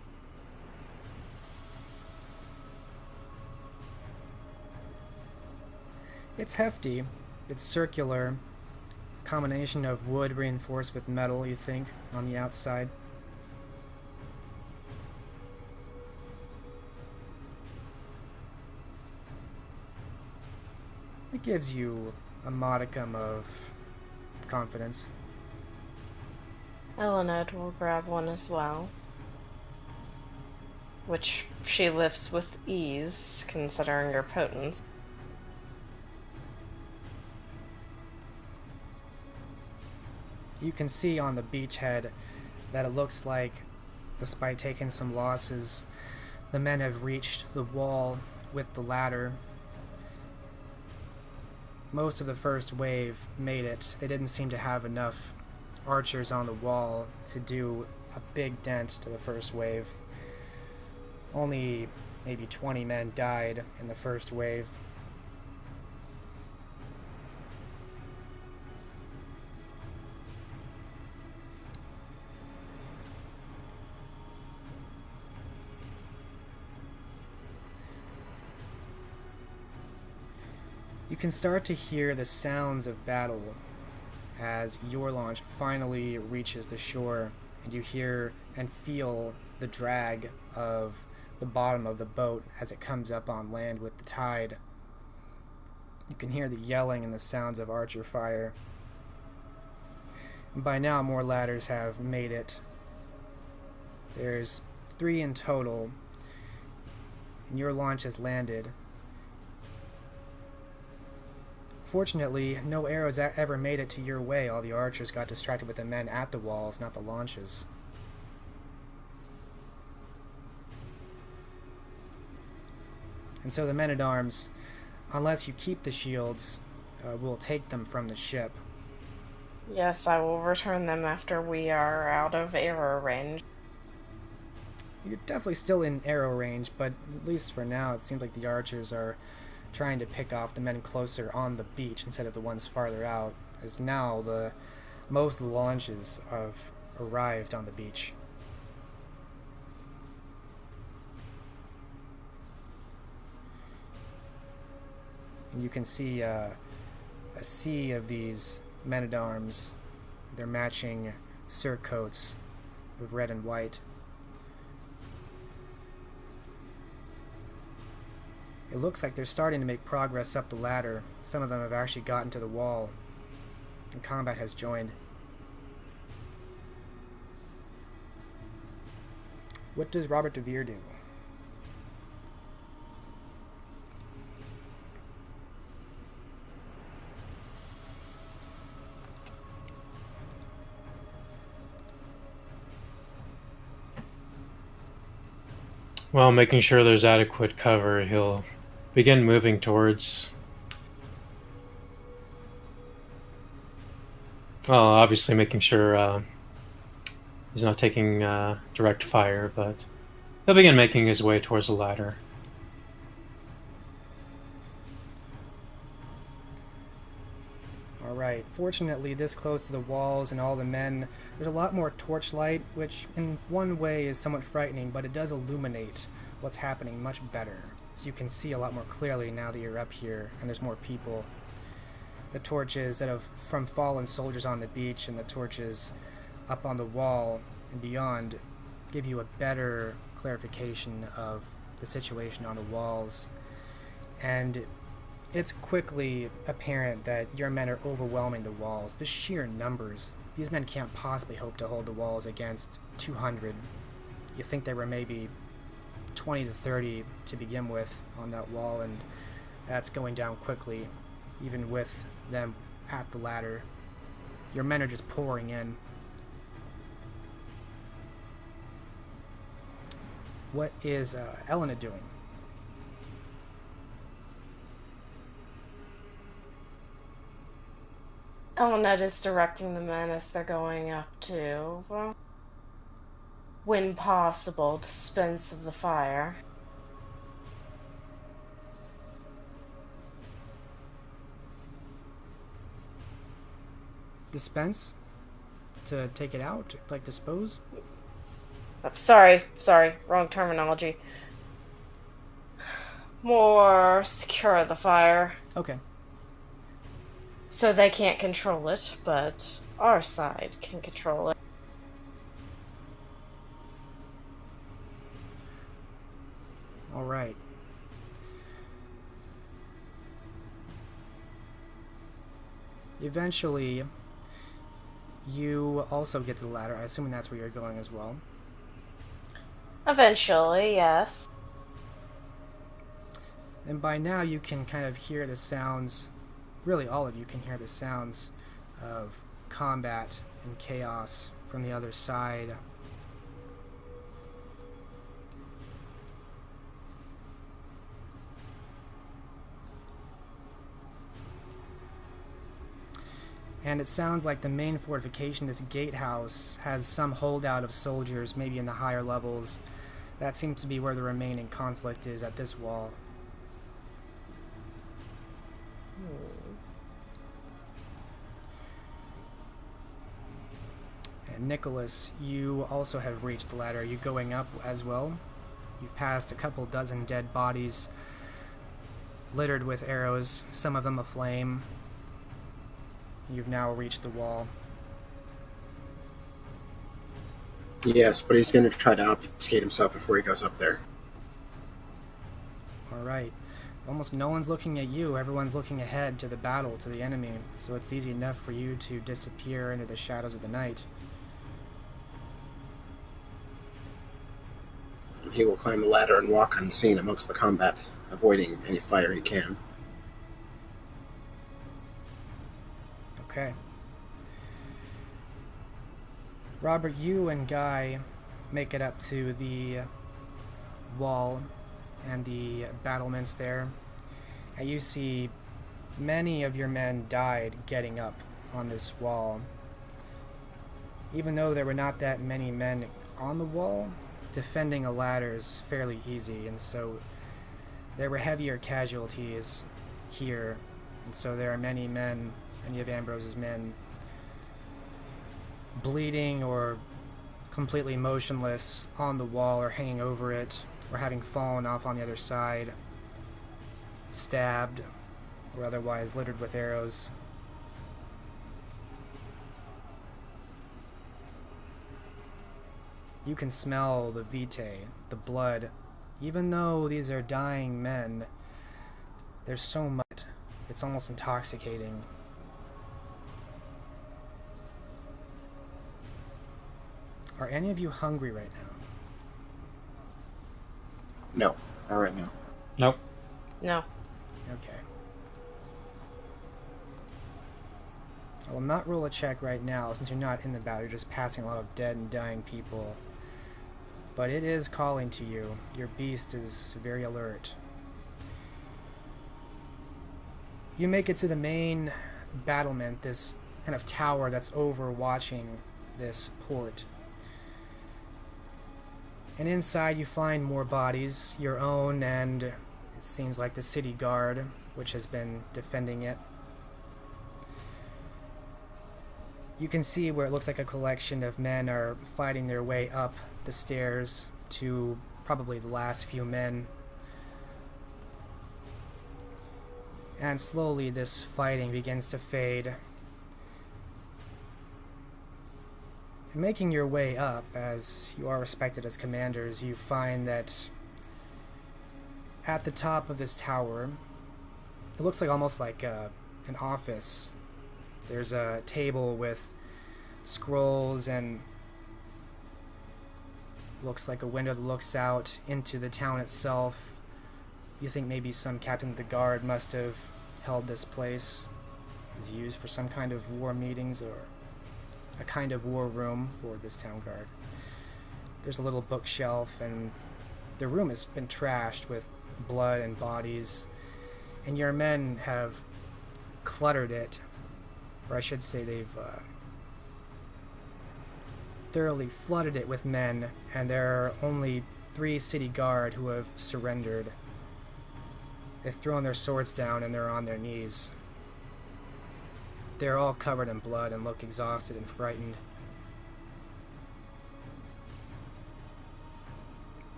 It's hefty. It's circular. Combination of wood reinforced with metal, you think, on the outside. It gives you a modicum of confidence. Elinette will grab one as well, which she lifts with ease, considering your potence. You can see on the beachhead that it looks like, despite taking some losses, the men have reached the wall with the ladder. Most of the first wave made it. They didn't seem to have enough archers on the wall to do a big dent to the first wave. Only maybe 20 men died in the first wave. You can start to hear the sounds of battle as your launch finally reaches the shore, and you hear and feel the drag of the bottom of the boat as it comes up on land with the tide. You can hear the yelling and the sounds of archer fire. And by now, more ladders have made it. There's 3 in total, and your launch has landed. Fortunately, no arrows ever made it to your way. All the archers got distracted with the men at the walls, not the launches. And so the men-at-arms, unless you keep the shields, will take them from the ship. Yes, I will return them after we are out of arrow range. You're definitely still in arrow range, but at least for now, it seems like the archers are trying to pick off the men closer on the beach instead of the ones farther out, as now most launches have arrived on the beach. And you can see a sea of these men-at-arms, their matching surcoats of red and white. It looks like they're starting to make progress up the ladder. Some of them have actually gotten to the wall, and combat has joined. What does Robert DeVere do? While making sure there's adequate cover, he'll begin moving towards... Well, obviously making sure he's not taking direct fire, but he'll begin making his way towards the ladder. Alright, fortunately this close to the walls and all the men, there's a lot more torchlight, which in one way is somewhat frightening, but it does illuminate what's happening much better. So you can see a lot more clearly now that you're up here and there's more people. The torches that have from fallen soldiers on the beach and the torches up on the wall and beyond give you a better clarification of the situation on the walls. And it's quickly apparent that your men are overwhelming the walls. The sheer numbers. These men can't possibly hope to hold the walls against 200. You think there were maybe 20 to 30 to begin with on that wall, and that's going down quickly, even with them at the ladder. Your men are just pouring in. What is Elena doing? Elnett is directing the men as they're going up to, when possible, dispense of the fire. Dispense? To take it out? Like dispose? Oh, sorry, wrong terminology. More secure the fire. Okay. So they can't control it, but our side can control it. All right. Eventually, you also get to the ladder. I assume that's where you're going as well. Eventually, yes. And by now you can kind of hear the sounds, really all of you can hear the sounds of combat and chaos from the other side. And it sounds like the main fortification, this gatehouse, has some holdout of soldiers, maybe in the higher levels. That seems to be where the remaining conflict is, at this wall. And Nicholas, you also have reached the ladder. Are you going up as well? You've passed a couple dozen dead bodies littered with arrows, some of them aflame. You've now reached the wall. Yes, but he's going to try to obfuscate himself before he goes up there. Alright. Almost no one's looking at you. Everyone's looking ahead to the battle, to the enemy. So it's easy enough for you to disappear into the shadows of the night. He will climb the ladder and walk unseen amongst the combat, avoiding any fire he can. Okay. Robert, you and Guy make it up to the wall and the battlements there. And you see many of your men died getting up on this wall. Even though there were not that many men on the wall, defending a ladder is fairly easy, and so there were heavier casualties here, and so there are many men, many of Ambrose's men, bleeding or completely motionless on the wall or hanging over it, or having fallen off on the other side, stabbed, or otherwise littered with arrows. You can smell the vitae, the blood. Even though these are dying men, there's so much. It's almost intoxicating. Are any of you hungry right now? No, not right now. Nope. No. Okay. I will not roll a check right now since you're not in the battle. You're just passing a lot of dead and dying people. But it is calling to you. Your beast is very alert. You make it to the main battlement, this kind of tower that's overwatching this port. And inside you find more bodies, your own and it seems like the city guard, which has been defending it. You can see where it looks like a collection of men are fighting their way up the stairs to probably the last few men. And slowly this fighting begins to fade. And making your way up, as you are respected as commanders, you find that at the top of this tower, it looks like almost like an office. There's a table with scrolls and looks like a window that looks out into the town itself. You think maybe some captain of the guard must have held this place. It was used for some kind of war meetings or a kind of war room for this town guard. There's a little bookshelf and The room has been trashed with blood and bodies, and your men have cluttered it, or I should say they've thoroughly flooded it with men, and there are only 3 city guard who have surrendered. They've thrown their swords down and they're on their knees. They're all covered in blood and look exhausted and frightened.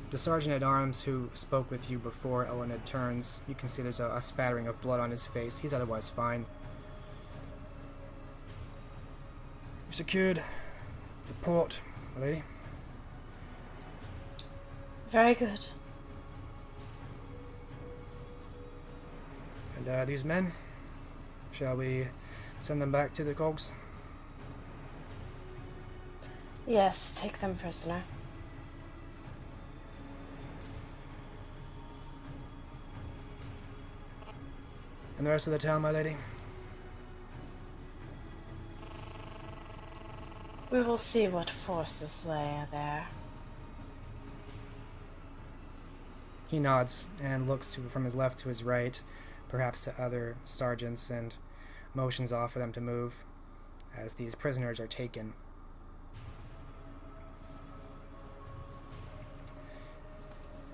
The sergeant-at-arms who spoke with you before Elenid turns, you can see there's a spattering of blood on his face. He's otherwise fine. You've secured the port, my lady. Very good. And these men, shall we send them back to the cogs? Yes, take them prisoner. And the rest of the town, my lady? We will see what forces lay there. He nods and looks from his left to his right, perhaps to other sergeants, and motions off for them to move as these prisoners are taken.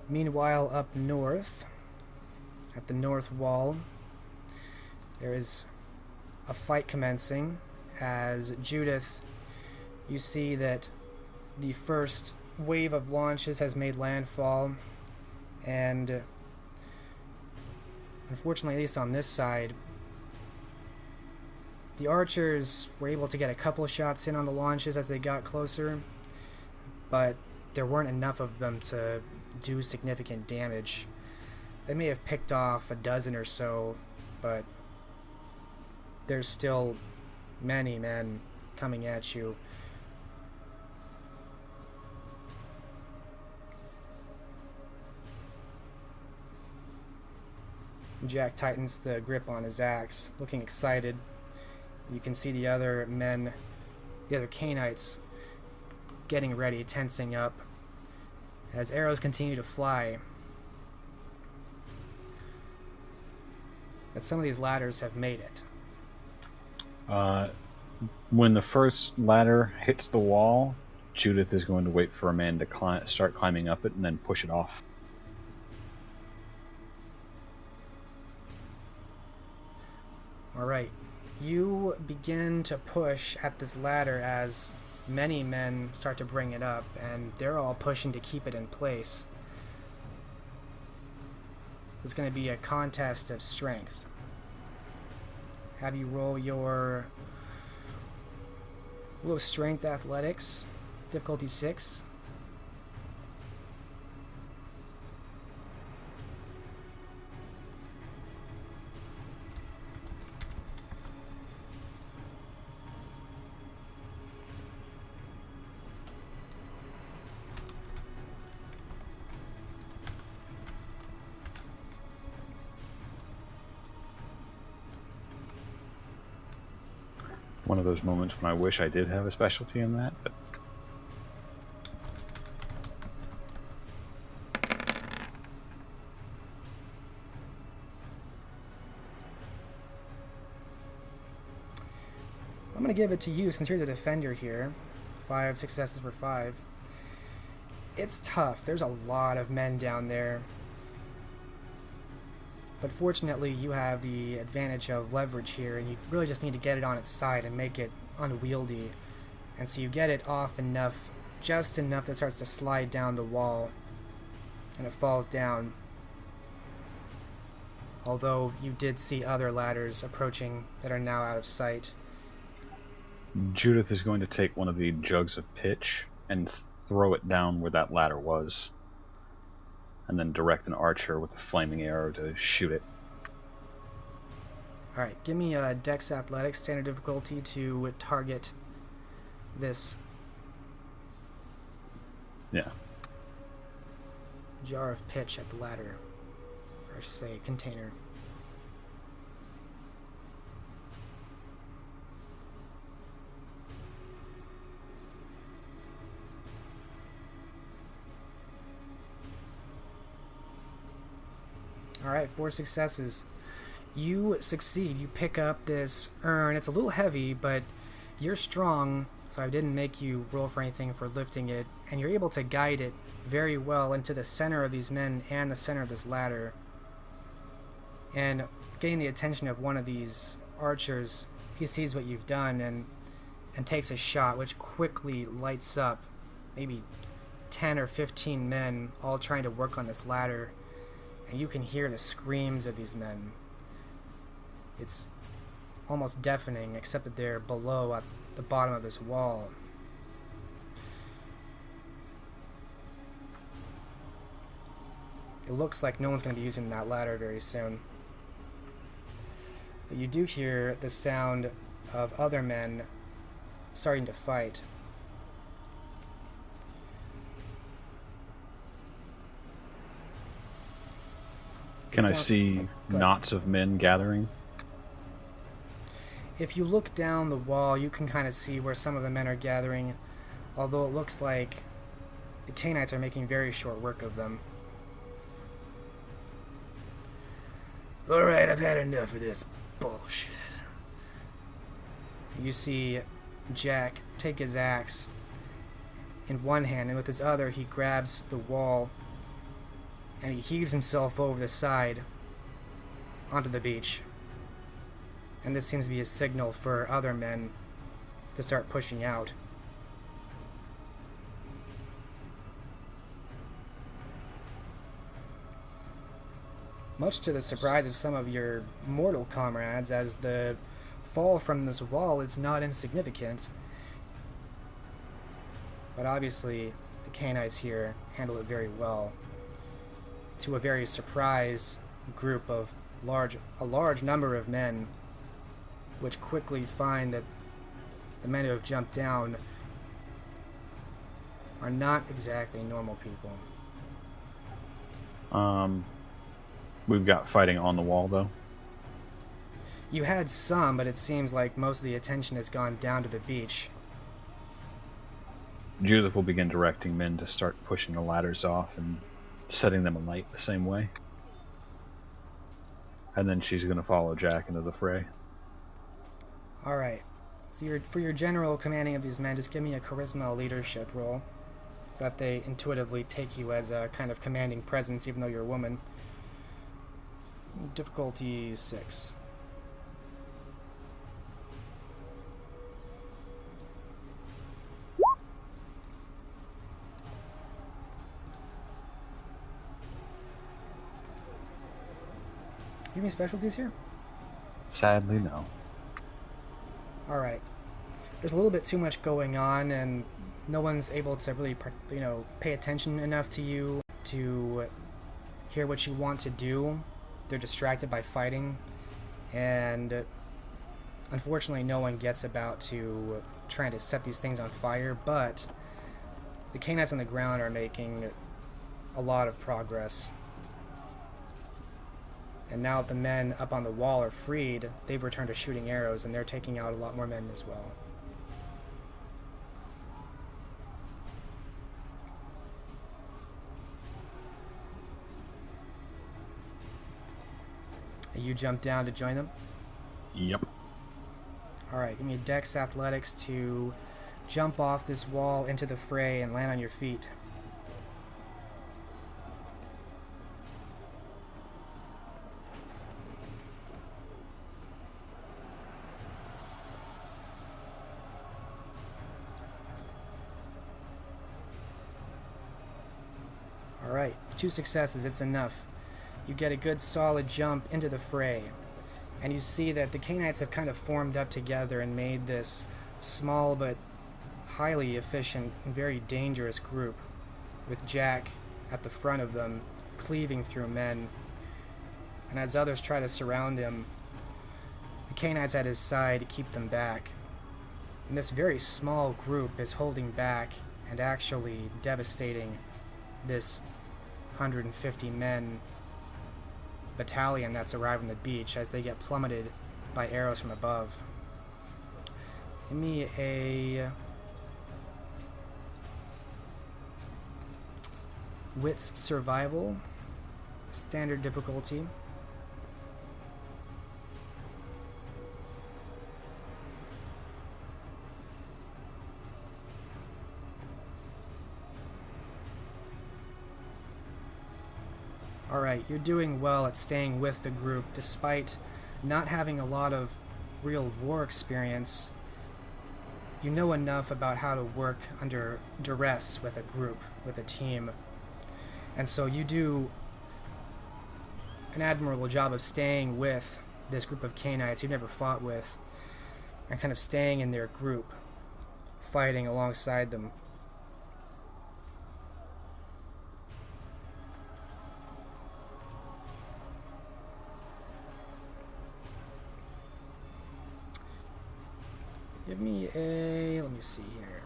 Meanwhile, up north, at the north wall, there is a fight commencing as Judith, you see that the first wave of launches has made landfall, and unfortunately, at least on this side, the archers were able to get a couple shots in on the launches as they got closer, but there weren't enough of them to do significant damage. They may have picked off a dozen or so, but there's still many men coming at you. Jack tightens the grip on his axe, looking excited. You can see the other men, the other Canaanites, getting ready, tensing up, as arrows continue to fly. But some of these ladders have made it. When the first ladder hits the wall, Judith is going to wait for a man to start climbing up it and then push it off. Alright, you begin to push at this ladder as many men start to bring it up, and they're all pushing to keep it in place. It's going to be a contest of strength. Have you roll your strength athletics, difficulty 6. One of those moments when I wish I did have a specialty in that, but I'm going to give it to you since you're the defender here. 5 successes for 5. It's tough. There's a lot of men down there. But fortunately, you have the advantage of leverage here, and you really just need to get it on its side and make it unwieldy. And so you get it off enough, just enough that it starts to slide down the wall, and it falls down. Although you did see other ladders approaching that are now out of sight. Judith is going to take one of the jugs of pitch and throw it down where that ladder was, and then direct an archer with a flaming arrow to shoot it. Alright, give me a Dex Athletics standard difficulty to target this jar of pitch at the ladder, or say container. Alright, 4 successes. You succeed. You pick up this urn. It's a little heavy, but you're strong, so I didn't make you roll for anything for lifting it, and you're able to guide it very well into the center of these men and the center of this ladder. And getting the attention of one of these archers, he sees what you've done and takes a shot, which quickly lights up maybe 10 or 15 men all trying to work on this ladder, and you can hear the screams of these men. It's almost deafening, except that they're below at the bottom of this wall. It looks like no one's going to be using that ladder very soon. But you do hear the sound of other men starting to fight. Can I see knots of men gathering? If you look down the wall, you can kind of see where some of the men are gathering, although it looks like the Canaanites are making very short work of them. Alright, I've had enough of this bullshit. You see Jack take his axe in one hand, and with his other he grabs the wall and he heaves himself over the side onto the beach. And this seems to be a signal for other men to start pushing out. Much to the surprise of some of your mortal comrades, as the fall from this wall is not insignificant. But obviously, the Canaanites here handle it very well. To a very surprised group of a large number of men, which quickly find that the men who have jumped down are not exactly normal people. We've got fighting on the wall, though. You had some, but it seems like most of the attention has gone down to the beach. Judith will begin directing men to start pushing the ladders off and setting them alight the same way. And then she's going to follow Jack into the fray. Alright. So for your general commanding of these men, just give me a charisma leadership roll, so that they intuitively take you as a kind of commanding presence, even though you're a woman. Difficulty 6. You have any specialties here? Sadly, no. Alright. There's a little bit too much going on, and no one's able to really, pay attention enough to you to hear what you want to do. They're distracted by fighting, and unfortunately no one gets about to trying to set these things on fire, but the Canaanites on the ground are making a lot of progress. And now that the men up on the wall are freed, they've returned to shooting arrows, and they're taking out a lot more men as well. You jump down to join them? Yep. Alright, give me a Dex Athletics to jump off this wall into the fray and land on your feet. Alright, 2 successes, it's enough. You get a good solid jump into the fray, and you see that the Canaanites have kind of formed up together and made this small but highly efficient and very dangerous group, with Jack at the front of them, cleaving through men. And as others try to surround him, the Canaanites at his side to keep them back. And this very small group is holding back and actually devastating this 150 men battalion that's arrived on the beach as they get plummeted by arrows from above. Give me a wits survival Standard difficulty. Alright, you're doing well at staying with the group despite not having a lot of real war experience. You know enough about how to work under duress with a group, with a team. And so you do an admirable job of staying with this group of Canaanites you've never fought with and kind of staying in their group, fighting alongside them. Give me a... let me see here.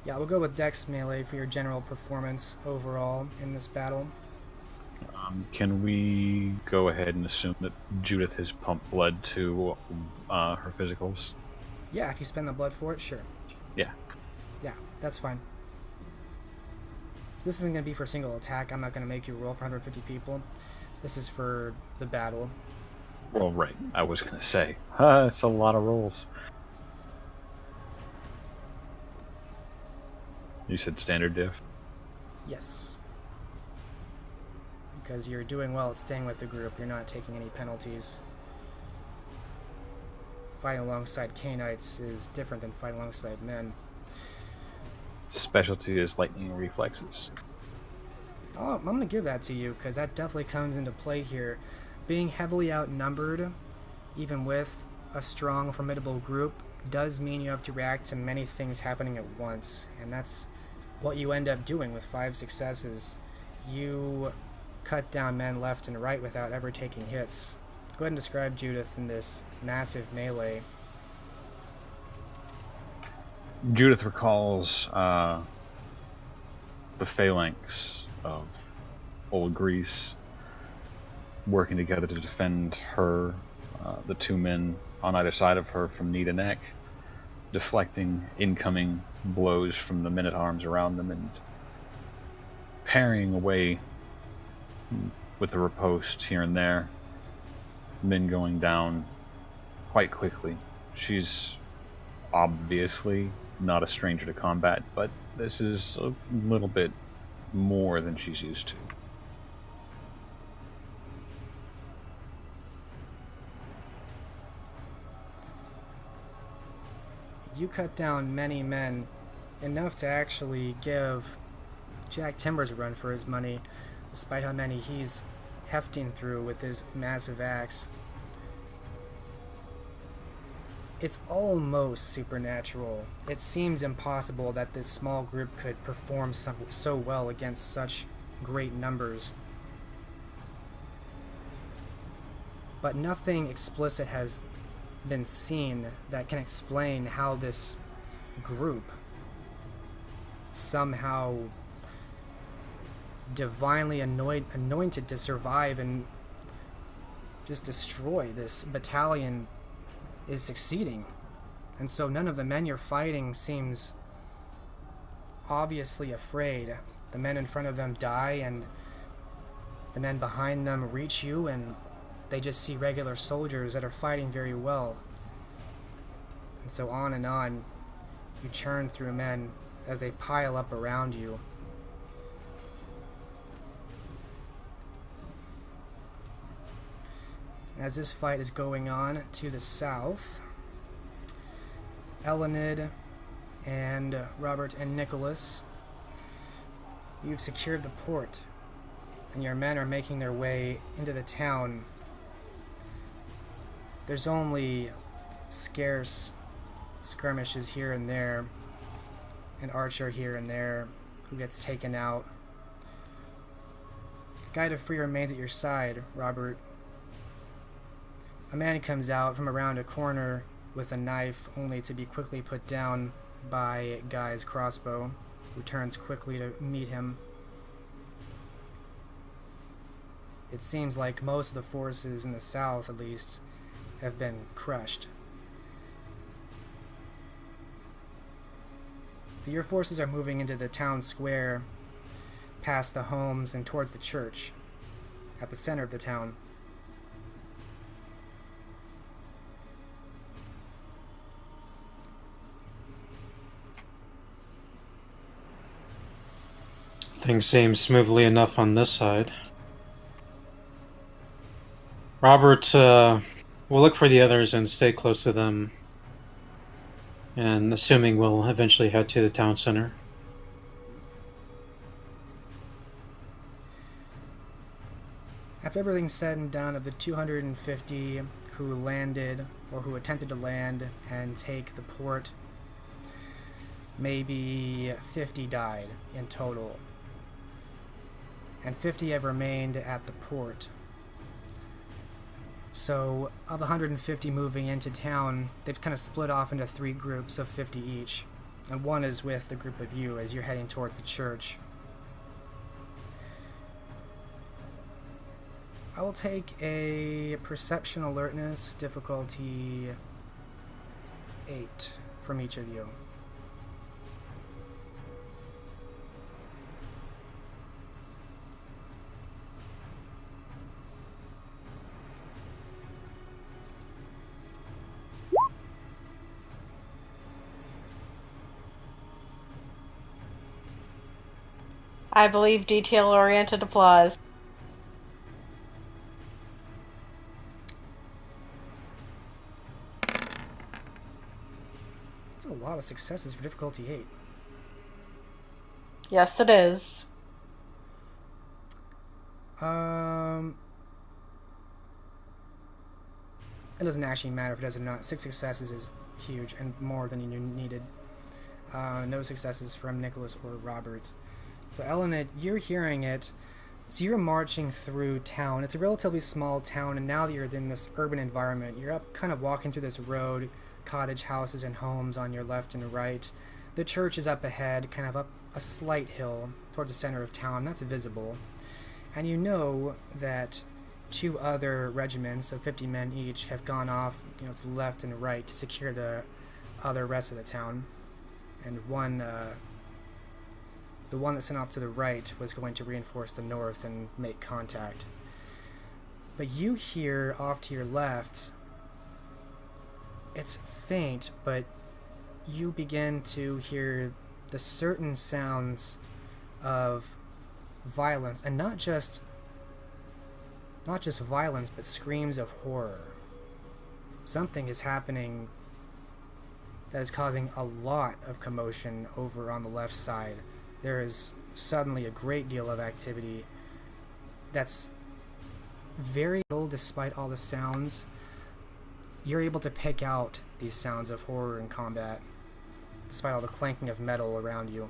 Yeah, we'll go with Dex Melee for your general performance overall in this battle. Can we go ahead and assume that Judith has pumped blood to her physicals? Yeah, if you spend the blood for it, sure. Yeah. Yeah, that's fine. So this isn't going to be for a single attack. I'm not going to make you roll for 150 people. This is for the battle. Well, right. I was going to say. It's a lot of rolls. You said standard diff? Yes. Because you're doing well at staying with the group. You're not taking any penalties. Fighting alongside Canaanites is different than fighting alongside men. Specialty is lightning reflexes. Oh, I'm going to give that to you, because that definitely comes into play here. Being heavily outnumbered, even with a strong, formidable group, does mean you have to react to many things happening at once, and that's what you end up doing with 5 successes. You cut down men left and right without ever taking hits. Go ahead and describe Judith in this massive melee. Judith recalls the phalanx of old Greece working together to defend her, the 2 men on either side of her from knee to neck, deflecting incoming blows from the men-at-arms around them and parrying away with the riposte here and there, men going down quite quickly. She's obviously not a stranger to combat, but this is a little bit more than she's used to. You cut down many men, enough to actually give Jack Timbers a run for his money, despite how many he's hefting through with his massive axe. It's almost supernatural. It seems impossible that this small group could perform so well against such great numbers. But nothing explicit has been seen that can explain how this group somehow divinely anointed to survive and just destroy this battalion is succeeding. And so none of the men you're fighting seems obviously afraid. The men in front of them die and the men behind them reach you and they just see regular soldiers that are fighting very well. And so on and on, you churn through men as they pile up around you. As this fight is going on to the south, Elenid and Robert and Nicholas, you've secured the port, and your men are making their way into the town. There's only scarce skirmishes here and there, an archer here and there who gets taken out. Guide of Free remains at your side, Robert. A man comes out from around a corner with a knife, only to be quickly put down by Guy's crossbow, who turns quickly to meet him. It seems like most of the forces in the south, at least, have been crushed. So your forces are moving into the town square, past the homes and towards the church, at the center of the town. Things seem smoothly enough on this side. Robert will look for the others and stay close to them, and assuming we'll eventually head to the town center. After everything's said and done, of the 250 who landed or who attempted to land and take the port, maybe 50 died in total. And 50 have remained at the port. So, of 150 moving into town, they've kind of split off into 3 groups of 50 each. And one is with the group of you as you're heading towards the church. I will take a perception alertness difficulty 8 from each of you. I believe detail-oriented applause. That's a lot of successes for difficulty 8. Yes, it is. It doesn't actually matter if it does or not. 6 successes is huge and more than you needed. No successes from Nicholas or Robert. So Elenid, you're hearing it. So you're marching through town. It's a relatively small town, and now that you're in this urban environment, you're up kind of walking through this road, cottage houses and homes on your left and right. The church is up ahead, kind of up a slight hill towards the center of town. That's visible. And you know that 2 other regiments of 50 men each have gone off, to the left and right to secure the other rest of the town. And the one that sent off to the right was going to reinforce the north and make contact. But you hear off to your left, it's faint, but you begin to hear the certain sounds of violence, and not just violence, but screams of horror. Something is happening that is causing a lot of commotion over on the left side. There is suddenly a great deal of activity that's very little despite all the sounds. You're able to pick out these sounds of horror and combat despite all the clanking of metal around you.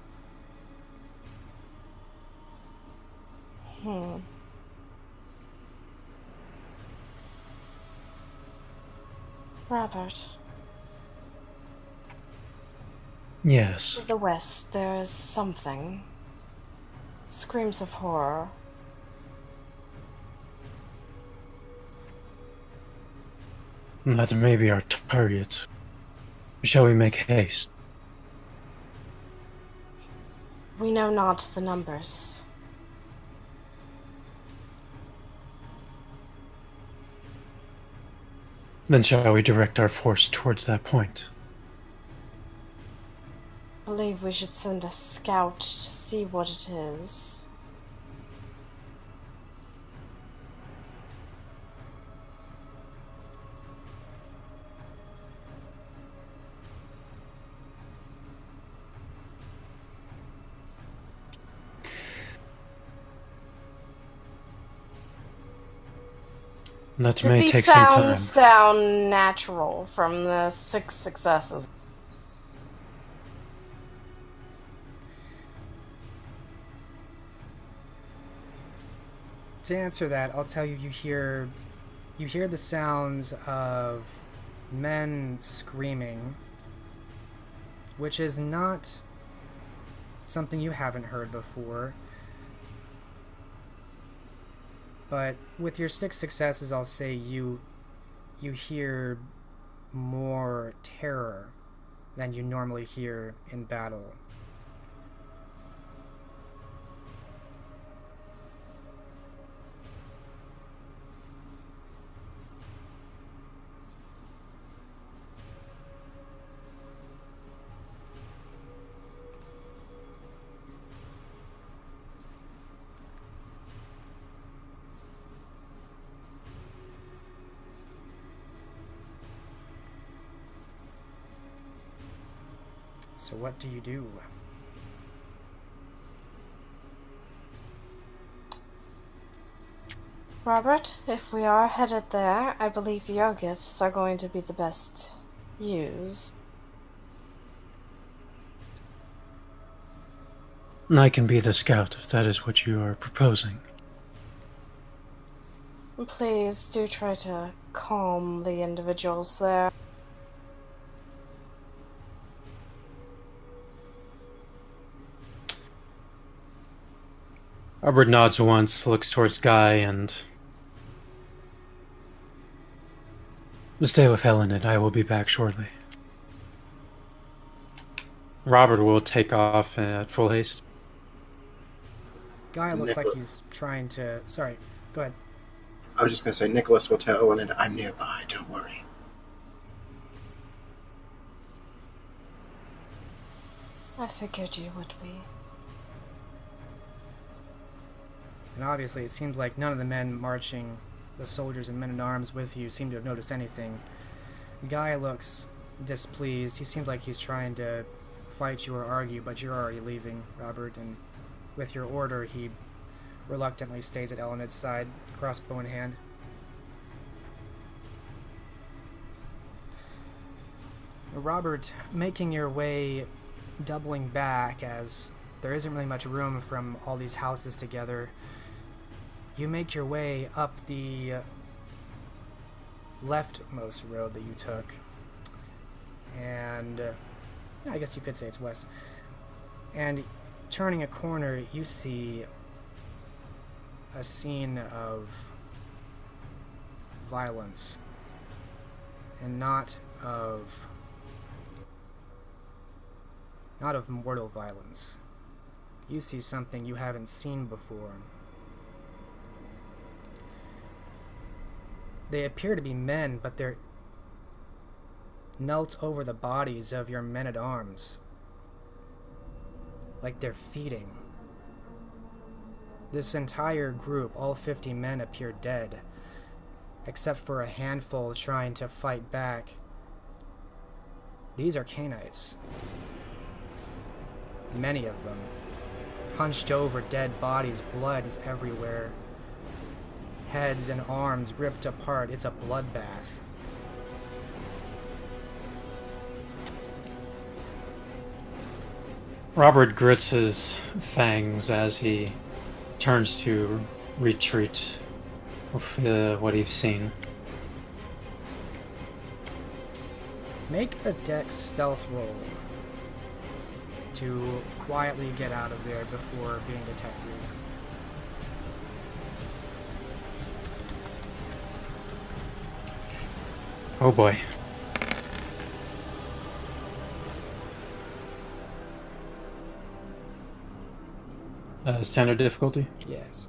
Robert. Yes. To the west, there is something. Screams of horror. That may be our target. Shall we make haste? We know not the numbers. Then shall we direct our force towards that point? I believe we should send a scout to see what it is. That may take some Did time. these sounds sound natural from the 6 successes? To answer that, I'll tell you, you hear the sounds of men screaming, which is not something you haven't heard before. But with your 6 successes, I'll say you hear more terror than you normally hear in battle. So what do you do? Robert, if we are headed there, I believe your gifts are going to be the best used. I can be the scout if that is what you are proposing. Please do try to calm the individuals there. Robert nods once, looks towards Guy, and stay with Helen, and I will be back shortly. Robert will take off at full haste. Guy looks like he's trying to... Sorry, go ahead. I was just going to say, Nicholas will tell Ellen, I'm nearby, don't worry. I figured you would be. And obviously it seems like none of the men marching, the soldiers and men-at-arms with you, seem to have noticed anything. Guy looks displeased. He seems like he's trying to fight you or argue, but you're already leaving, Robert, and with your order, he reluctantly stays at Elenid's side, crossbow in hand. Robert, making your way, doubling back, as there isn't really much room from all these houses together, you make your way up the leftmost road that you took, and I guess you could say it's west, and turning a corner, you see a scene of violence, and not of mortal violence. You see something you haven't seen before. They appear to be men, but they're knelt over the bodies of your men-at-arms, like they're feeding. This entire group, all 50 men, appear dead, except for a handful trying to fight back. These are Canaanites. Many of them. Hunched over dead bodies, blood is everywhere. Heads and arms ripped apart. It's a bloodbath. Robert grits his fangs as he turns to retreat with what he's seen. Make a dex stealth roll to quietly get out of there before being detected. Oh boy. Standard difficulty? Yes.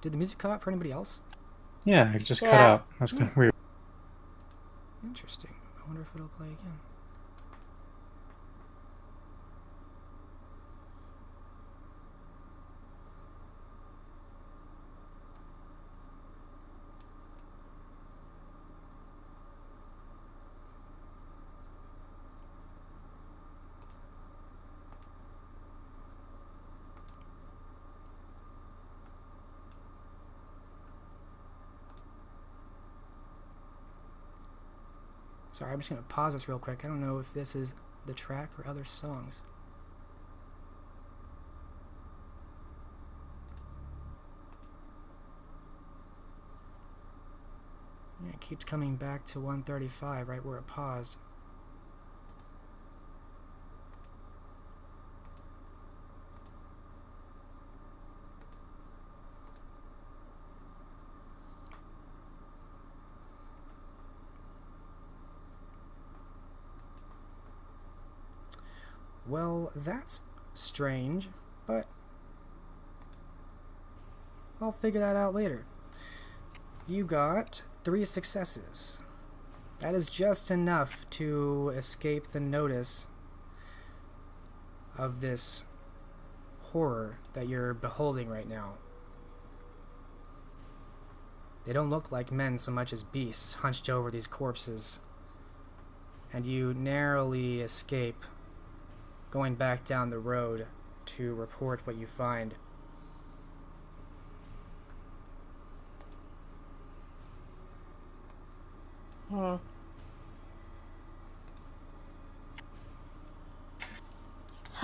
Did the music cut out for anybody else? Yeah, it just cut Yeah. out. That's kind of weird. Interesting. I wonder if it'll play again. Sorry, I'm just going to pause this real quick. I don't know if this is the track or other songs. Yeah, it keeps coming back to 135, right where it paused. Well, that's strange, but I'll figure that out later. You got 3 successes. That is just enough to escape the notice of this horror that you're beholding right now. They don't look like men so much as beasts hunched over these corpses. And you narrowly escape going back down the road to report what you find. How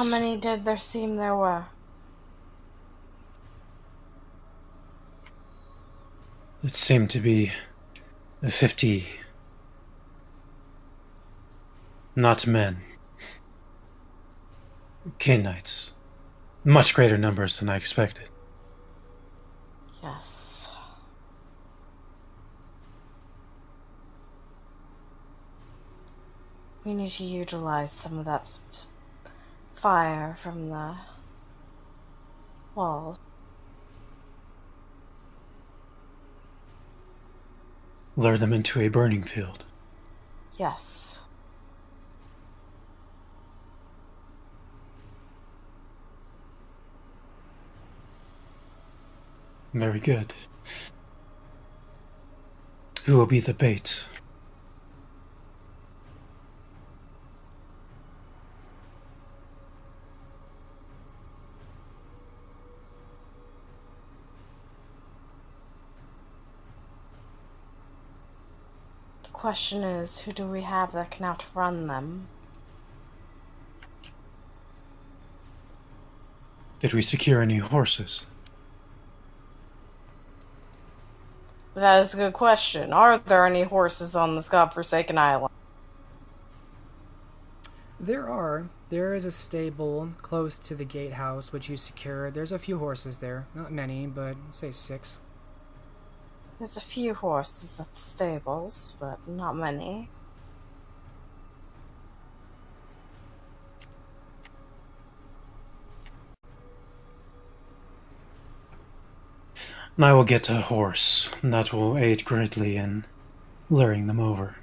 many did there seem there were? It seemed to be 50. Not men. Canaanites. Much greater numbers than I expected. Yes. We need to utilize some of that fire from the walls. Lure them into a burning field. Yes. Very good. Who will be the bait? The question is, who do we have that can outrun them? Did we secure any horses? That is a good question. Are there any horses on this godforsaken island? There are. There is a stable close to the gatehouse which you secured. There's a few horses there. Not many, but say 6. There's a few horses at the stables, but not many. I will get a horse. That will aid greatly in luring them over.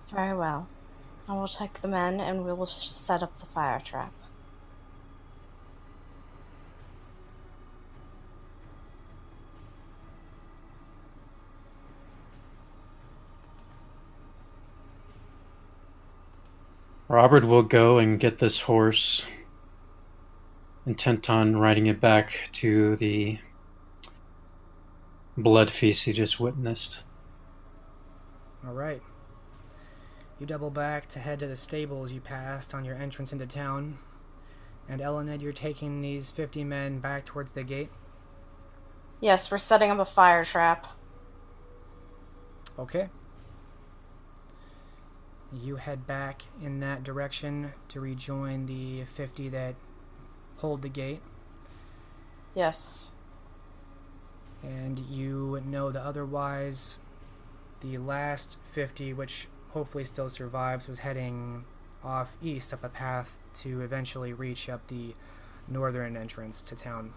Very well. I will take the men and we will set up the fire trap. Robert will go and get this horse, intent on riding it back to the blood feast he just witnessed. Alright. You double back to head to the stables you passed on your entrance into town. And Elened, you're taking these 50 men back towards the gate? Yes, we're setting up a fire trap. Okay. You head back in that direction to rejoin the 50 that hold the gate. Yes. And you know that otherwise the last 50, which hopefully still survives, was heading off east up a path to eventually reach up the northern entrance to town.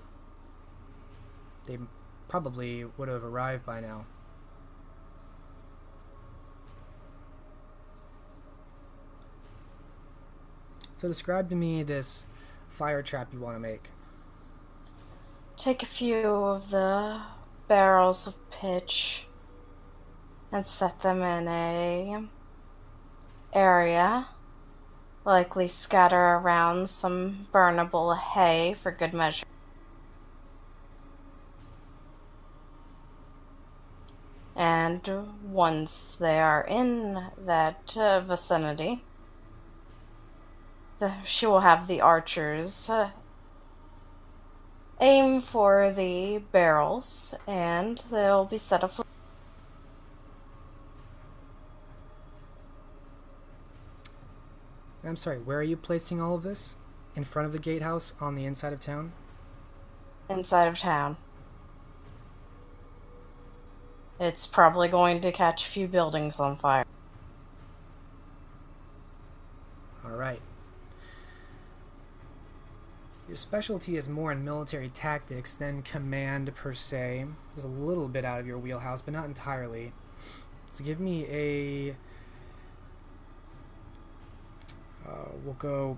They probably would have arrived by now. So describe to me this fire trap you want to make. Take a few of the barrels of pitch and set them in a area. Likely scatter around some burnable hay for good measure. And once they are in that vicinity, she will have the archers aim for the barrels, and they'll be set afloat. I'm sorry, where are you placing all of this? In front of the gatehouse on the inside of town? Inside of town. It's probably going to catch a few buildings on fire. Your specialty is more in military tactics than command per se. It's a little bit out of your wheelhouse, but not entirely. So give me a... we'll go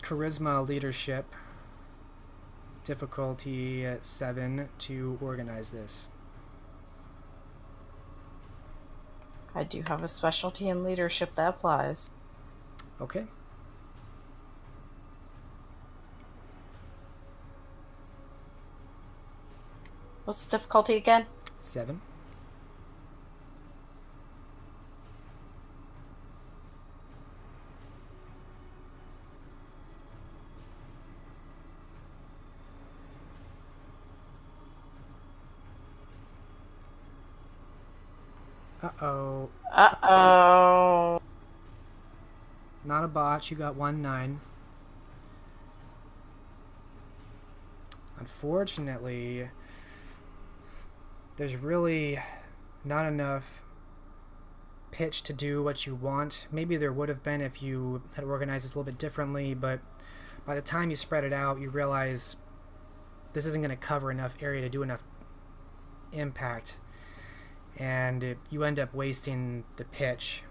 charisma leadership. Difficulty 7 to organize this. I do have a specialty in leadership that applies. Okay. What's the difficulty again? 7. Uh-oh. Uh-oh. Not a botch. You got 1-9. Unfortunately, there's really not enough pitch to do what you want. Maybe there would have been if you had organized this a little bit differently, but by the time you spread it out, you realize this isn't going to cover enough area to do enough impact, and you end up wasting the pitch.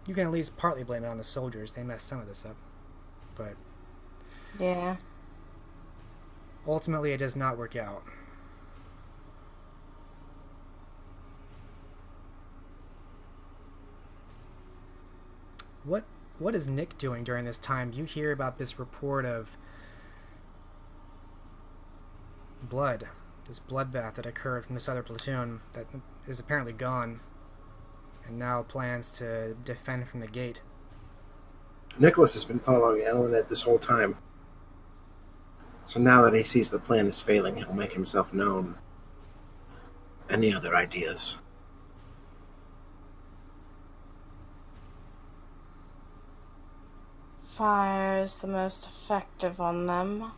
You can at least partly blame it on the soldiers. They messed some of this up. But yeah, ultimately it does not work out. What is Nick doing during this time? You hear about this report of blood, this bloodbath that occurred from this other platoon that is apparently gone, and now plans to defend from the gate. Nicholas has been following Elened this whole time. So now that he sees the plan is failing, he'll make himself known. Any other ideas? fire is the most effective on them,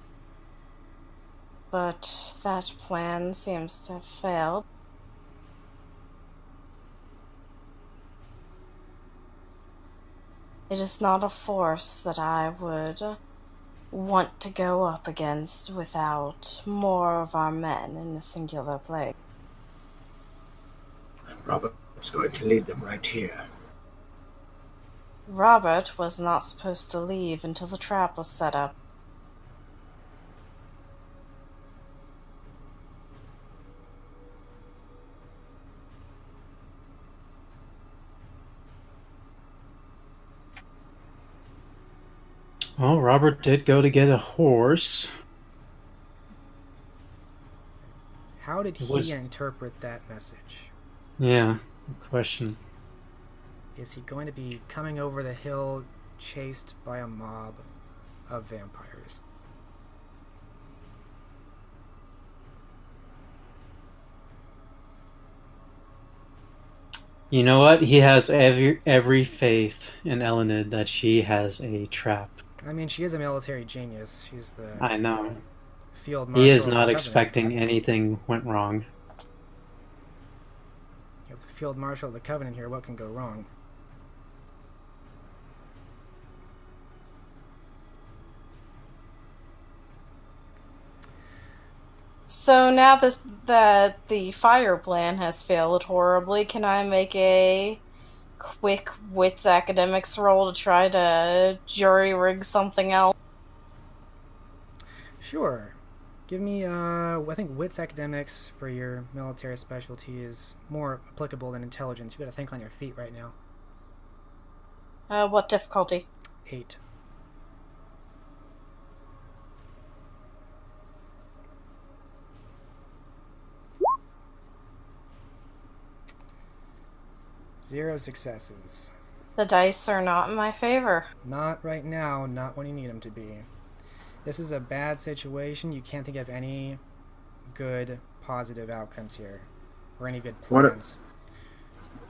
but that plan seems to have failed. It is not a force that I would want to go up against without more of our men in a singular place. And Robert's going to lead them right here. Robert was not supposed to leave until the trap was set up. Well, Robert did go to get a horse. How did he interpret that message? Yeah, good question. Is he going to be coming over the hill chased by a mob of vampires? You know what? He has every faith in Elenid that she has a trap. I mean, she is a military genius. She's the I know. field marshal. He is of the not Covenant. expecting anything went wrong. You have the field marshal of the Covenant here. What can go wrong? So now that the fire plan has failed horribly, can I make a quick wits academics roll to try to jury rig something else? Sure. Give me, I think wits academics for your military specialty is more applicable than intelligence. You gotta think on your feet right now. What difficulty? 8. Zero successes. The dice are not in my favor. Not right now, not when you need them to be. This is a bad situation. You can't think of any good, positive outcomes here. Or any good plans.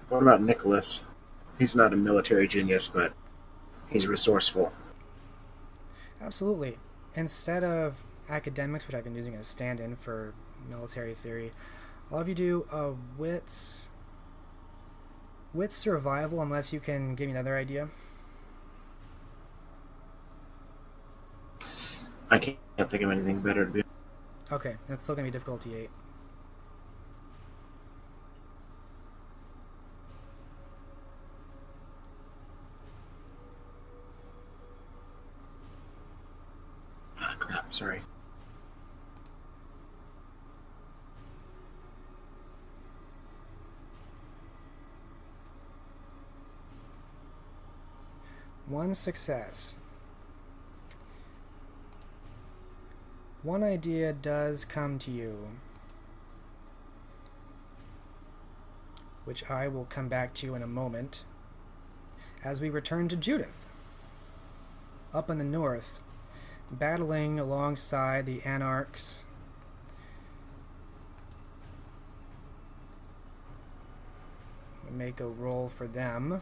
What about Nicholas? He's not a military genius, but he's resourceful. Absolutely. Instead of academics, which I've been using as stand-in for military theory, all of you do a wits With survival, unless you can give me another idea. I can't think of anything better to be. Okay, that's still gonna be difficulty 8. Ah, crap, sorry. One success. One idea does come to you, which I will come back to in a moment, as we return to Judith. Up in the north, battling alongside the Anarchs, make a roll for them.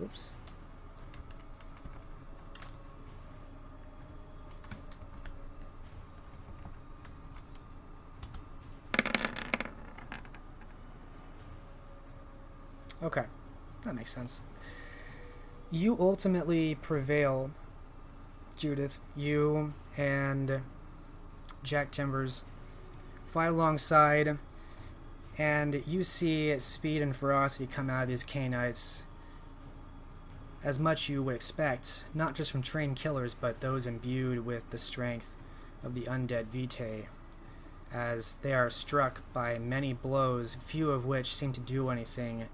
Oops. Okay, that makes sense. You ultimately prevail, Judith. You and Jack Timbers fight alongside, and you see speed and ferocity come out of these Canaanites, as much you would expect, not just from trained killers, but those imbued with the strength of the undead Vitae, as they are struck by many blows, few of which seem to do anything.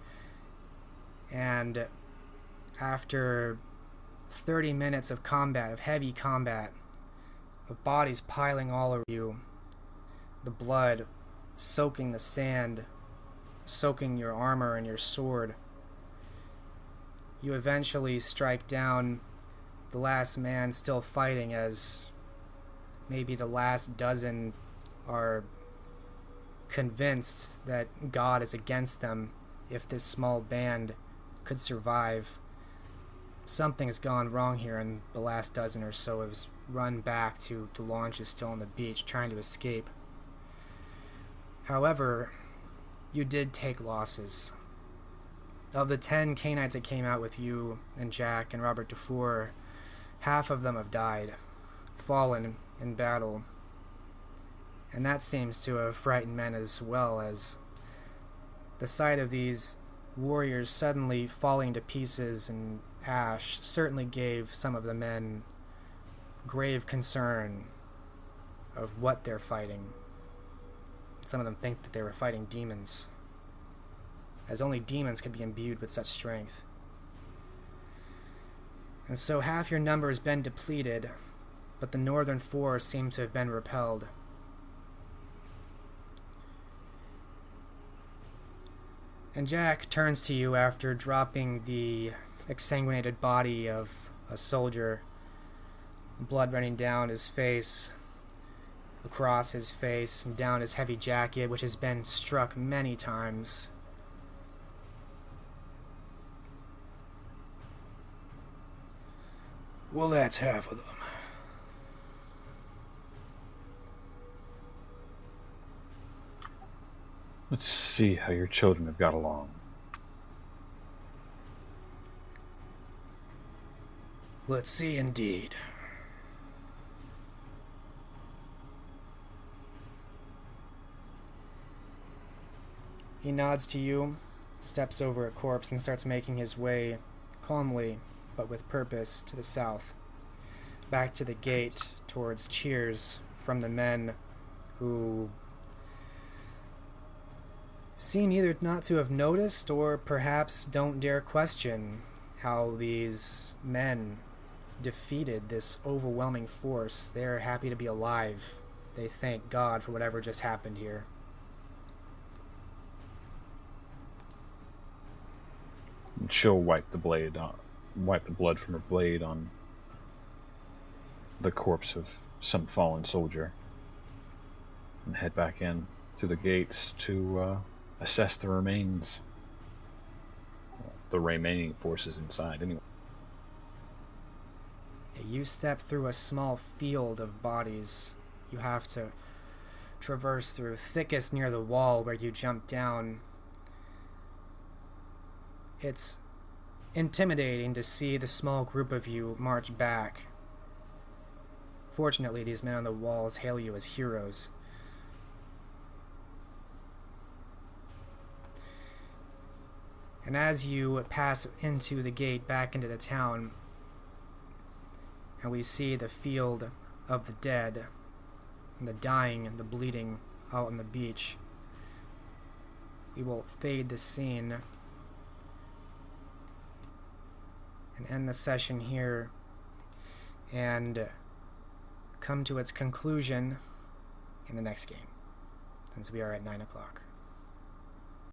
And after 30 minutes of combat, of heavy combat, of bodies piling all over you, the blood soaking the sand, soaking your armor and your sword, you eventually strike down the last man still fighting, as maybe the last dozen are convinced that God is against them. If this small band could survive, something's gone wrong here, and the last dozen or so has run back to the launches still on the beach, trying to escape. However, you did take losses. Of the 10 Canaanites that came out with you and Jack and Robert Dufour, half of them have died, fallen in battle. And that seems to have frightened men as well, as the sight of these warriors suddenly falling to pieces and ash certainly gave some of the men grave concern of what they're fighting. Some of them think that they were fighting demons, as only demons could be imbued with such strength. And so half your number has been depleted, but the northern force seems to have been repelled. And Jack turns to you after dropping the exsanguinated body of a soldier, blood running down his face, across his face, and down his heavy jacket, which has been struck many times. Well, that's half of them. Let's see how your children have got along. Let's see indeed. He nods to you, steps over a corpse, and starts making his way calmly, but with purpose, to the south, back to the gate, towards cheers from the men who seem either not to have noticed or perhaps don't dare question how these men defeated this overwhelming force. They're happy to be alive. They thank God for whatever just happened here. And she'll wipe the blood from her blade on the corpse of some fallen soldier, and head back in through the gates to assess the remaining forces inside. Anyway, You step through a small field of bodies. You have to traverse through, thickest near the wall where you jump down. It's intimidating to see the small group of you march back. Fortunately, these men on the walls hail you as heroes. And as you pass into the gate back into the town, and we see the field of the dead, and the dying and the bleeding out on the beach, we will fade the scene and end the session here and come to its conclusion in the next game, since we are at 9 o'clock.